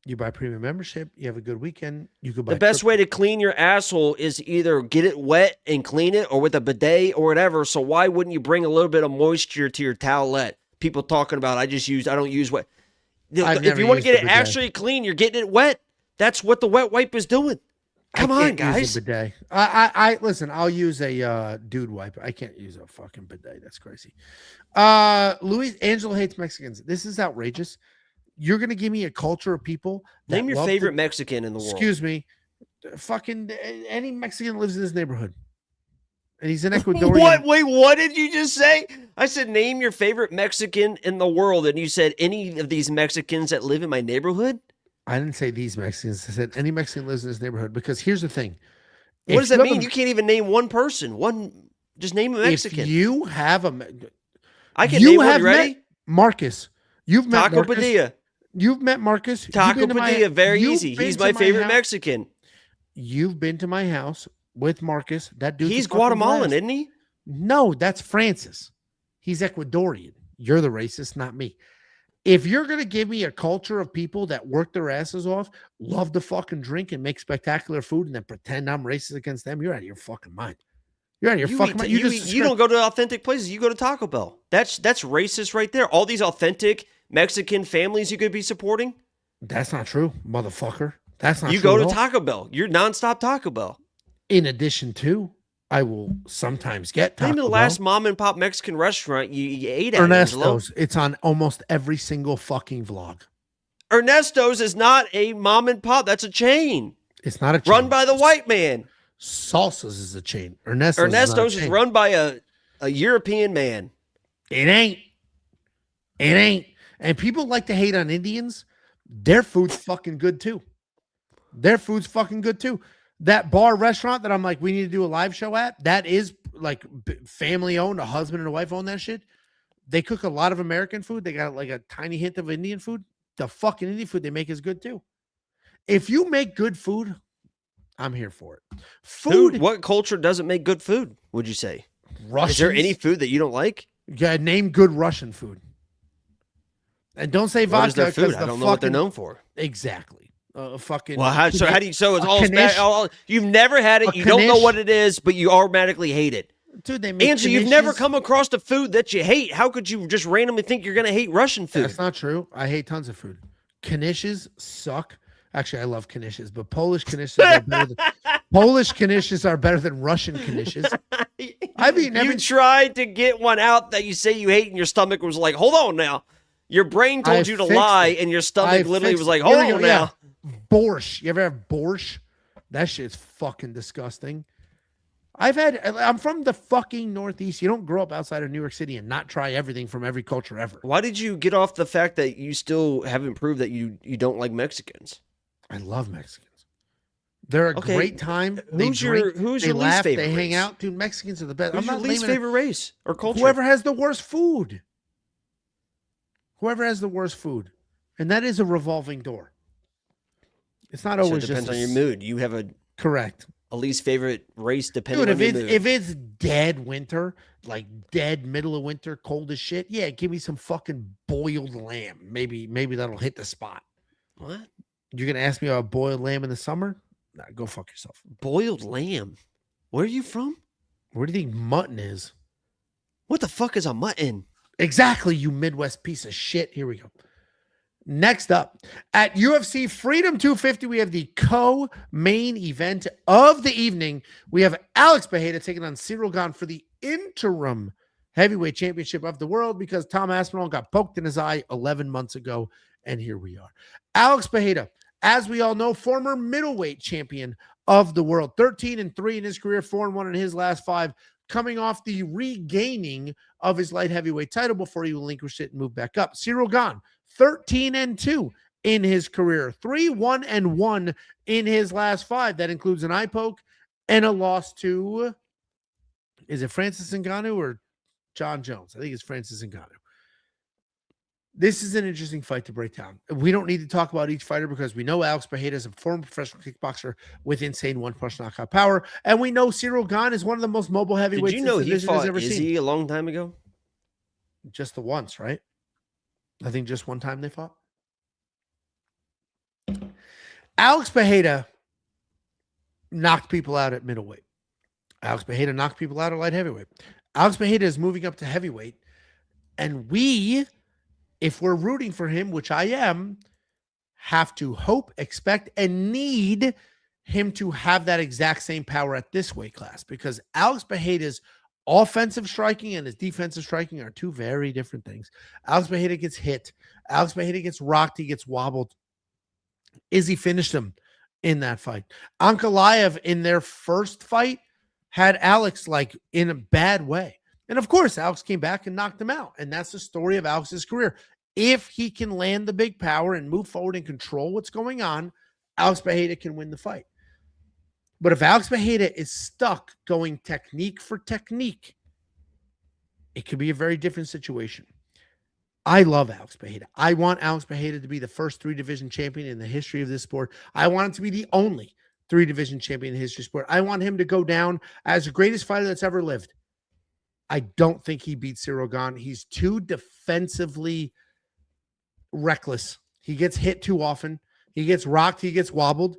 You buy premium membership. You have a good weekend. You could buy The best way to clean your asshole is either get it wet and clean it or with a bidet or whatever. So why wouldn't you bring a little bit of moisture to your towelette? People talking about, I don't use wet. If you want to get it actually clean, you're getting it wet. That's what the wet wipe is doing. Come on, guys. Use a bidet. I listen, I'll use a dude wipe. I can't use a fucking bidet. That's crazy. Angelo hates Mexicans. This is outrageous. You're going to give me a culture of people. Name your favorite Mexican in the world. Excuse me. Fucking any Mexican lives in this neighborhood. And he's an Ecuadorian. What? Wait, what did you just say? I said, name your favorite Mexican in the world. And you said, any of these Mexicans that live in my neighborhood? I didn't say these Mexicans. I said, any Mexican lives in this neighborhood. Because here's the thing. What does that mean? You can't even name one person. Just name a Mexican. If you have I can name one. You ready? Marcus. You've met Taco Marcus. Padilla. You've met Marcus. Taco Padilla, very easy. He's my favorite Mexican. You've been to my house with Marcus. That dude. He's Guatemalan, isn't he? No, that's Francis. He's Ecuadorian. You're the racist, not me. If you're going to give me a culture of people that work their asses off, love to fucking drink and make spectacular food and then pretend I'm racist against them, you're out of your fucking mind. You're out of your fucking mind. You don't go to authentic places. You go to Taco Bell. That's racist right there. All these authentic Mexican families you could be supporting. That's not true, motherfucker. That's not true. You go to Taco Bell. You're nonstop Taco Bell. In addition to, I will sometimes get Taco Bell. Name the last mom and pop Mexican restaurant you ate at. Ernesto's. It's on almost every single fucking vlog. Ernesto's is not a mom and pop. That's a chain. It's not a chain. Run by the white man. Salsa's is a chain. Ernesto's is run by a European man. It ain't. And people like to hate on Indians. Their food's fucking good too. That bar restaurant that I'm like, we need to do a live show at, that is like family owned. A husband and a wife own that shit. They cook a lot of American food. They got like a tiny hint of Indian food. The fucking Indian food they make is good too. If you make good food, I'm here for it. Food. What culture doesn't make good food, would you say? Russians. Is there any food that you don't like? Yeah, name good Russian food. And don't say vodka. What is their food? I don't know what they're known for. Exactly. Fucking. Well, so it's all you've never had it. You don't know what it is, but you automatically hate it. Dude, they make Angela, you've never come across a food that you hate. How could you just randomly think you're going to hate Russian food? That's not true. I hate tons of food. Knishes suck. Actually, I love knishes, but Polish knishes are better than Russian knishes. You tried to get one out that you say you hate, and your stomach was like, "Hold on now." Your brain told you to lie, and your stomach literally was like, "Hold on now." Borscht. You ever have borscht? That shit's fucking disgusting. I'm from the fucking Northeast. You don't grow up outside of New York City and not try everything from every culture ever. Why did you get off the fact that you still haven't proved that you don't like Mexicans? I love Mexicans. They're a great time. Who's your least favorite They hang out. Dude, Mexicans are the best. Who's your least favorite race or culture? Whoever has the worst food. And that is a revolving door. It's not always it depends on your mood. You have a least favorite race depending on your mood. If it's dead winter, like dead middle of winter, cold as shit, yeah, give me some fucking boiled lamb. Maybe that'll hit the spot. What? You're gonna ask me about boiled lamb in the summer? Nah, go fuck yourself. Boiled lamb? Where are you from? Where do you think mutton is? What the fuck is a mutton? Exactly, you Midwest piece of shit. Here we go. Next up, at UFC Freedom 250, we have the co-main event of the evening. We have Alex Pereira taking on Ciryl Gane for the interim heavyweight championship of the world because Tom Aspinall got poked in his eye 11 months ago, and here we are. Alex Pereira, as we all know, former middleweight champion of the world, 13-3 in his career, 4-1 in his last 5, coming off the regaining of his light heavyweight title before he relinquished it and moved back up. Ciryl Gane, 13-2 in his career, 3-1-1 in his last 5. That includes an eye poke and a loss to, is it Francis Ngannou or John Jones? I think it's Francis Ngannou. This is an interesting fight to break down. We don't need to talk about each fighter because we know Alex Pereira is a former professional kickboxer with insane one-punch knockout power, and we know Ciryl Gane is one of the most mobile heavyweights. Did you know he fought Izzy a long time ago? Just the once, right? I think just one time they fought. Alex Pereira knocked people out at middleweight. Alex Pereira knocked people out at light heavyweight. Alex Pereira is moving up to heavyweight. And we, if we're rooting for him, which I am, have to hope, expect, and need him to have that exact same power at this weight class, because Alex Pereira's offensive striking and his defensive striking are two very different things. Alex Pereira gets hit. Alex Pereira gets rocked. He gets wobbled. Izzy finished him in that fight. Ankalaev in their first fight had Alex like in a bad way. And of course, Alex came back and knocked him out. And that's the story of Alex's career. If he can land the big power and move forward and control what's going on, Alex Pereira can win the fight. But if Alex Pereira is stuck going technique for technique, it could be a very different situation. I love Alex Pereira. I want Alex Pereira to be the first 3-division champion in the history of this sport. I want him to be the only 3-division champion in the history of sport. I want him to go down as the greatest fighter that's ever lived. I don't think he beats Ciryl Gane. He's too defensively reckless. He gets hit too often. He gets rocked. He gets wobbled.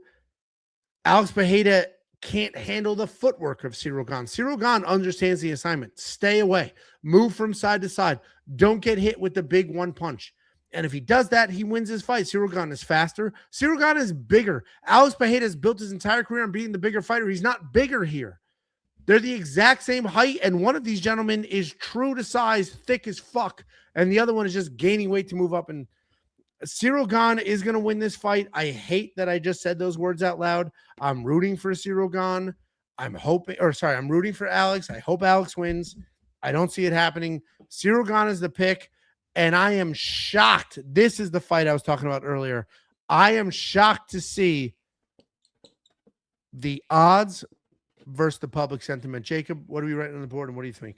Alex Pereira can't handle the footwork of Ciryl Gane. Ciryl Gane understands the assignment. Stay away. Move from side to side. Don't get hit with the big one punch. And if he does that, he wins his fight. Ciryl Gane is faster. Ciryl Gane is bigger. Alex Pereira has built his entire career on being the bigger fighter. He's not bigger here. They're the exact same height, and one of these gentlemen is true to size, thick as fuck, and the other one is just gaining weight to move up. And Ciryl Gane is going to win this fight. I hate that I just said those words out loud. I'm rooting for Ciryl Gane. I'm rooting for Alex. I hope Alex wins. I don't see it happening. Ciryl Gane is the pick, and I am shocked. This is the fight I was talking about earlier. I am shocked to see the odds versus the public sentiment. Jacob, what are we writing on the board, and what do you think?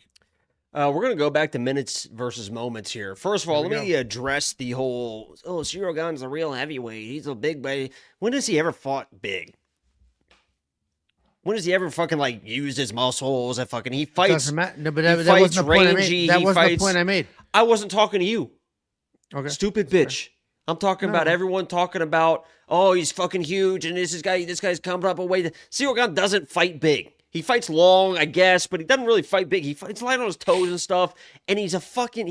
We're going to go back to minutes versus moments here. First of all, let me address the whole, Ciryl Gane's a real heavyweight. He's a big boy. When has he ever fought big? When has he ever fucking, like, used his muscles? And fucking, he fights. No, but that wasn't the point I made. That wasn't the point I made. I wasn't talking to you. Okay. Stupid bitch. I'm talking about everyone talking about, he's fucking huge, and this guy's coming up a way. Ciryl Gane doesn't fight big. He fights long, I guess, but he doesn't really fight big. He fights light on his toes and stuff, and he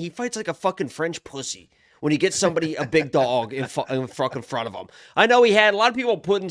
fights like a fucking French pussy when he gets somebody, a big dog, in fucking front of him. I know he had a lot of people putting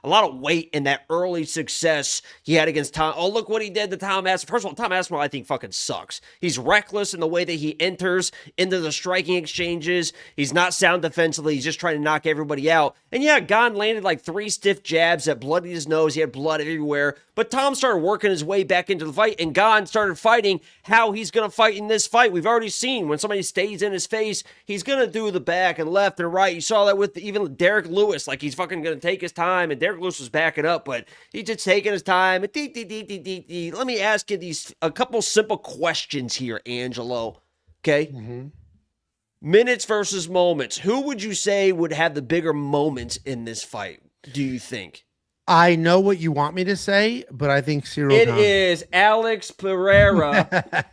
a lot of weight in that early success he had against Tom. Oh, look what he did to Tom Aspinall. First of all, Tom Aspinall, I think, fucking sucks. He's reckless in the way that he enters into the striking exchanges. He's not sound defensively. He's just trying to knock everybody out. And yeah, Gane landed like 3 stiff jabs that bloodied his nose. He had blood everywhere. But Tom started working his way back into the fight, and Gane started fighting how he's going to fight in this fight. We've already seen when somebody stays in his face, he's going to do the back and left and right. You saw that with even Derrick Lewis. Like, he's fucking going to take his time, and Derrick Lewis was backing up, but he's just taking his time. Let me ask you a couple simple questions here, Angelo. Okay? Mm-hmm. Minutes versus moments. Who would you say would have the bigger moments in this fight, do you think? I know what you want me to say, but I think Ciryl Gane. It is Alex Pereira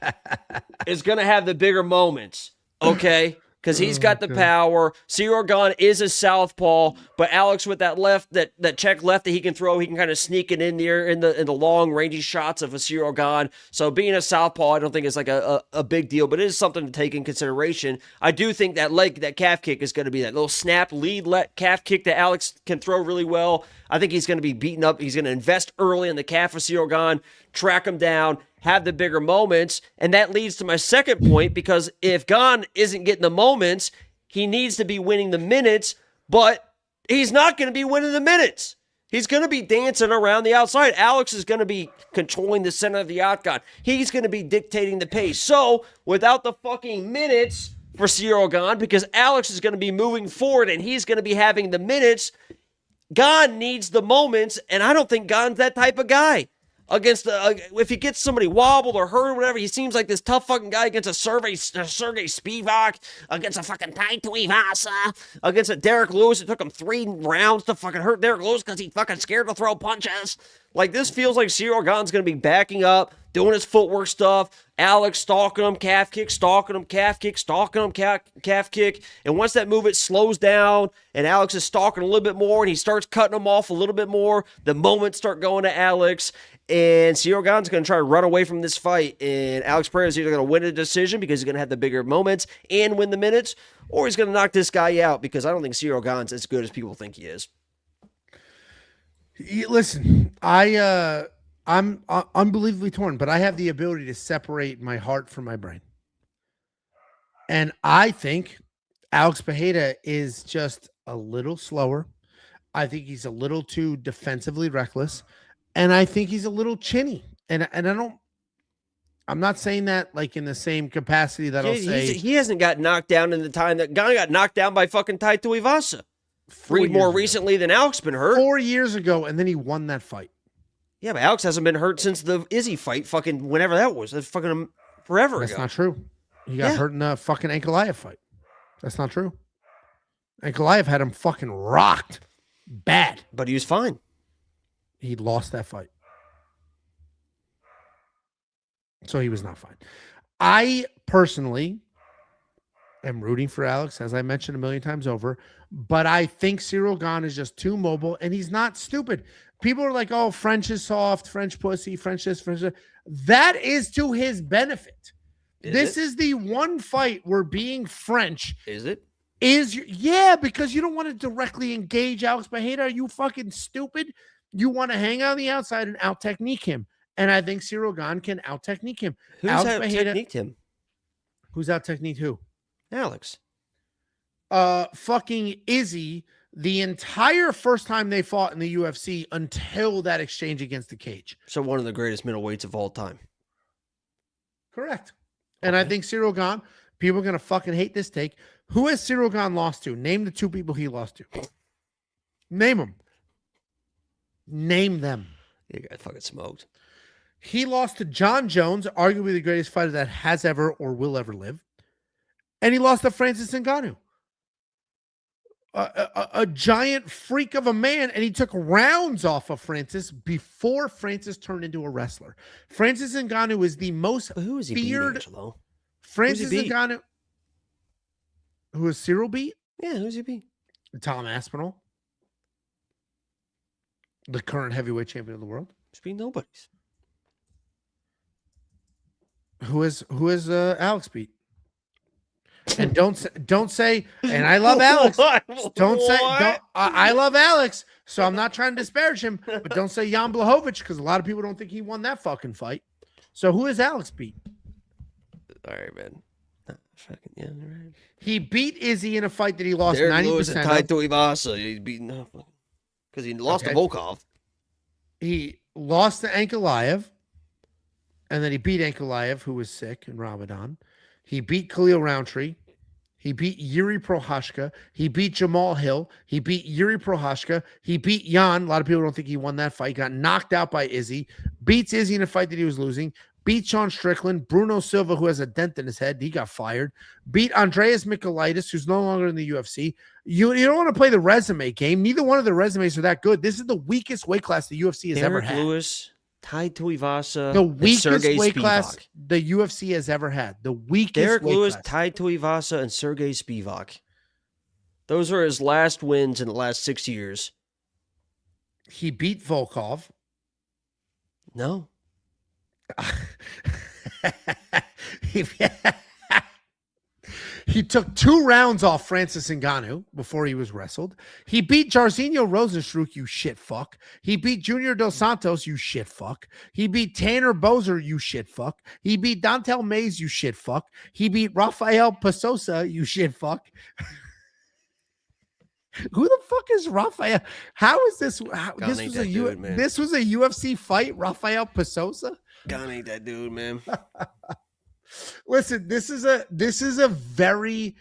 is going to have the bigger moments, okay? Because he's got the power. Ciryl Gane is a southpaw, but Alex with that left, that check left that he can throw, he can kind of sneak it in there in the long rangy shots of a Ciryl Gane. So being a southpaw, I don't think is like a big deal, but it is something to take in consideration. I do think that calf kick is going to be that little snap lead calf kick that Alex can throw really well. I think he's going to be beaten up. He's going to invest early in the calf of Ciryl Gane, track him down, have the bigger moments. And that leads to my second point, because if Gane isn't getting the moments, he needs to be winning the minutes, but he's not going to be winning the minutes. He's going to be dancing around the outside. Alex is going to be controlling the center of the octagon. He's going to be dictating the pace. So without the fucking minutes for Ciryl Gane, because Alex is going to be moving forward and he's going to be having the minutes, Gane needs the moments, and I don't think Gane's that type of guy. Against if he gets somebody wobbled or hurt or whatever, he seems like this tough fucking guy against a Sergey Spivak, against a fucking Tai Tuivasa, against a Derrick Lewis. It took him 3 rounds to fucking hurt Derrick Lewis because he's fucking scared to throw punches. Like, this feels like Ciryl Gane's going to be backing up, doing his footwork stuff. Alex stalking him, calf kick, stalking him, calf kick, stalking him, calf kick. And once that movement slows down and Alex is stalking a little bit more and he starts cutting him off a little bit more, the moments start going to Alex. And Ciryl Gane's going to try to run away from this fight. And Alex Pereira is either going to win a decision because he's going to have the bigger moments and win the minutes, or he's going to knock this guy out because I don't think Ciryl Gane's as good as people think he is. Listen, I'm unbelievably torn, but I have the ability to separate my heart from my brain. And I think Alex Pereira is just a little slower. I think he's a little too defensively reckless. And I think he's a little chinny. And I'm not saying that like in the same capacity that I'll say. He hasn't got knocked down in the time that Gane got knocked down by fucking Tai Tuivasa. More recently than Alex been hurt. 4 years ago, and then he won that fight. Yeah, but Alex hasn't been hurt since the Izzy fight, fucking whenever that was. That's fucking forever ago. That's not true. He got hurt in the fucking Ankalaev fight. That's not true. Ankalaev had him fucking rocked bad. But he was fine. He lost that fight. So he was not fine. I personally am rooting for Alex, as I mentioned a million times over, but I think Ciryl Gane is just too mobile, and he's not stupid. People are like, oh, French is soft, French pussy, French this, French that. That is to his benefit. This is the one fight where being French is it? Yeah, because you don't want to directly engage Alex Pereira. Are you fucking stupid? You want to hang on the outside and out-technique him. And I think Ciryl Gane can out-technique him. Who's out-techniqued him? Who's out-techniqued who? Alex. Fucking Izzy, the entire first time they fought in the UFC until that exchange against the cage. So one of the greatest middleweights of all time. Correct. And I think Ciryl Gane, people are going to fucking hate this take. Who has Ciryl Gane lost to? Name the two people he lost to. Name them. Name them. You got fucking smoked. He lost to John Jones, arguably the greatest fighter that has ever or will ever live. And he lost to Francis Ngannou. A giant freak of a man, and he took rounds off of Francis before Francis turned into a wrestler. Francis Ngannou is the most who is he feared. Beat, Angelo? Francis Ngannou. Who is Ciryl beat? Yeah, who's he beat? Tom Aspinall, the current heavyweight champion of the world. He's beat nobody's. Who is Alex beat? And don't say, and I love Alex. Don't say, I love Alex, so I'm not trying to disparage him, but don't say Jan Blachowicz, because a lot of people don't think he won that fucking fight. So who is Alex beat? All right, man. Yeah, right. He beat Izzy in a fight that he lost Derrick 90%. Lewis and Tai Tuivasa. He's beaten up because he lost to Volkov. He lost to Ankalaev, and then he beat Ankalaev, who was sick in Ramadan. He beat Khalil Roundtree. He beat Yuri Prohashka. He beat Jamal Hill. He beat Yuri Prohashka. He beat Jan. A lot of people don't think he won that fight. He got knocked out by Izzy. Beats Izzy in a fight that he was losing. Beat Sean Strickland. Bruno Silva, who has a dent in his head. He got fired. Beat Andreas Michailidis, who's no longer in the UFC. You don't want to play the resume game. Neither one of the resumes are that good. This is the weakest weight class the UFC has ever had. Derrick Lewis, Tai Tuivasa, the weakest Sergey weight Spivak. Class the UFC has ever had. The weakest Derrick weight Lewis, class. Tai Tuivasa, and Sergey Spivak. Those are his last wins in the last 6 years. He beat Volkov. No. He took 2 rounds off Francis Ngannou before he was wrestled. He beat Jairzinho Rozenstruik, you shit fuck. He beat Junior Dos Santos, you shit fuck. He beat Tanner Bozer, you shit fuck. He beat Dontel Mays, you shit fuck. He beat Rafael Pasosa, you shit fuck. Who the fuck is Rafael? How is this? This was a UFC fight, Rafael Pasosa? Gane ain't that dude, man. Listen, this is a very,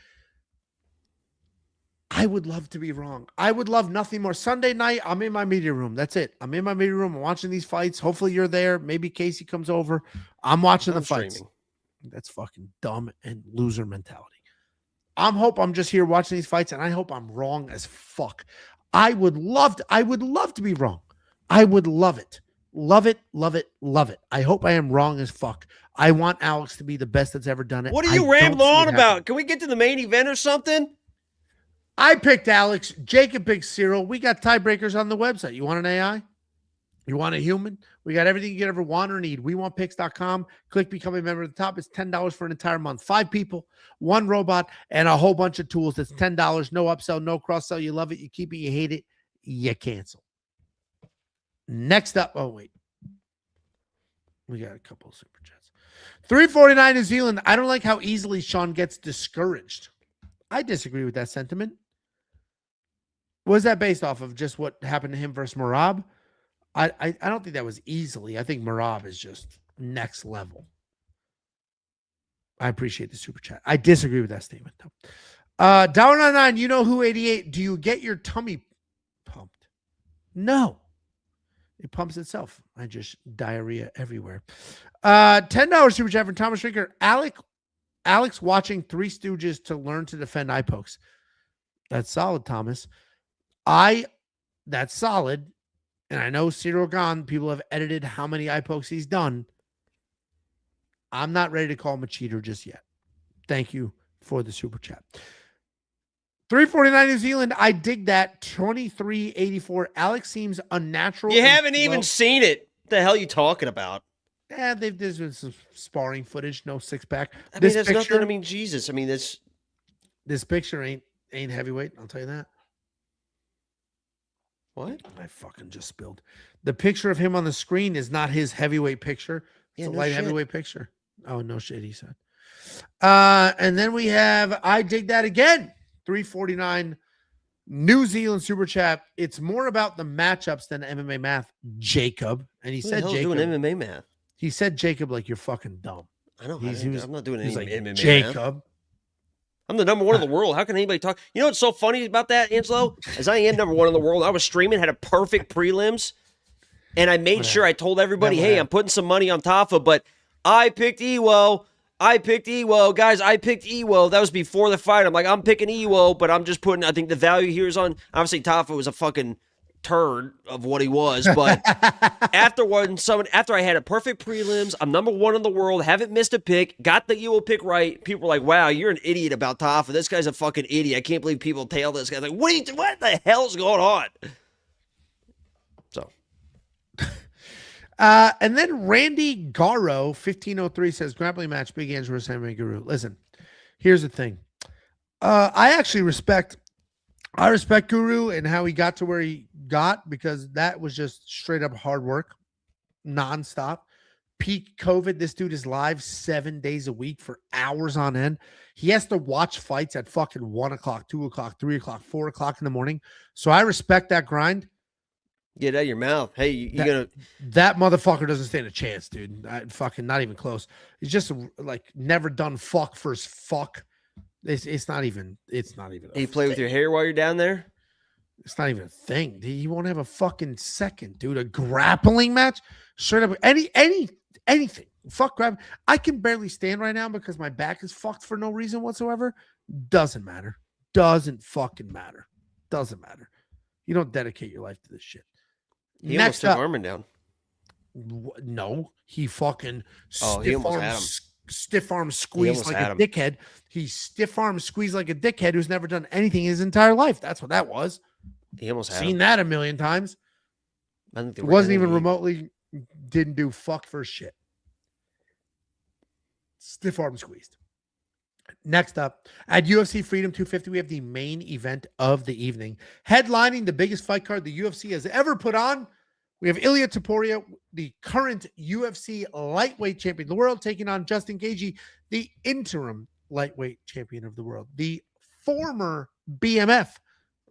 I would love to be wrong. I would love nothing more. Sunday night, I'm in my media room. That's it. I'm in my media room. I'm watching these fights. Hopefully you're there. Maybe Casey comes over. I'm watching the fights. Streaming. That's fucking dumb and loser mentality. I'm just here watching these fights, and I hope I'm wrong as fuck. I would love to be wrong. I would love it. Love it, love it, love it. I hope I am wrong as fuck. I want Alex to be the best that's ever done it. What are you rambling on about? Can we get to the main event or something? I picked Alex. Jacob picked Ciryl. We got tiebreakers on the website. You want an AI? You want a human? We got everything you could ever want or need. WeWantPicks.com. Click become a member at the top. It's $10 for an entire month. 5 people, 1 robot, and a whole bunch of tools. That's $10. No upsell, no cross sell. You love it, you keep it, you hate it, you cancel. Next up, oh wait. We got a couple of super chats. 349 New Zealand. I don't like how easily Sean gets discouraged. I disagree with that sentiment. Was that based off of just what happened to him versus Merab? I don't think that was easily. I think Merab is just next level. I appreciate the super chat. I disagree with that statement, though. $1.99, you know who 88. Do you get your tummy pumped? No. It pumps itself. I just diarrhea everywhere. $10 super chat from Thomas Rinker. Alex watching Three Stooges to learn to defend eye pokes. That's solid, Thomas. That's solid. And I know Ciryl Gane, people have edited how many eye pokes he's done. I'm not ready to call him a cheater just yet. Thank you for the super chat. 349 New Zealand. I dig that. 2384. Alex seems unnatural. You haven't even seen it. What the hell are you talking about? Yeah, there's been some sparring footage, no six pack. I mean, there's nothing. I mean, Jesus. I mean, this picture ain't heavyweight. I'll tell you that. What? I fucking just spilled. The picture of him on the screen is not his heavyweight picture. It's a light heavyweight picture. Oh, no shit, he said. And then we have I dig that again. 349 New Zealand super chat. It's more about the matchups than MMA math, Jacob. And he said Jacob doing MMA math. He said Jacob like you're fucking dumb. I know. I'm not doing any MMA Jacob. Math. I'm the number one in the world. How can anybody talk? You know what's so funny about that, Angelo? As I am number one in the world, I was streaming, had a perfect prelims, and I made sure I told everybody, hey, I'm putting some money on Tafa, but I picked Ewo. Guys, I picked Ewo. That was before the fight. I'm like, I'm picking Ewo, but I'm just putting, I think the value here is on, obviously Tafa was a fucking turd of what he was, but after I had a perfect prelims, I'm number one in the world, haven't missed a pick, got the Ewo pick right. People were like, wow, you're an idiot about Tafa. This guy's a fucking idiot. I can't believe people tail this guy. Like, what the hell's going on? So. And then Randy Garo, 1503, says, grappling match, Big Angelo versus MMA Guru. Listen, here's the thing. I actually respect Guru and how he got to where he got, because that was just straight up hard work, nonstop. Peak COVID, this dude is live 7 days a week for hours on end. He has to watch fights at fucking 1 o'clock, 2 o'clock, 3 o'clock, 4 o'clock in the morning. So I respect that grind. Get it out of your mouth. Hey, you gonna... That motherfucker doesn't stand a chance, dude. Fucking not even close. He's just like never done fuck first fuck. It's not even. You play with your hair while you're down there? It's not even a thing. He won't have a fucking second, dude. A grappling match, straight up. Anything. Fuck grab. I can barely stand right now because my back is fucked for no reason whatsoever. Doesn't matter. Doesn't fucking matter. Doesn't matter. You don't dedicate your life to this shit. He almost took Armin down. No, he fucking stiff arm squeeze like a dickhead. He stiff arm squeeze like a dickhead who's never done anything in his entire life. That's what that was. He almost had seen that a million times. It wasn't even remotely. Didn't do fuck for shit. Stiff arm squeezed. Next up, at UFC Freedom 250, we have the main event of the evening. Headlining the biggest fight card the UFC has ever put on, we have Ilia Topuria, the current UFC lightweight champion of the world, taking on Justin Gaethje, the interim lightweight champion of the world, the former BMF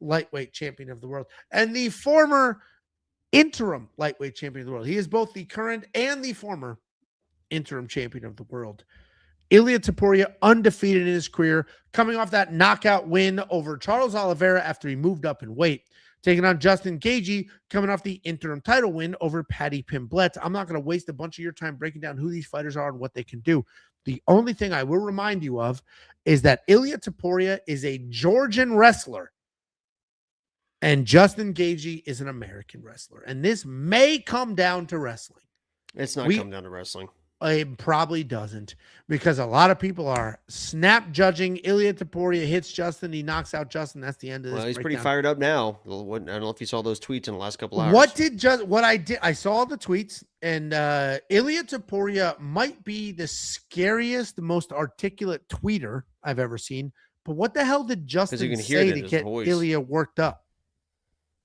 lightweight champion of the world, and the former interim lightweight champion of the world. He is both the current and the former interim champion of the world. Ilia Topuria, undefeated in his career, coming off that knockout win over Charles Oliveira after he moved up in weight, taking on Justin Gaethje, coming off the interim title win over Paddy Pimblett. I'm not going to waste a bunch of your time breaking down who these fighters are and what they can do. The only thing I will remind you of is that Ilia Topuria is a Georgian wrestler And Justin Gaethje is an American wrestler. And this may come down to wrestling. It's not come down to wrestling. It probably doesn't, because a lot of people are snap judging. Ilia Topuria hits Justin. He knocks out Justin. That's the end of this. Well, he's breakdown. pretty fired up now. I don't know if you saw those tweets in the last couple hours. I saw the tweets, and Ilia Topuria might be the scariest, most articulate tweeter I've ever seen. But what the hell did Justin say to get Ilia worked up?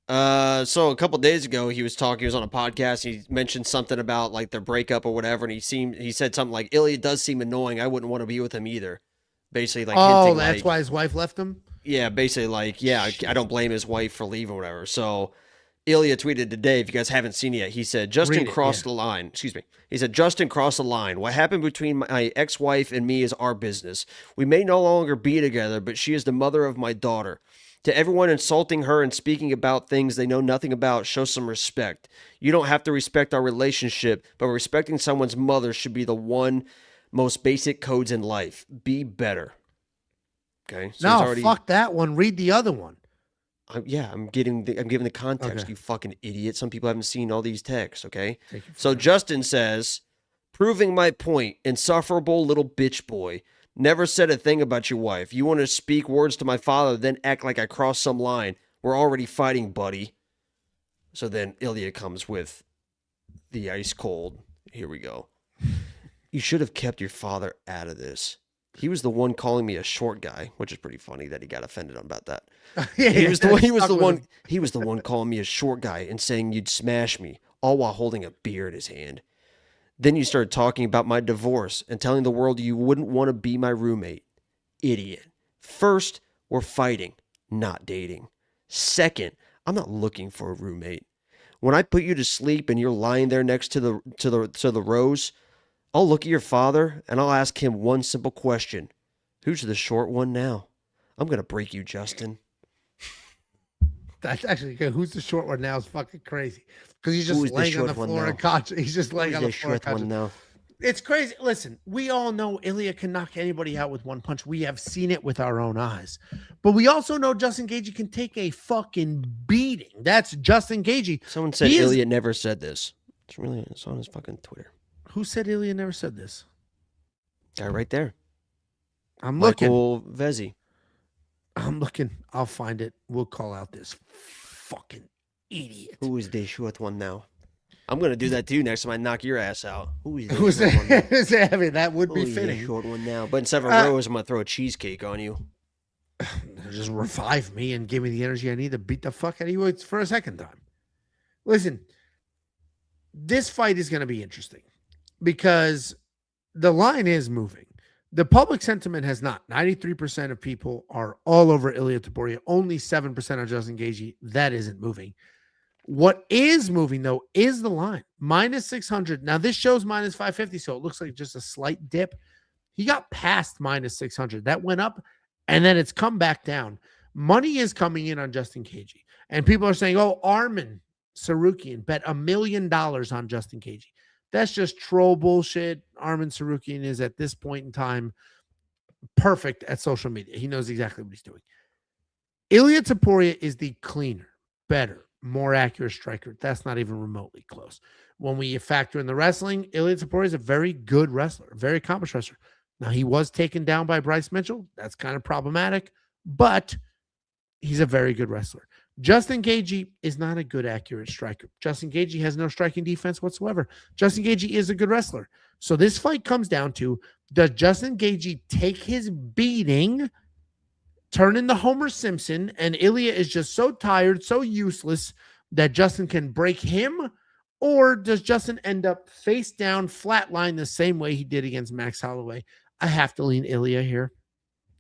So a couple days ago, he was on a podcast. He mentioned something about like their breakup or whatever, and he said something like, "Ilia does seem annoying. I wouldn't want to be with him either." Basically, like, hinting, that's why his wife left him. Yeah, basically, like, yeah, I don't blame his wife for leaving or whatever. So Ilia tweeted today, if you guys haven't seen it yet, he said Justin crossed the line. Excuse me. He said Justin crossed the line. What happened between my ex-wife and me is our business. We may no longer be together, but she is the mother of my daughter. To everyone insulting her and speaking about things they know nothing about, show some respect. You don't have to respect our relationship, but respecting someone's mother should be the one most basic codes in life. Be better. Okay. So fuck that one. Read the other one. I'm giving the context. Okay. You fucking idiot. Some people haven't seen all these texts. Okay. So Justin says, proving my point, insufferable little bitch boy. Never said a thing about your wife. You want to speak words to my father, then act like I crossed some line. We're already fighting, buddy. So then Ilia comes with the ice cold. Here we go. You should have kept your father out of this. He was the one calling me a short guy, which is pretty funny that he got offended about that. He was the one calling me a short guy and saying you'd smash me, all while holding a beer in his hand. Then you started talking about my divorce and telling the world you wouldn't want to be my roommate. Idiot. First, we're fighting, not dating. Second, I'm not looking for a roommate. When I put you to sleep and you're lying there next to the rose, I'll look at your father and I'll ask him one simple question. Who's the short one now? I'm going to break you, Justin. That's actually good. Who's the short one now is fucking crazy. Because he's just laying on the floor and he's just laying on the floor. Now? It's crazy. Listen, we all know Ilia can knock anybody out with one punch. We have seen it with our own eyes. But we also know Justin Gaethje can take a fucking beating. That's Justin Gaethje. Someone said Ilia never said this. It's on his fucking Twitter. Who said Ilia never said this? Guy right there. I'm looking. Michael Vezzi. I'm looking. I'll find it. We'll call out this fucking idiot. Who is the short one now? I'm going to do that to you next time I knock your ass out. Who is the short one now? I mean, that would be fitting. Who is the short one now? But instead of rows, I'm going to throw a cheesecake on you. Just revive me and give me the energy I need to beat the fuck out of you for a second time. Listen, this fight is going to be interesting because the line is moving. The public sentiment has not. 93% of people are all over Ilia Topuria. Only 7% on Justin Gaethje. That isn't moving. What is moving, though, is the line. Minus 600. Now, this shows minus 550, so it looks like just a slight dip. He got past minus 600. That went up, and then it's come back down. Money is coming in on Justin Gaethje. And people are saying, oh, Arman Sarukian bet $1 million on Justin Gaethje. That's just troll bullshit. Arman Sarukian is at this point in time perfect at social media. He knows exactly what he's doing. Ilia Topuria is the cleaner, better, more accurate striker. That's not even remotely close. When we factor in the wrestling, Ilia Topuria is a very good wrestler, a very accomplished wrestler. Now, he was taken down by Bryce Mitchell. That's kind of problematic, but he's a very good wrestler. Justin Gaethje is not a good, accurate striker. Justin Gaethje has no striking defense whatsoever. Justin Gaethje is a good wrestler. So this fight comes down to, does Justin Gaethje take his beating, turn into Homer Simpson, and Ilia is just so tired, so useless that Justin can break him? Or does Justin end up face down, flatline the same way he did against Max Holloway? I have to lean Ilia here.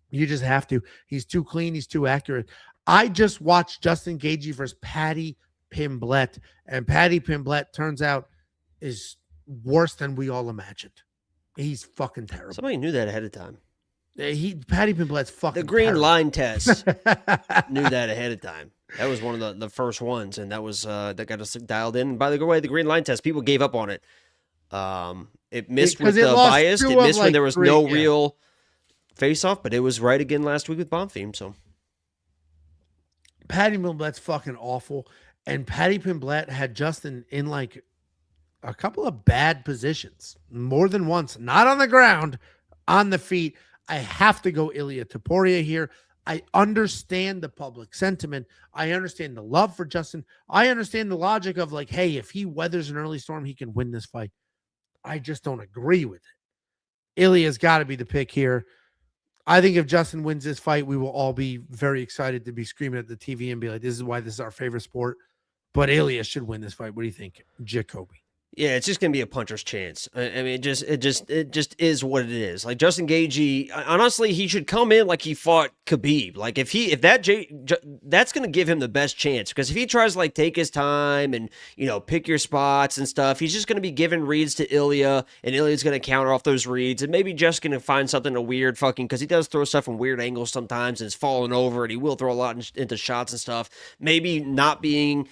You just have to. He's too clean. He's too accurate. I just watched Justin Gaethje versus Paddy Pimblett, and Paddy Pimblett turns out is worse than we all imagined. He's fucking terrible. Somebody knew that ahead of time. Paddy Pimblett's fucking The green terrible. line test knew that ahead of time. That was one of the first ones, and that was that got us dialed in. By the way, the green line test, people gave up on it. It missed with the bias. It missed when there was no real face-off, but it was right again last week with Bomb Theme. So Patty Pimblett's fucking awful. And Patty Pimblett had Justin in like a couple of bad positions more than once, not on the ground, on the feet. I have to go Ilia Topuria here. I understand the public sentiment. I understand the love for Justin. I understand the logic of like, hey, if he weathers an early storm, he can win this fight. I just don't agree with it. Ilia's got to be the pick here. I think if Justin wins this fight, we will all be very excited to be screaming at the TV and be like, this is why this is our favorite sport. But Ilia should win this fight. What do you think, Jacoby? Yeah, it's just gonna be a puncher's chance. I mean, it just is what it is. Like Justin Gaethje, honestly, he should come in like he fought Khabib. Like that's gonna give him the best chance, because if he tries to like take his time and pick your spots and stuff, he's just gonna be giving reads to Ilia, and Ilia's gonna counter off those reads, and maybe just gonna find something a weird fucking, because he does throw stuff from weird angles sometimes, and it's falling over, and he will throw a lot into shots and stuff. Maybe not being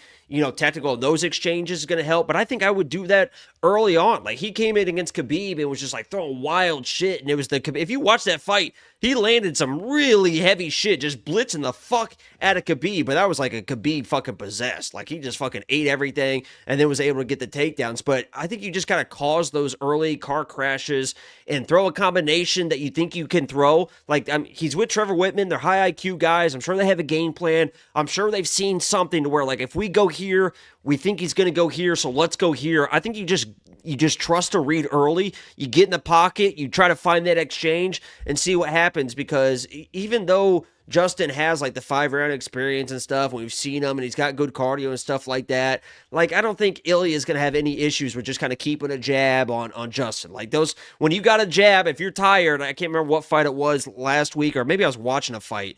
technical in those exchanges is going to help, but I think I would do that early on. Like, he came in against Khabib and was just like throwing wild shit, and it was if you watch that fight, he landed some really heavy shit, just blitzing the fuck out of Khabib, but that was like a Khabib fucking possessed. Like, he just fucking ate everything and then was able to get the takedowns. But I think you just got to cause those early car crashes and throw a combination that you think you can throw. Like, he's with Trevor Whitman. They're high IQ guys. I'm sure they have a game plan. I'm sure they've seen something to where, like, if we go here, we think he's going to go here, so let's go here. I think you just trust to read early. You get in the pocket, you try to find that exchange and see what happens, because even though Justin has like the 5-round experience and stuff, we've seen him and he's got good cardio and stuff like that, like, I don't think Ilia is going to have any issues with just kind of keeping a jab on Justin. Like, those, when you got a jab, if you're tired, I can't remember what fight it was last week, or maybe I was watching a fight.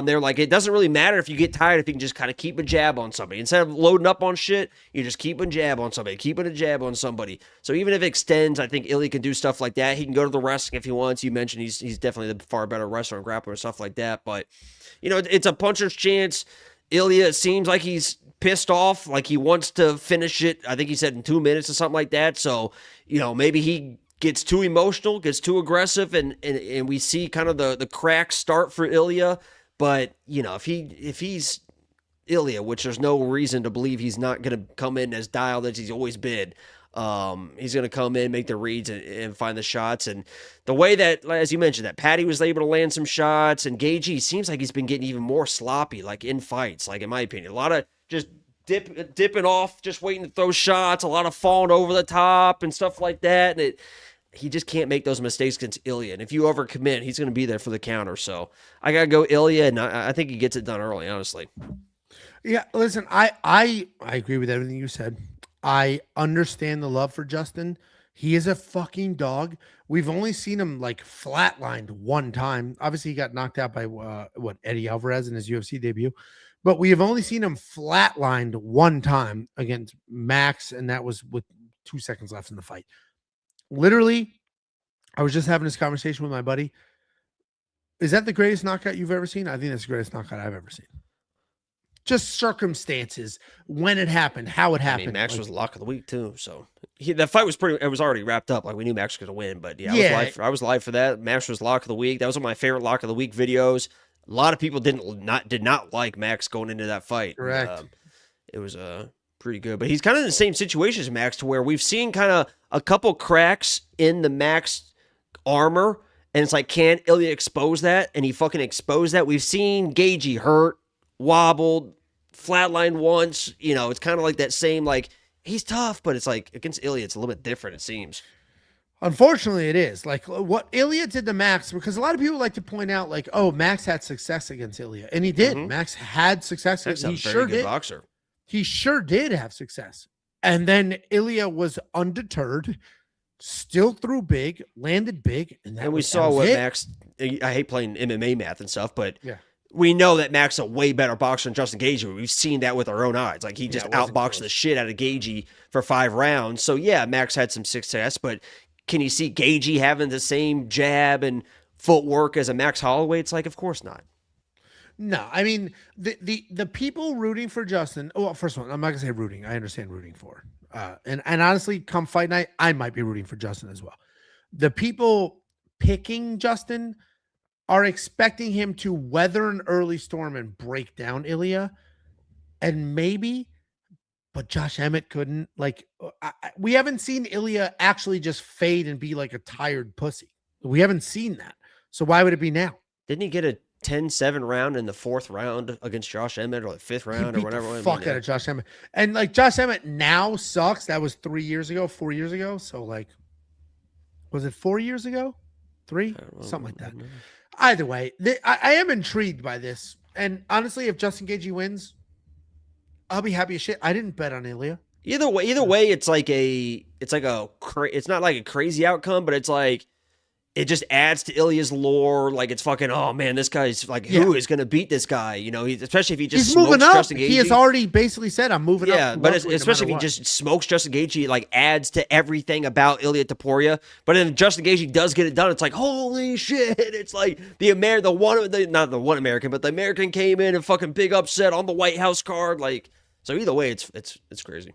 They're like, it doesn't really matter if you get tired, if you can just kind of keep a jab on somebody. Instead of loading up on shit, you just keep a jab on somebody, keeping a jab on somebody. So even if it extends, I think Ilia can do stuff like that. He can go to the wrestling if he wants. You mentioned he's definitely the far better wrestler and grappler and stuff like that. But, it's a puncher's chance. Ilia, it seems like he's pissed off, like he wants to finish it. I think he said in 2 minutes or something like that. So, maybe he gets too emotional, gets too aggressive, and we see kind of the cracks start for Ilia. But, if he's Ilia, which there's no reason to believe he's not going to come in as dialed as he's always been, he's going to come in, make the reads, and find the shots. And the way that, as you mentioned, that Patty was able to land some shots, and Gaethje seems like he's been getting even more sloppy, like in fights, like in my opinion. A lot of just dipping off, just waiting to throw shots, a lot of falling over the top and stuff like that. And he just can't make those mistakes against Ilia. And if you overcommit, he's going to be there for the counter. So I got to go Ilia, and I think he gets it done early, honestly. Yeah, listen, I agree with everything you said. I understand the love for Justin. He is a fucking dog. We've only seen him like flatlined one time. Obviously, he got knocked out by Eddie Alvarez in his UFC debut. But we have only seen him flatlined one time against Max, and that was with 2 seconds left in the fight. Literally, I was just having this conversation with my buddy. Is that the greatest knockout you've ever seen? I think that's the greatest knockout I've ever seen. Just circumstances, when it happened, how it happened. Max was lock of the week too, so that fight was it was already wrapped up. Like, we knew Max was going to win, but I was live for that. Max was lock of the week. That was one of my favorite lock of the week videos. A lot of people did not like Max going into that fight. Correct. It was pretty good, but he's kind of in the same situation as Max, to where we've seen kind of a couple cracks in the Max armor, and it's like, can Ilia expose that? And he fucking exposed that. We've seen Gaethje hurt, wobbled, flatlined once. It's kind of like that same, like, he's tough, but it's like against Ilia, it's a little bit different, it seems. Unfortunately, it is. Like, what Ilia did to Max, because a lot of people like to point out, like, oh, Max had success against Ilia, and he did. Mm-hmm. Max had success. Max is a very good boxer. He sure did have success. And then Ilia was undeterred, still threw big, landed big, and we saw what Max. I hate playing MMA math and stuff, but yeah, we know that Max is a way better boxer than Justin Gaethje. We've seen that with our own eyes. Like, he just outboxed the shit out of Gaethje for 5 rounds. So yeah, Max had some success, but can you see Gaethje having the same jab and footwork as a Max Holloway? It's like, of course not. No, I mean, the people rooting for Justin. Well, first of all, I'm not gonna say rooting. I understand rooting for. And honestly, come fight night, I might be rooting for Justin as well. The people picking Justin, are expecting him to weather an early storm and break down Ilia, and maybe, but Josh Emmett couldn't. Like, we haven't seen Ilia actually just fade and be like a tired pussy. We haven't seen that. So why would it be now? Didn't he get a 10-7 round in the 4th round against Josh Emmett, or the 5th round, or whatever? The fuck out of Josh Emmett. And like Josh Emmett now sucks. That was 4 years ago. So like, was it 4 years ago? 3? Something like that. Either way, I am intrigued by this. And honestly, if Justin Gaethje wins, I'll be happy as shit. I didn't bet on Ilia. Either way, it's not like a crazy outcome, but it's like, it just adds to Ilia's lore. Like, it's fucking, oh man, this guy's like, who is going to beat this guy? You know, especially if he just smokes moving up. Justin Gaethje. He has already basically said, I'm moving up. Yeah, but especially if he just smokes Justin Gaethje, it like adds to everything about Ilia Topuria. But then Justin Gaethje does get it done. It's like, holy shit. It's like not the one American, but the American came in and fucking big upset on the White House card. Like, so either way, it's crazy.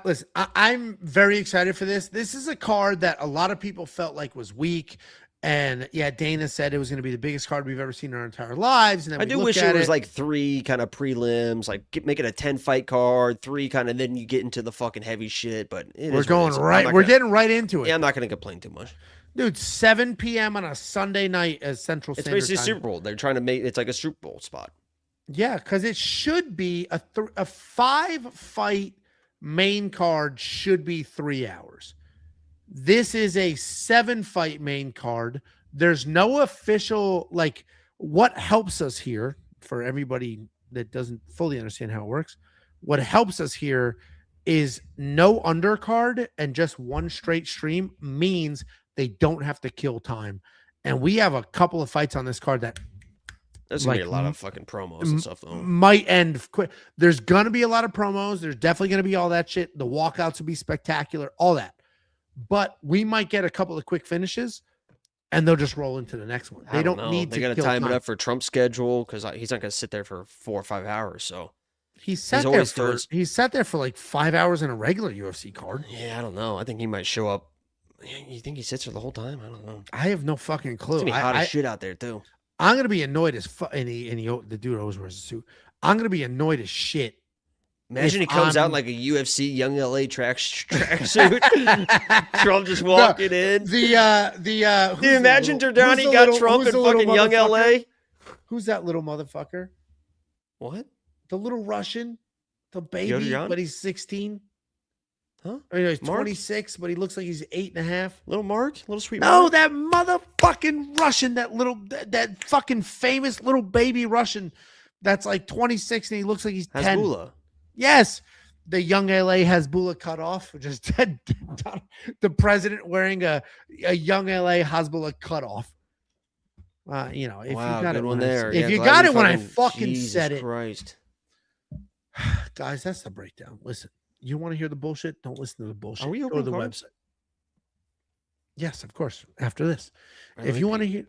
Listen, I'm very excited for this. This is a card that a lot of people felt like was weak. And yeah, Dana said it was going to be the biggest card we've ever seen in our entire lives. And then I do wish it was like 3 kind of prelims, like make it a 10-fight card, 3 kind of, then you get into the fucking heavy shit. But we're going right. We're getting right into it. Yeah, I'm not going to complain too much. Dude, 7 p.m. on a Sunday night as Central Standard Time. It's basically Super Bowl. They're trying to make it's like a Super Bowl spot. Yeah, because it should be a 5-fight main card should be 3 hours. This is a 7-fight main card. There's no official, like, what helps us here, for everybody that doesn't fully understand how it works, what helps us here is no undercard and just one straight stream means they don't have to kill time. And we have a couple of fights on this card that there's going to be a lot of fucking promos and stuff, though. Might end quick. There's going to be a lot of promos. There's definitely going to be all that shit. The walkouts will be spectacular, all that. But we might get a couple of quick finishes, and they'll just roll into the next one. They don't need to. They got to time it up for Trump's schedule because he's not going to sit there for 4 or 5 hours. So he sat there for like 5 hours in a regular UFC card. Yeah, I don't know. I think he might show up. You think he sits there the whole time? I don't know. I have no fucking clue. It's gonna be hot as shit out there too. I'm gonna be annoyed as fuck. And the dude always wears a suit. I'm gonna be annoyed as shit. Imagine he comes out in like a UFC Young LA track suit. Trump just walking in. Do you imagine Jordani got Trump in fucking Young LA? Who's that little motherfucker? What? The little Russian, the baby, but he's 16. Huh? Or, he's 26, but he looks like he's 8.5. Little Mark? Little sweet No, Mark? that motherfucking Russian, that fucking famous little baby Russian that's like 26 and he looks like he's 10. Hasbulla. Yes. The Young LA Hasbulla cut off. Just the president wearing a Young LA Hasbulla cut off. If you got it one there. If you got it when I fucking said it. Christ. Guys, that's the breakdown. Listen. You want to hear the bullshit? Don't listen to the bullshit. Are we Go to the cards? website. Yes, of course. After this. If you want to hear...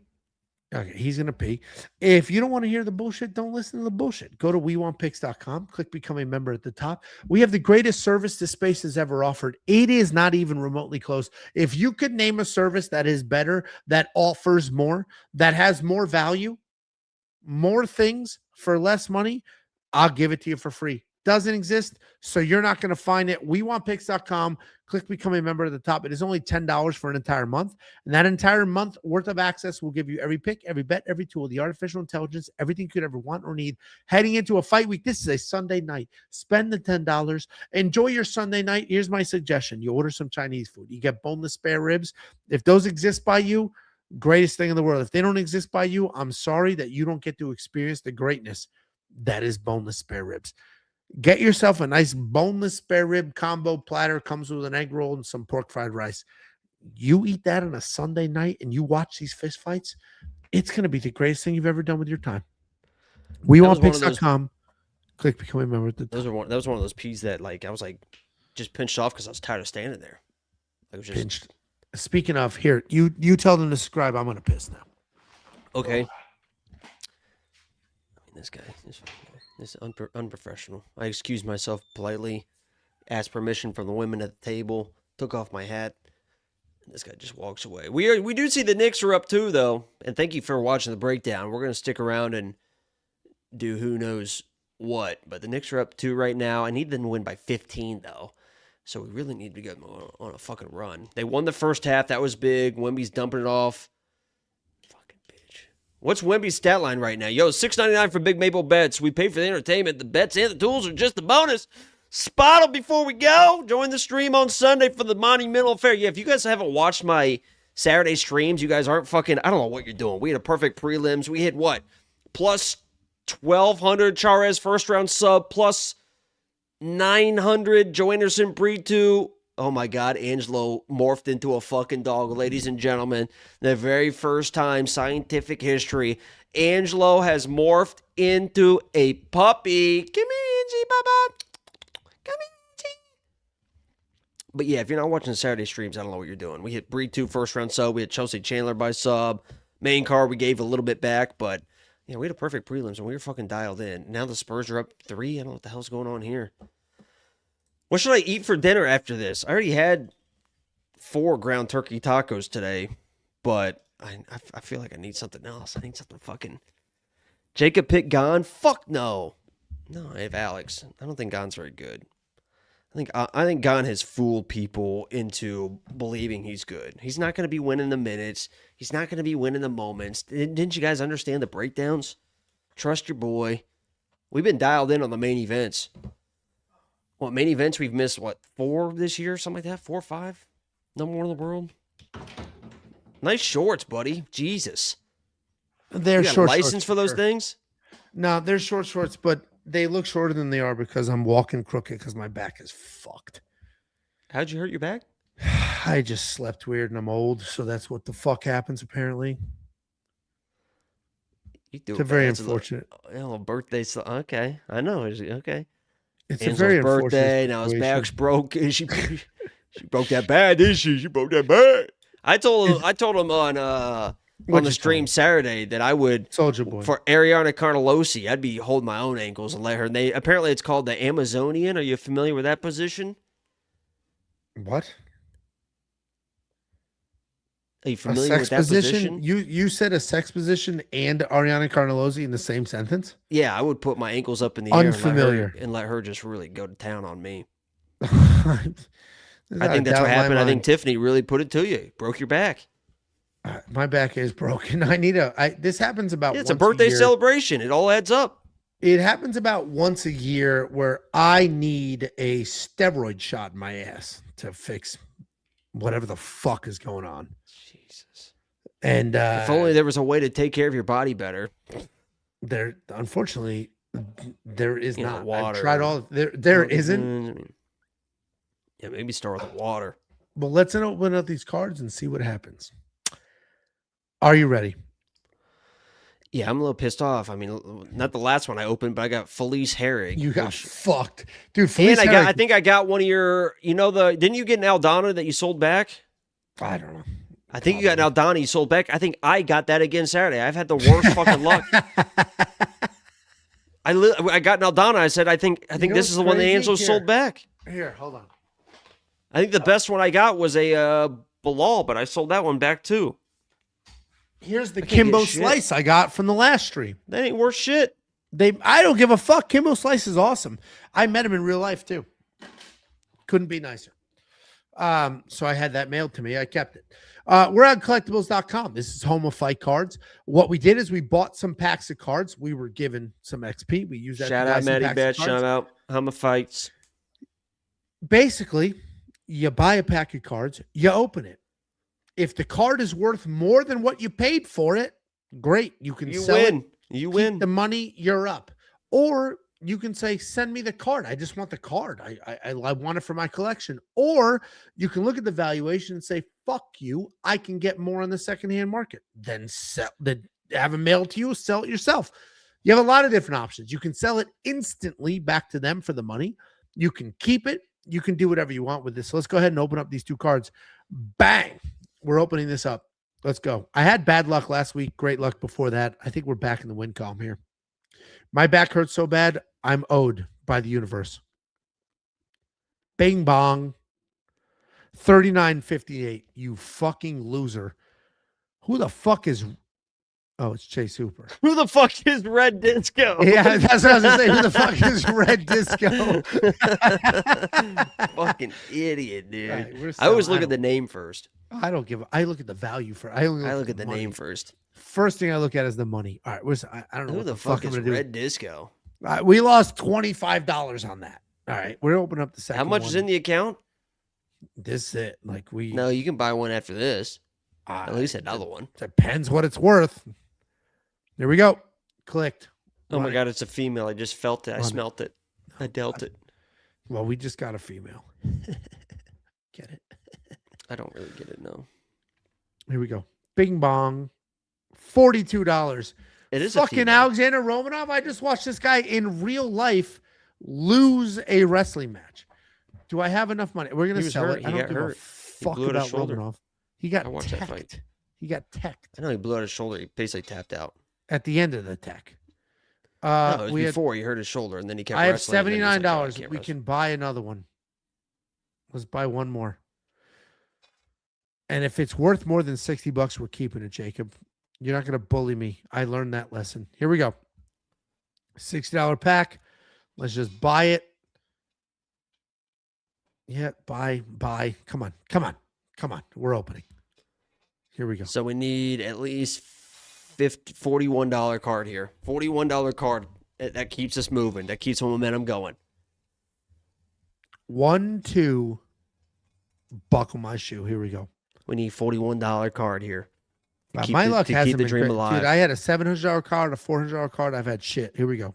Okay, he's going to pee. If you don't want to hear the bullshit, don't listen to the bullshit. Go to WeWantPicks.com. Click Become a Member at the top. We have the greatest service this space has ever offered. It is not even remotely close. If you could name a service that is better, that offers more, that has more value, more things for less money, I'll give it to you for free. Doesn't exist, so you're not going to find it. WeWantPicks.com. Click Become a Member at the top. It is only $10 for an entire month, and that entire month worth of access will give you every pick, every bet, every tool, the artificial intelligence, everything you could ever want or need. Heading into a fight week, this is a Sunday night. Spend the $10. Enjoy your Sunday night. Here's my suggestion. You order some Chinese food. You get boneless spare ribs. If those exist by you, greatest thing in the world. If they don't exist by you, I'm sorry that you don't get to experience the greatness that is boneless spare ribs. Get yourself a nice boneless spare rib combo platter. Comes with an egg roll and some pork fried rice. You eat that on a Sunday night and you watch these fist fights, it's going to be the greatest thing you've ever done with your time. WeWantPicks.com. Click Become a Member at the top. That was one of those peas that I was just pinched off because I was tired of standing there. I was just pinched. Speaking of, here, you tell them to subscribe. I'm going to piss now. Okay. This guy is unprofessional. I excused myself politely, asked permission from the women at the table, took off my hat, This guy just walks away. We do see the Knicks are up 2, though. And thank you for watching the breakdown. We're going to stick around and do who knows what. But the Knicks are up 2 right now. I need them to win by 15, though. So we really need to go on a fucking run. They won the first half. That was big. Wemby's dumping it off. Fucking bitch. What's Wemby's stat line right now? Yo, $6.99 for Big Maple Bets. We pay for the entertainment. The bets and the tools are just a bonus. Spot them before we go. Join the stream on Sunday for the monumental affair. Yeah, if you guys haven't watched my Saturday streams, you guys aren't fucking, I don't know what you're doing. We had a perfect prelims. We hit what? Plus 1,200 Charez first round sub, plus 900 Joe Anderson breed 2. Oh my God, Angelo morphed into a fucking dog, ladies and gentlemen. The very first time, scientific history, Angelo has morphed into a puppy. Come here, Angie, Baba. Come here, Angie. But yeah, if you're not watching the Saturday streams, I don't know what you're doing. We hit breed 2 first round sub. We had Chelsea Chandler by sub. Main card, we gave a little bit back, but yeah, we had a perfect prelims and we were fucking dialed in. Now the Spurs are up 3. I don't know what the hell's going on here. What should I eat for dinner after this? I already had 4 ground turkey tacos today, but I feel like I need something else. I need something fucking... Jacob picked Gane? Fuck no. No, I have Alex. I don't think Gane's very good. I think Gane has fooled people into believing he's good. He's not going to be winning the minutes. He's not going to be winning the moments. Didn't you guys understand the breakdowns? Trust your boy. We've been dialed in on the main events. What, main events we've missed, 4 this year? Something like that? 4 or 5? Number 1 in the world? Nice shorts, buddy. Jesus. They're you got short a license shorts, for those sure. things? No, they're short shorts, but they look shorter than they are because I'm walking crooked because my back is fucked. How'd you hurt your back? I just slept weird and I'm old, so that's what the fuck happens apparently. You do It's a very unfortunate. A little birthday. Okay, I know. Okay. It's Angela's a very birthday. unfortunate Now his situation. back's broke. She broke that bad, didn't she? She broke that bad. I told him on the stream Saturday that I would Soldier Boy for Ariana Carnelosi. I'd be holding my own ankles and let her. Apparently it's called the Amazonian. Are you familiar with that position? What? Are you familiar with that position? You said a sex position and Ariana Carnelosi in the same sentence? Yeah, I would put my ankles up in the Unfamiliar. air and let her just really go to town on me. I think that's what happened. I think Tiffany really put it to you. Broke your back. My back is broken. This happens about it's once a birthday year. celebration. It all adds up. It happens about once a year where I need a steroid shot in my ass to fix whatever the fuck is going on. Jesus. And if only there was a way to take care of your body better. Unfortunately, there is not. Water. I've tried all. There isn't. Yeah, maybe start with the water. Well, let's open up these cards and see what happens. Are you ready? Yeah, I'm a little pissed off. I mean, not the last one I opened, but I got Felice Herrig. You got fucked, dude. Felice and Herrig, I think I got one of your. Didn't you get an Aldana that you sold back? I don't know. I think you got an Aldana you sold back. I think I got that again Saturday. I've had the worst fucking luck. I got an Aldana. I said I think this is the one that Angelo sold back. Here, hold on. I think the best one I got was a Bilal, but I sold that one back too. Here's the Kimbo Slice I got from the last stream. That ain't worth shit. I don't give a fuck. Kimbo Slice is awesome. I met him in real life too. Couldn't be nicer. So I had that mailed to me. I kept it. We're on collectibles.com. This is home of fight cards. What we did is we bought some packs of cards. We were given some XP. We used that. Shout out Matty Bet. Shout out Home of Fights. Basically, you buy a pack of cards, you open it. If the card is worth more than what you paid for it, great. You can sell it. You win. The money, you're up. Or you can say, send me the card. I just want the card. I want it for my collection. Or you can look at the valuation and say, fuck you. I can get more on the secondhand market. Then have it mailed to you, sell it yourself. You have a lot of different options. You can sell it instantly back to them for the money. You can keep it. You can do whatever you want with this. So let's go ahead and open up these 2 cards. Bang. We're opening this up. Let's go. I had bad luck last week. Great luck before that. I think we're back in the win column here. My back hurts so bad, I'm owed by the universe. Bing bong. $39.58. You fucking loser. Who the fuck is? Oh, it's Chase Hooper. Who the fuck is Red Disco? Yeah, that's what I was gonna say. Who the fuck is Red Disco? Fucking idiot, dude. Right, I always look at the name first. I don't give. I look at the value for. I look at the name first. First thing I look at is the money. All right, I don't know Who what the fuck is Red Disco? We lost $25 on that. All right, we're opening up the second. How much one. is in the account? This is it. Like we. No, you can buy one after this. At least another one. Depends what it's worth. There we go. Clicked. Oh my God, it's a female. I just felt it. I smelt it. I dealt it. Well, we just got a female. Get it? I don't really get it, no. Here we go. Bing bong. $42. It is fucking Alexander Romanov. I just watched this guy in real life lose a wrestling match. Do I have enough money? We're gonna sell it. I don't give a fuck about Romanov. He got teched. He got teched. I know he blew out his shoulder. He basically tapped out. At the end of the tech. No, it was before he hurt his shoulder and then he kept wrestling. I have $79. We can buy another one. Let's buy one more. And if it's worth more than $60, we're keeping it, Jacob. You're not going to bully me. I learned that lesson. Here we go. $60 pack. Let's just buy it. Yeah, buy. Come on. We're opening. Here we go. So we need at least $41 card here. $41 card. That keeps us moving. That keeps the momentum going. 1, 2. Buckle my shoe. Here we go. We need $41 card here. My luck hasn't keep the been dream great. alive. Dude, I had a $700 card, a $400 card. I've had shit. Here we go.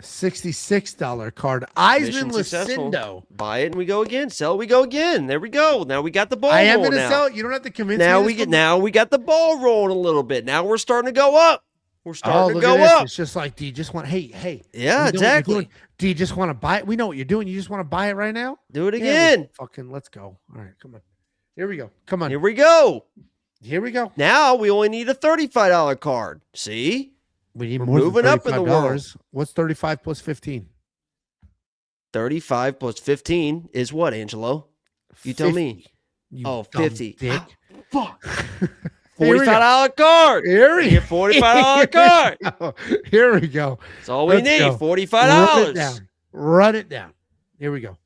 $66 card. Eisman Lucindo. Buy it and we go again. Sell, we go again. There we go. Now we got the ball. I am going to sell it. You don't have to convince now me. Now we got the ball rolling a little bit. Now we're starting to go up. We're starting to go up. It's just like, do you just want? Hey. Yeah, exactly. Do you just want to buy it? We know what you're doing. You just want to buy it right now. Do it again. Fucking let's go. All right, come on. Here we go. Come on. Here we go. Here we go. Now we only need a $35 card. See? We need We're more moving than up in the world. What's 35 plus 15? 35 plus 15 is what, Angelo? You tell me. You 50. Dick. Fuck. $45 card. Here we go. $45 card. Here we go. That's all we need. Go. $45. Run it down. Here we go.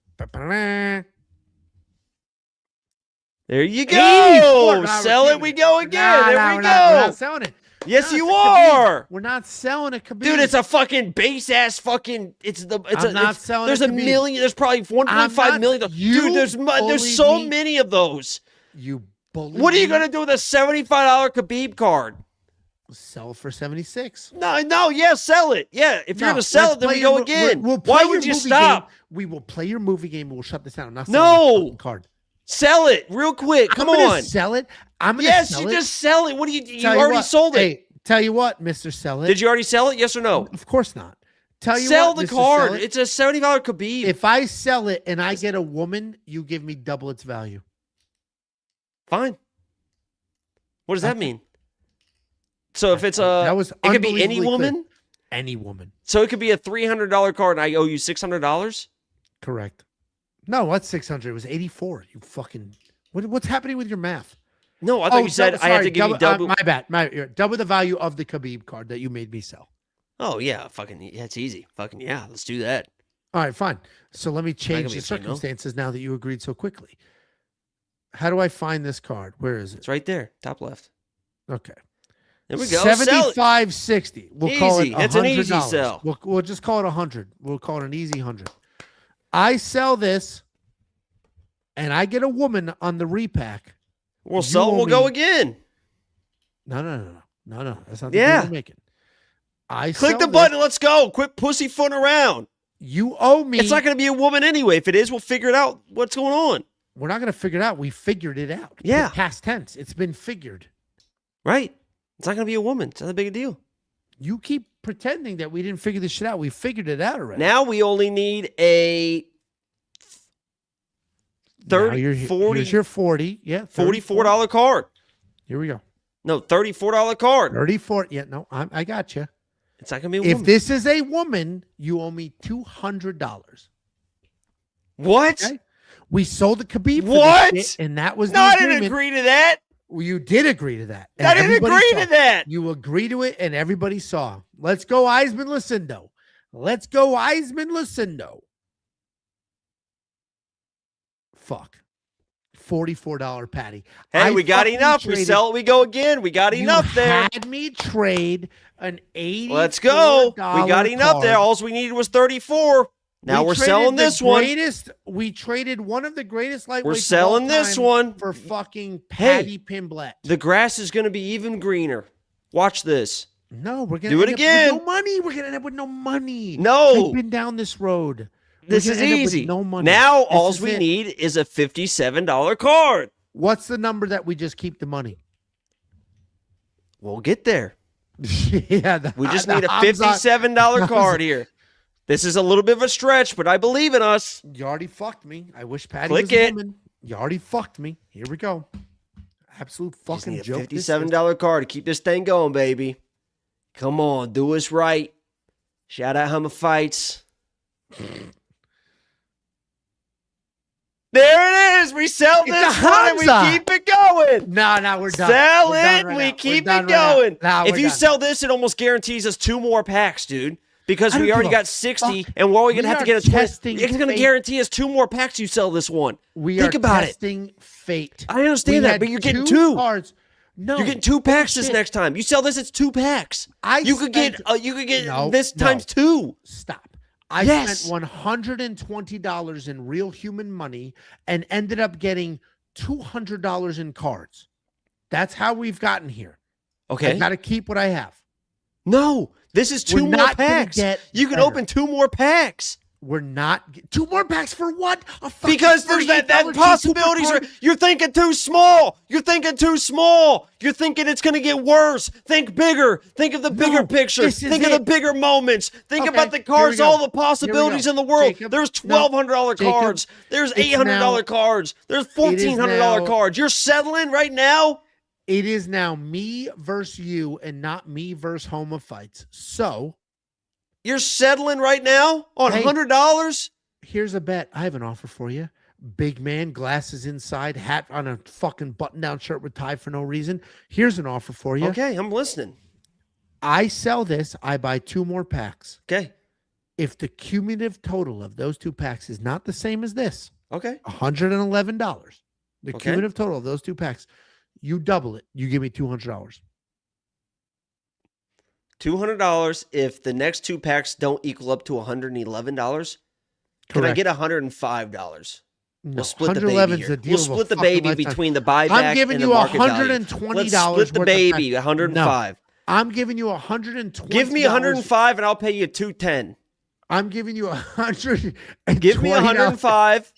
There you go. Sell it. We go again. There we go. We're not selling it. Yes, you are. We're not selling a Khabib. Dude, it's a fucking base ass fucking. I'm not selling. There's a million. There's probably 1.5 million. Dude, there's so many of those. You bully. What are you gonna do with a $75 Khabib card? Sell for 76. No, yeah, sell it. Yeah, if you're gonna sell it, then we go again. Why would you stop? We will play your movie game. We'll shut this down. I'm not selling the card. Sell it real quick. Come on. Sell it. Yes, you just sell it. What do you already sold it. Hey, tell you what, Mr. Sell It. Did you already sell it? Yes or no? Of course not. Sell the card. It's a $70 Khabib. If I sell it and I get a woman, you give me double its value. Fine. What does that mean? So if it's it could be any woman? Any woman. So it could be a $300 card and I owe you $600? Correct. No, what's 600? It was 84. You fucking. What's happening with your math? No, I thought you said I have to give you double. My bad. Double the value of the Khabib card that you made me sell. Oh, yeah. That's easy. Fucking, yeah. Let's do that. All right, fine. So let me change the circumstances now that you agreed so quickly. How do I find this card? Where is it? It's right there. Top left. Okay. There we go. 75.60. We'll call it $100. It's an easy sell. We'll just call it 100. We'll call it an easy 100. I sell this, and I get a woman on the repack. We'll sell and we'll go again. No. That's not the deal we're making. Click the button. Let's go. Quit pussyfooting around. You owe me. It's not going to be a woman anyway. If it is, we'll figure it out. What's going on? We're not going to figure it out. We figured it out. Yeah. Past tense. It's been figured. Right. It's not going to be a woman. It's not a big deal. You keep pretending that we didn't figure this shit out. We figured it out already. Now we only need a 40. Here's your 40. Yeah. $44 card. Here we go. No, $34 card. 34. Yeah, no, I got you. It's not going to be a woman. If this is a woman, you owe me $200. What? Okay? We sold the Khabib for What? this shit, and that was No, the I agreement. didn't agree to that. Well, you did agree to that. And I didn't everybody agree saw. to that. You agree to it, and everybody saw. Let's go, Aiemann Lucindo. Let's go, Aiemann Lucindo. Fuck. $44 patty. Hey, we got enough. We sell it. We go again. We got enough there. You had me trade an $80. Let's go. We got enough there. All we needed was 34. Now we're selling this one. We traded one of the greatest lightweights. We're selling this one for fucking Patty Pimblett. The grass is going to be even greener. Watch this. No, we're gonna do it again. With no money. We're gonna end up with no money. No, I've been down this road. This is easy. No money. Now all we need is a $57 card. What's the number that we just keep the money? We'll get there. Yeah, we just need a $57 card here. This is a little bit of a stretch, but I believe in us. You already fucked me. I wish Patty was a woman. You already fucked me. Here we go. Absolute fucking joke. $57 card to keep this thing going, baby. Come on, do us right. Shout out Hummer Fights. There it is. We sell this one and we keep it going. No, we're done. Sell we're it. Done right we now. keep it going. If you done. sell this, it almost guarantees us 2 more packs, dude. Because we already got 60, and we're only going to have to get a 20. It's going to guarantee us 2 more packs. You sell this one. Think about it. Testing fate. I understand that, but you're getting 2 cards. No, you're getting 2 packs this next time. You sell this, it's 2 packs. You could get this times 2. Stop. I spent $120 in real human money and ended up getting $200 in cards. That's how we've gotten here. Okay. I got to keep what I have. No, this is 2 more packs. You can open 2 more packs. We're not 2 more packs for what? Because there's that possibilities. You're thinking too small. You're thinking too small. You're thinking it's going to get worse. Think bigger. Think of the bigger picture. Think of the bigger moments. Think about the cards, all the possibilities in the world. Jacob, there's $1,200 cards. There's $800 cards. There's $1,400 cards. You're settling right now? It is now me versus you and not me versus Homa Fights. So you're settling right now on $100? Here's a bet. I have an offer for you. Big man, glasses inside, hat on a fucking button-down shirt with tie for no reason. Here's an offer for you. Okay, I'm listening. I sell this. I buy 2 more packs. Okay. If the cumulative total of those 2 packs is not the same as this, okay, $111. The cumulative total of those 2 packs, you double it. You give me $200. $200 if the next 2 packs don't equal up to $111. Can I get $105? No, we'll split the baby here. We'll split the baby between the buyback I'm giving and you the market value. $120. Let's split the baby, $105. No, I'm giving you $120. Give me $105 and I'll pay you $210. I'm giving you $100. Give me $105.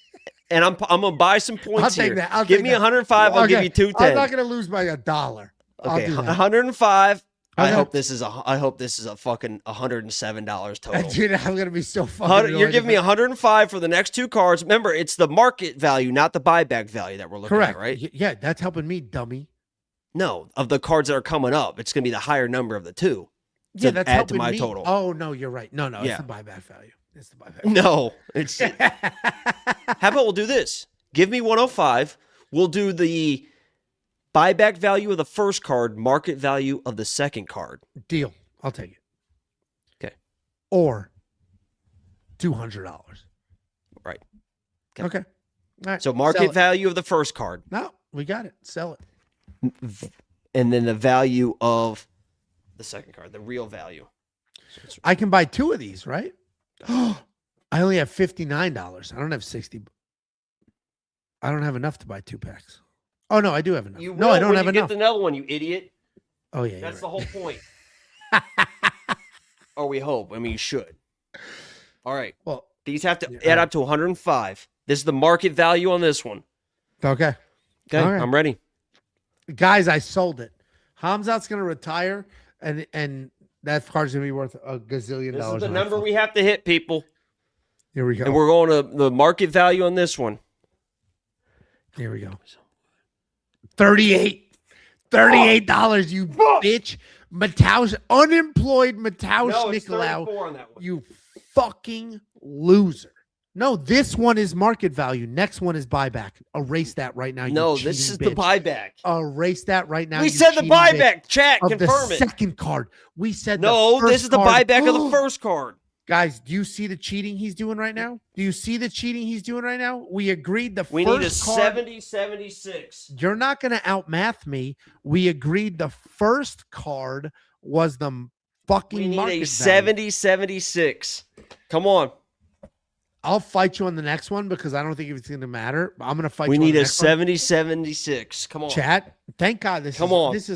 And I'm gonna buy some points here. Give me $105. I'll give you $210. I'm not gonna lose by $1. Okay, $105. I hope this is a fucking $107 total. Dude, I'm gonna be so fucking. You're giving me $105 for the next 2 cards. Remember, it's the market value, not the buyback value that we're looking at, right? Yeah, that's helping me, dummy. No, of the cards that are coming up, it's gonna be the higher number of the 2. Yeah, that's add helping to my me. total. Oh no, you're right. No, it's the buyback value. It's the buyback. No, it's. How about we'll do this? Give me 105. We'll do the buyback value of the first card, market value of the second card. Deal. I'll take it. Okay. Or $200. Right. Okay. All right. So market value of the first card. No, we got it. Sell it. And then the value of the second card, the real value. I can buy 2 of these, right? Oh, I only have $59. I don't have 60. I don't have enough to buy 2 packs. Oh no, I do have enough. No, I don't have enough. Get another one, you idiot. Oh yeah, that's the whole point. Or we hope. I mean, you should. All right. Well, these have to add up to 105. This is the market value on this one. Okay. Okay, right. I'm ready. Guys, I sold it. Hamzat's gonna retire, and that card's gonna be worth a gazillion dollars. This is the number we have to hit, people. Here we go. And we're going to the market value on this one. Here we go. $38, you bitch. unemployed Mateusz No, it's Nickal. 34 on that one. You fucking loser. No, this one is market value. Next one is buyback. Erase that right now. No, you this cheating is bitch. the buyback. Erase that right now. We you said the cheating bitch. buyback. Chat, Of confirm the it. second card. We said No, the first this is the card. buyback of the first card. Guys, do you see the cheating he's doing right now? Do you see the cheating he's doing right now? We agreed the We first need a card. 70-76. You're not going to outmath me. We agreed the first card was the fucking We need market a value. 70-76. Come on. I'll fight you on the next one because I don't think it's going to matter. I'm going to fight We you on need the a next one. 70-76. Come on. Chat. Thank God this Come on. this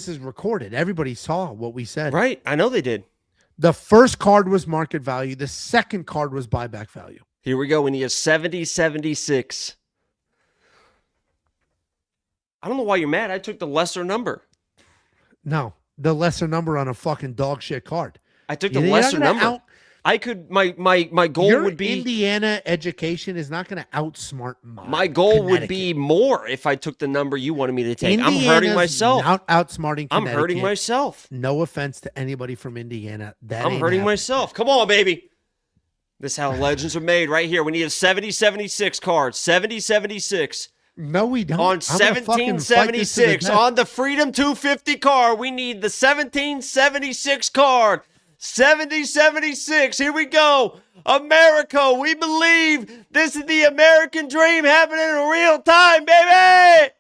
is recorded. Everybody saw what we said. Right? I know they did. The first card was market value. The second card was buyback value. Here we go. We need a 70-76. I don't know why you're mad. I took the lesser number. No, the lesser number on a fucking dog shit card. I took the You're not lesser gonna number. I could my goal Your would be Indiana education is not going to outsmart mine. my goal would Connecticut. be more if I took the number you wanted me to take. I'm hurting Indiana's myself. Outsmarting. I'm hurting Connecticut. myself. No offense to anybody from Indiana. That I'm ain't hurting happening. myself. Come on, baby. This is how legends are made right here. We need a 70-76 card. 70-76 No, we don't. on I'm gonna fucking fight this to the 1776 death. on the Freedom 250 card. We need the 1776 card. 70-76. Here we go. America, we believe this is the American dream happening in real time, baby.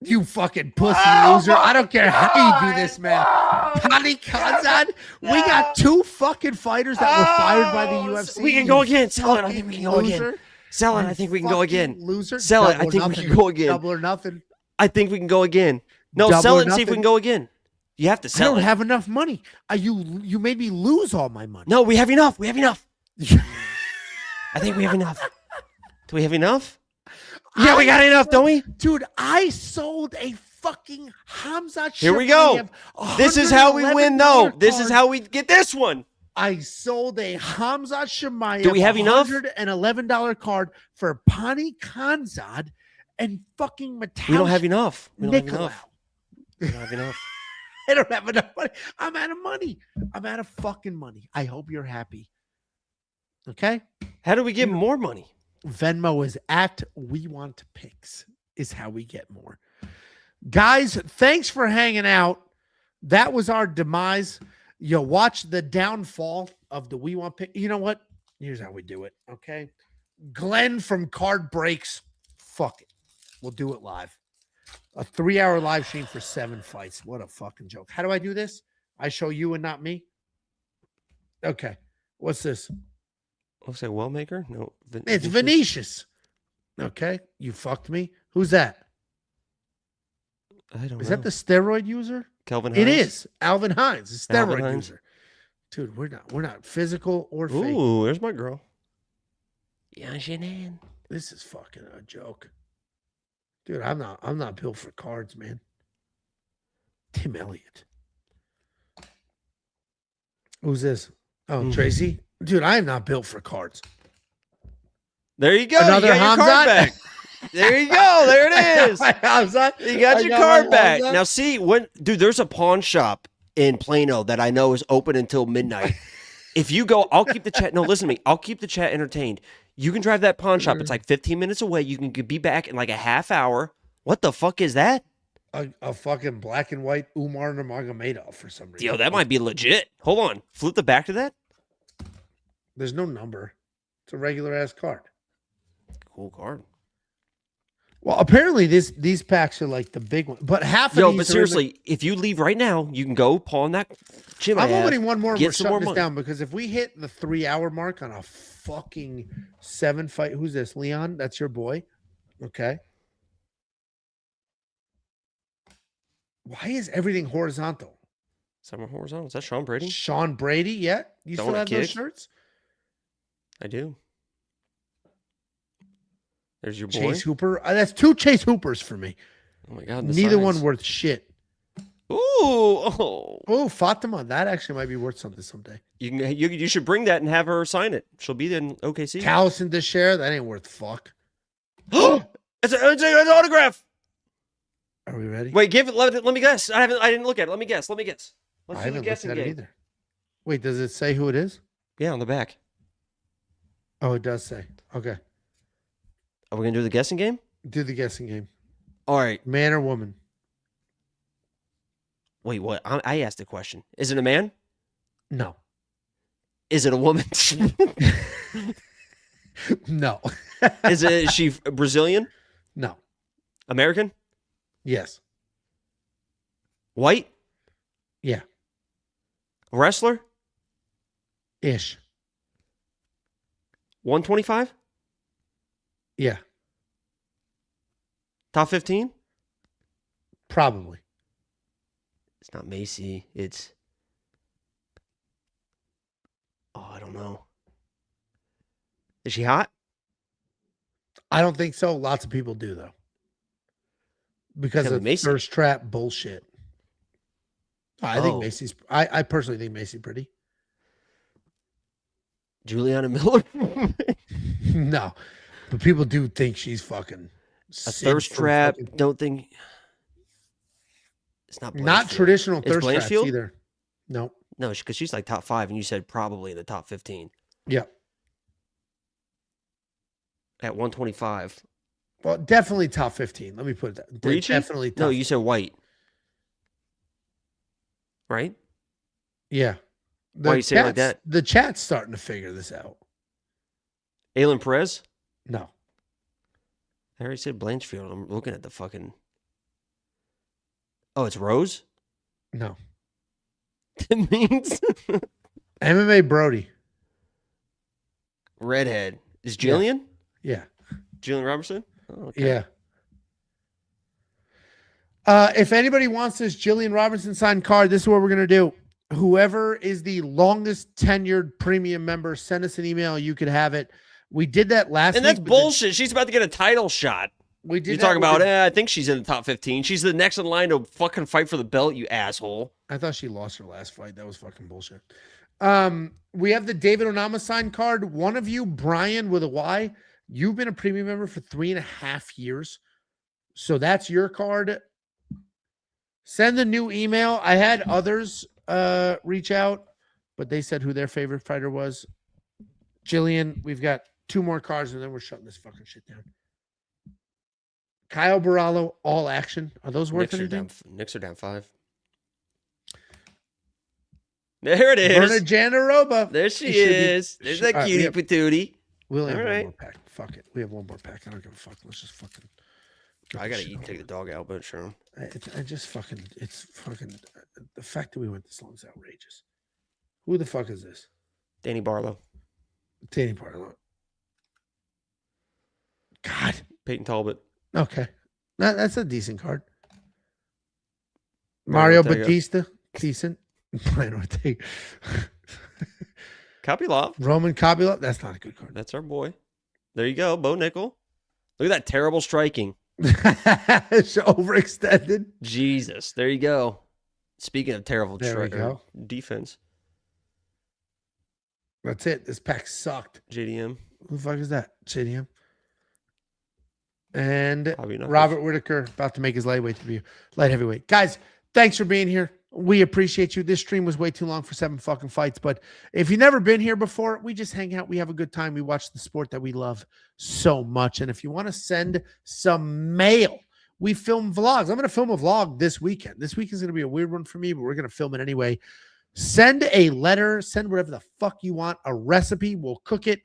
You fucking pussy Oh loser. I don't care how you do my this, man. God. Pani Kazan, we got two fucking fighters that were fired by the UFC. We can you go again. Sell it. I think we can go loser. again. Sell it. You I think we can go fucking again. Loser. Sell it. I Double or think we nothing. can go again. Double or nothing. I think we can go again. No, Double sell or it and see if we nothing. can go again. You have to I sell don't it. have enough money. You made me lose all my money. No, we have enough. We have enough. I think we have enough. Do we have enough? Yeah, we got enough, don't we? Dude, I sold a fucking Hamzat. Here we go. This is how we win, though. This is how we get this one. I sold a Hamzat Shemaev. Do we have enough? $111 card for Pani Khanzad and fucking Mateusz. We don't have enough. We don't have Nickal. enough. We don't have enough. I don't have enough money. I'm out of money. I'm out of fucking money. I hope you're happy. Okay? How do we get more money? Venmo is at We Want Picks is how we get more. Guys, thanks for hanging out. That was our demise. You watch the downfall of the We Want Pick. You know what? Here's how we do it. Okay. Glenn from Card Breaks. Fuck it. We'll do it live. A 3-hour live stream for 7 fights. What a fucking joke. How do I do this? I show you and not me? Okay. What's this? Looks like Wellmaker? No. It's Venetius. Okay. You fucked me. Who's that? I don't know. Is that the steroid user? Kelvin Hines? It is. Alvin Hines, the Alvin steroid Hines. user. Dude, we're not physical or fake. Ooh, there's my girl. Yeah, Shannon. This is fucking a joke. Dude, I'm not built for cards, man. Tim Elliott. Who's this? Oh, Tracy. Dude, I am not built for cards. There you go. Another You got your Hamzat? card back. There you go. There it is. Hamzat. You got I your got card my back. Hamzat. Now, see, dude, there's a pawn shop in Plano that I know is open until midnight. If you go, I'll keep the chat. No, listen to me. I'll keep the chat entertained. You can drive that pawn shop. It's like 15 minutes away. You can be back in like a half hour. What the fuck is that? A fucking black and white Umar Nurmagomedov for some reason. Yo, that might be legit. Hold on. Flip the back to that. There's no number. It's a regular ass card. Cool card. Well, apparently these packs are like the big one, but half of Yo, these but are in seriously, if you leave right now, you can go pawn that chim. I'm opening one more and get we're some shutting more this money. down because if we hit the 3-hour mark on a fucking 7 fight, who's this? Leon? That's your boy. Okay. Why is everything horizontal? Summer horizontal. Is that Sean Brady? Sean Brady, yeah. You Don't still wanna have those kick? shirts? I do. There's your boy. Chase Hooper. That's 2 Chase Hoopers for me. Oh my god. the Neither size. one worth shit. Ooh. Oh. Oh, Fatima. That actually might be worth something someday. You should bring that and have her sign it. She'll be in OKC. Callison to share. That ain't worth fuck. It's an autograph. Are we ready? Wait, let me guess. I didn't look at it. Let me guess. Let's I do the haven't looked guessing at it game. either. Wait, does it say who it is? Yeah, on the back. Oh, it does say. Okay. Are we gonna do the guessing game? Do the guessing game. All right. Man or woman? Wait, what? I asked a question. Is it a man? No. Is it a woman? No. Is she Brazilian? No. American? Yes. White? Yeah. Wrestler? Ish. 125? Yeah. Top 15? Probably. It's not Macy. It's... Oh, I don't know. Is she hot? I don't think so. Lots of people do, though. Because Kevin of Macy. thirst trap bullshit. I think Oh. Macy's... I personally think Macy's pretty. Juliana Miller? No. But people do think she's fucking... A thirst trap. Don't think... It's not Blanchfield. traditional Is thirst traps Blanchfield? either. No. No, because she's like top 5, and you said probably in the top 15. Yeah. At 125. Well, definitely top 15. Let me put it that. Ricci? Definitely top No, you said white. Right? Yeah. Why you say it like that? The chat's starting to figure this out. Aiemann Perez? No. I already said Blanchfield. I'm looking at the fucking... Oh, it's Rose? No. It means... MMA Brody. Redhead. Is Jillian? Yeah. Jillian Robertson? Oh, okay. Yeah. If anybody wants this Jillian Robertson signed card, this is what we're going to do. Whoever is the longest tenured premium member, send us an email. You could have it. We did that last And week. that's bullshit. She's about to get a title shot. We did. You're talking about, I think she's in the top 15. She's the next in line to fucking fight for the belt, you asshole. I thought she lost her last fight. That was fucking bullshit. We have the David Onama signed card. One of you, Brian with a Y, you've been a premium member for 3.5 years. So that's your card. Send a new email. I had others reach out, but they said who their favorite fighter was. Jillian, we've got 2 more cards, and then we're shutting this fucking shit down. Kyle Barallo, all action. Are those worth anything? Knicks are down 5. There it is. Berna Janaroba. There she is. There's that cutie patootie. We'll have All one right. more pack. Fuck it. We have one more pack. I don't give a fuck. Let's just fucking. I gotta eat, take the dog out, but sure. I just fucking. It's fucking. The fact that we went this long is outrageous. Who the fuck is this? Danny Barlow. Danny Barlow. God. Peyton Talbot. Okay. That's a decent card. Mario Batista. Decent. Brian Ortega. Kopylov. Roman Kopylov. That's not a good card. That's our boy. There you go, Bo Nickal. Look at that terrible striking. It's overextended. Jesus. There you go. Speaking of terrible defense. That's it. This pack sucked. JDM. Who the fuck is that? JDM. And Probably not. Robert Whitaker about to make his light heavyweight. Guys, thanks for being here. We appreciate you. This stream was way too long for 7 fucking fights, but if you've never been here before, we just hang out. We have a good time. We watch the sport that we love so much. And if you want to send some mail, we film vlogs. I'm going to film a vlog this weekend. This weekend is going to be a weird one for me, but we're going to film it anyway. Send a letter. Send whatever the fuck you want. A recipe. We'll cook it.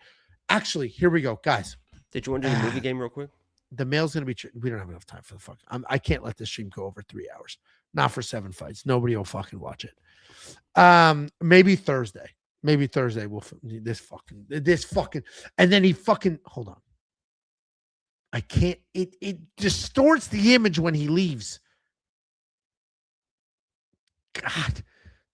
Actually, here we go, guys. Did you want to do the movie game real quick? The mail's going to be... We don't have enough time for the fuck. I can't let this stream go over 3 hours. Not for 7 fights. Nobody will fucking watch it. Maybe Thursday. Maybe Thursday we'll... This fucking... And then he fucking... Hold on. I can't... It distorts the image when he leaves. God.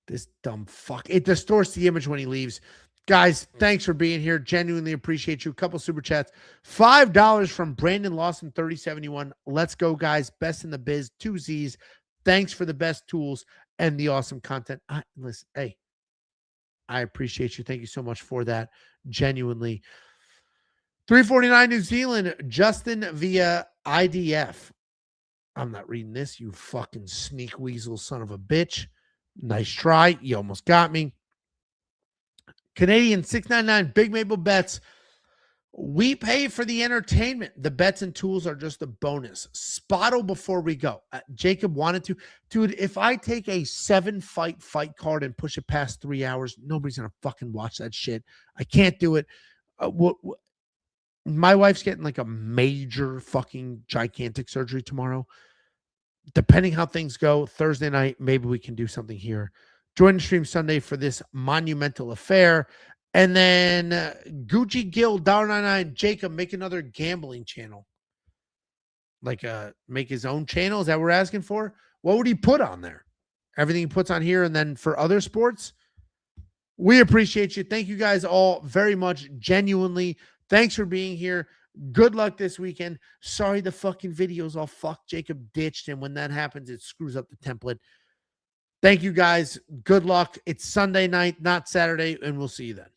This dumb fuck. It distorts the image when he leaves. Guys, thanks for being here. Genuinely appreciate you. A couple super chats. $5 from Brandon Lawson, 3071. Let's go, guys. Best in the biz. 2 Z's. Thanks for the best tools and the awesome content. Listen, hey, I appreciate you. Thank you so much for that. Genuinely. 349 New Zealand. Justin via IDF. I'm not reading this, you fucking sneak weasel son of a bitch. Nice try. You almost got me. Canadian 699 Big Maple Bets. We pay for the entertainment. The bets and tools are just a bonus. Spottle before we go. Jacob wanted to. Dude, if I take a 7-fight card and push it past 3 hours, nobody's going to fucking watch that shit. I can't do it. My wife's getting like a major fucking gigantic surgery tomorrow. Depending how things go, Thursday night, maybe we can do something here. Join the stream Sunday for this monumental affair. And then Gucci Gill, $1.99. Jacob, make another gambling channel. Like make his own channel. Is that what we're asking for? What would he put on there? Everything he puts on here, and then for other sports? We appreciate you. Thank you guys all very much. Genuinely. Thanks for being here. Good luck this weekend. Sorry the fucking video's all fucked. Jacob ditched, and when that happens, it screws up the template. Thank you guys. Good luck. It's Sunday night, not Saturday, and we'll see you then.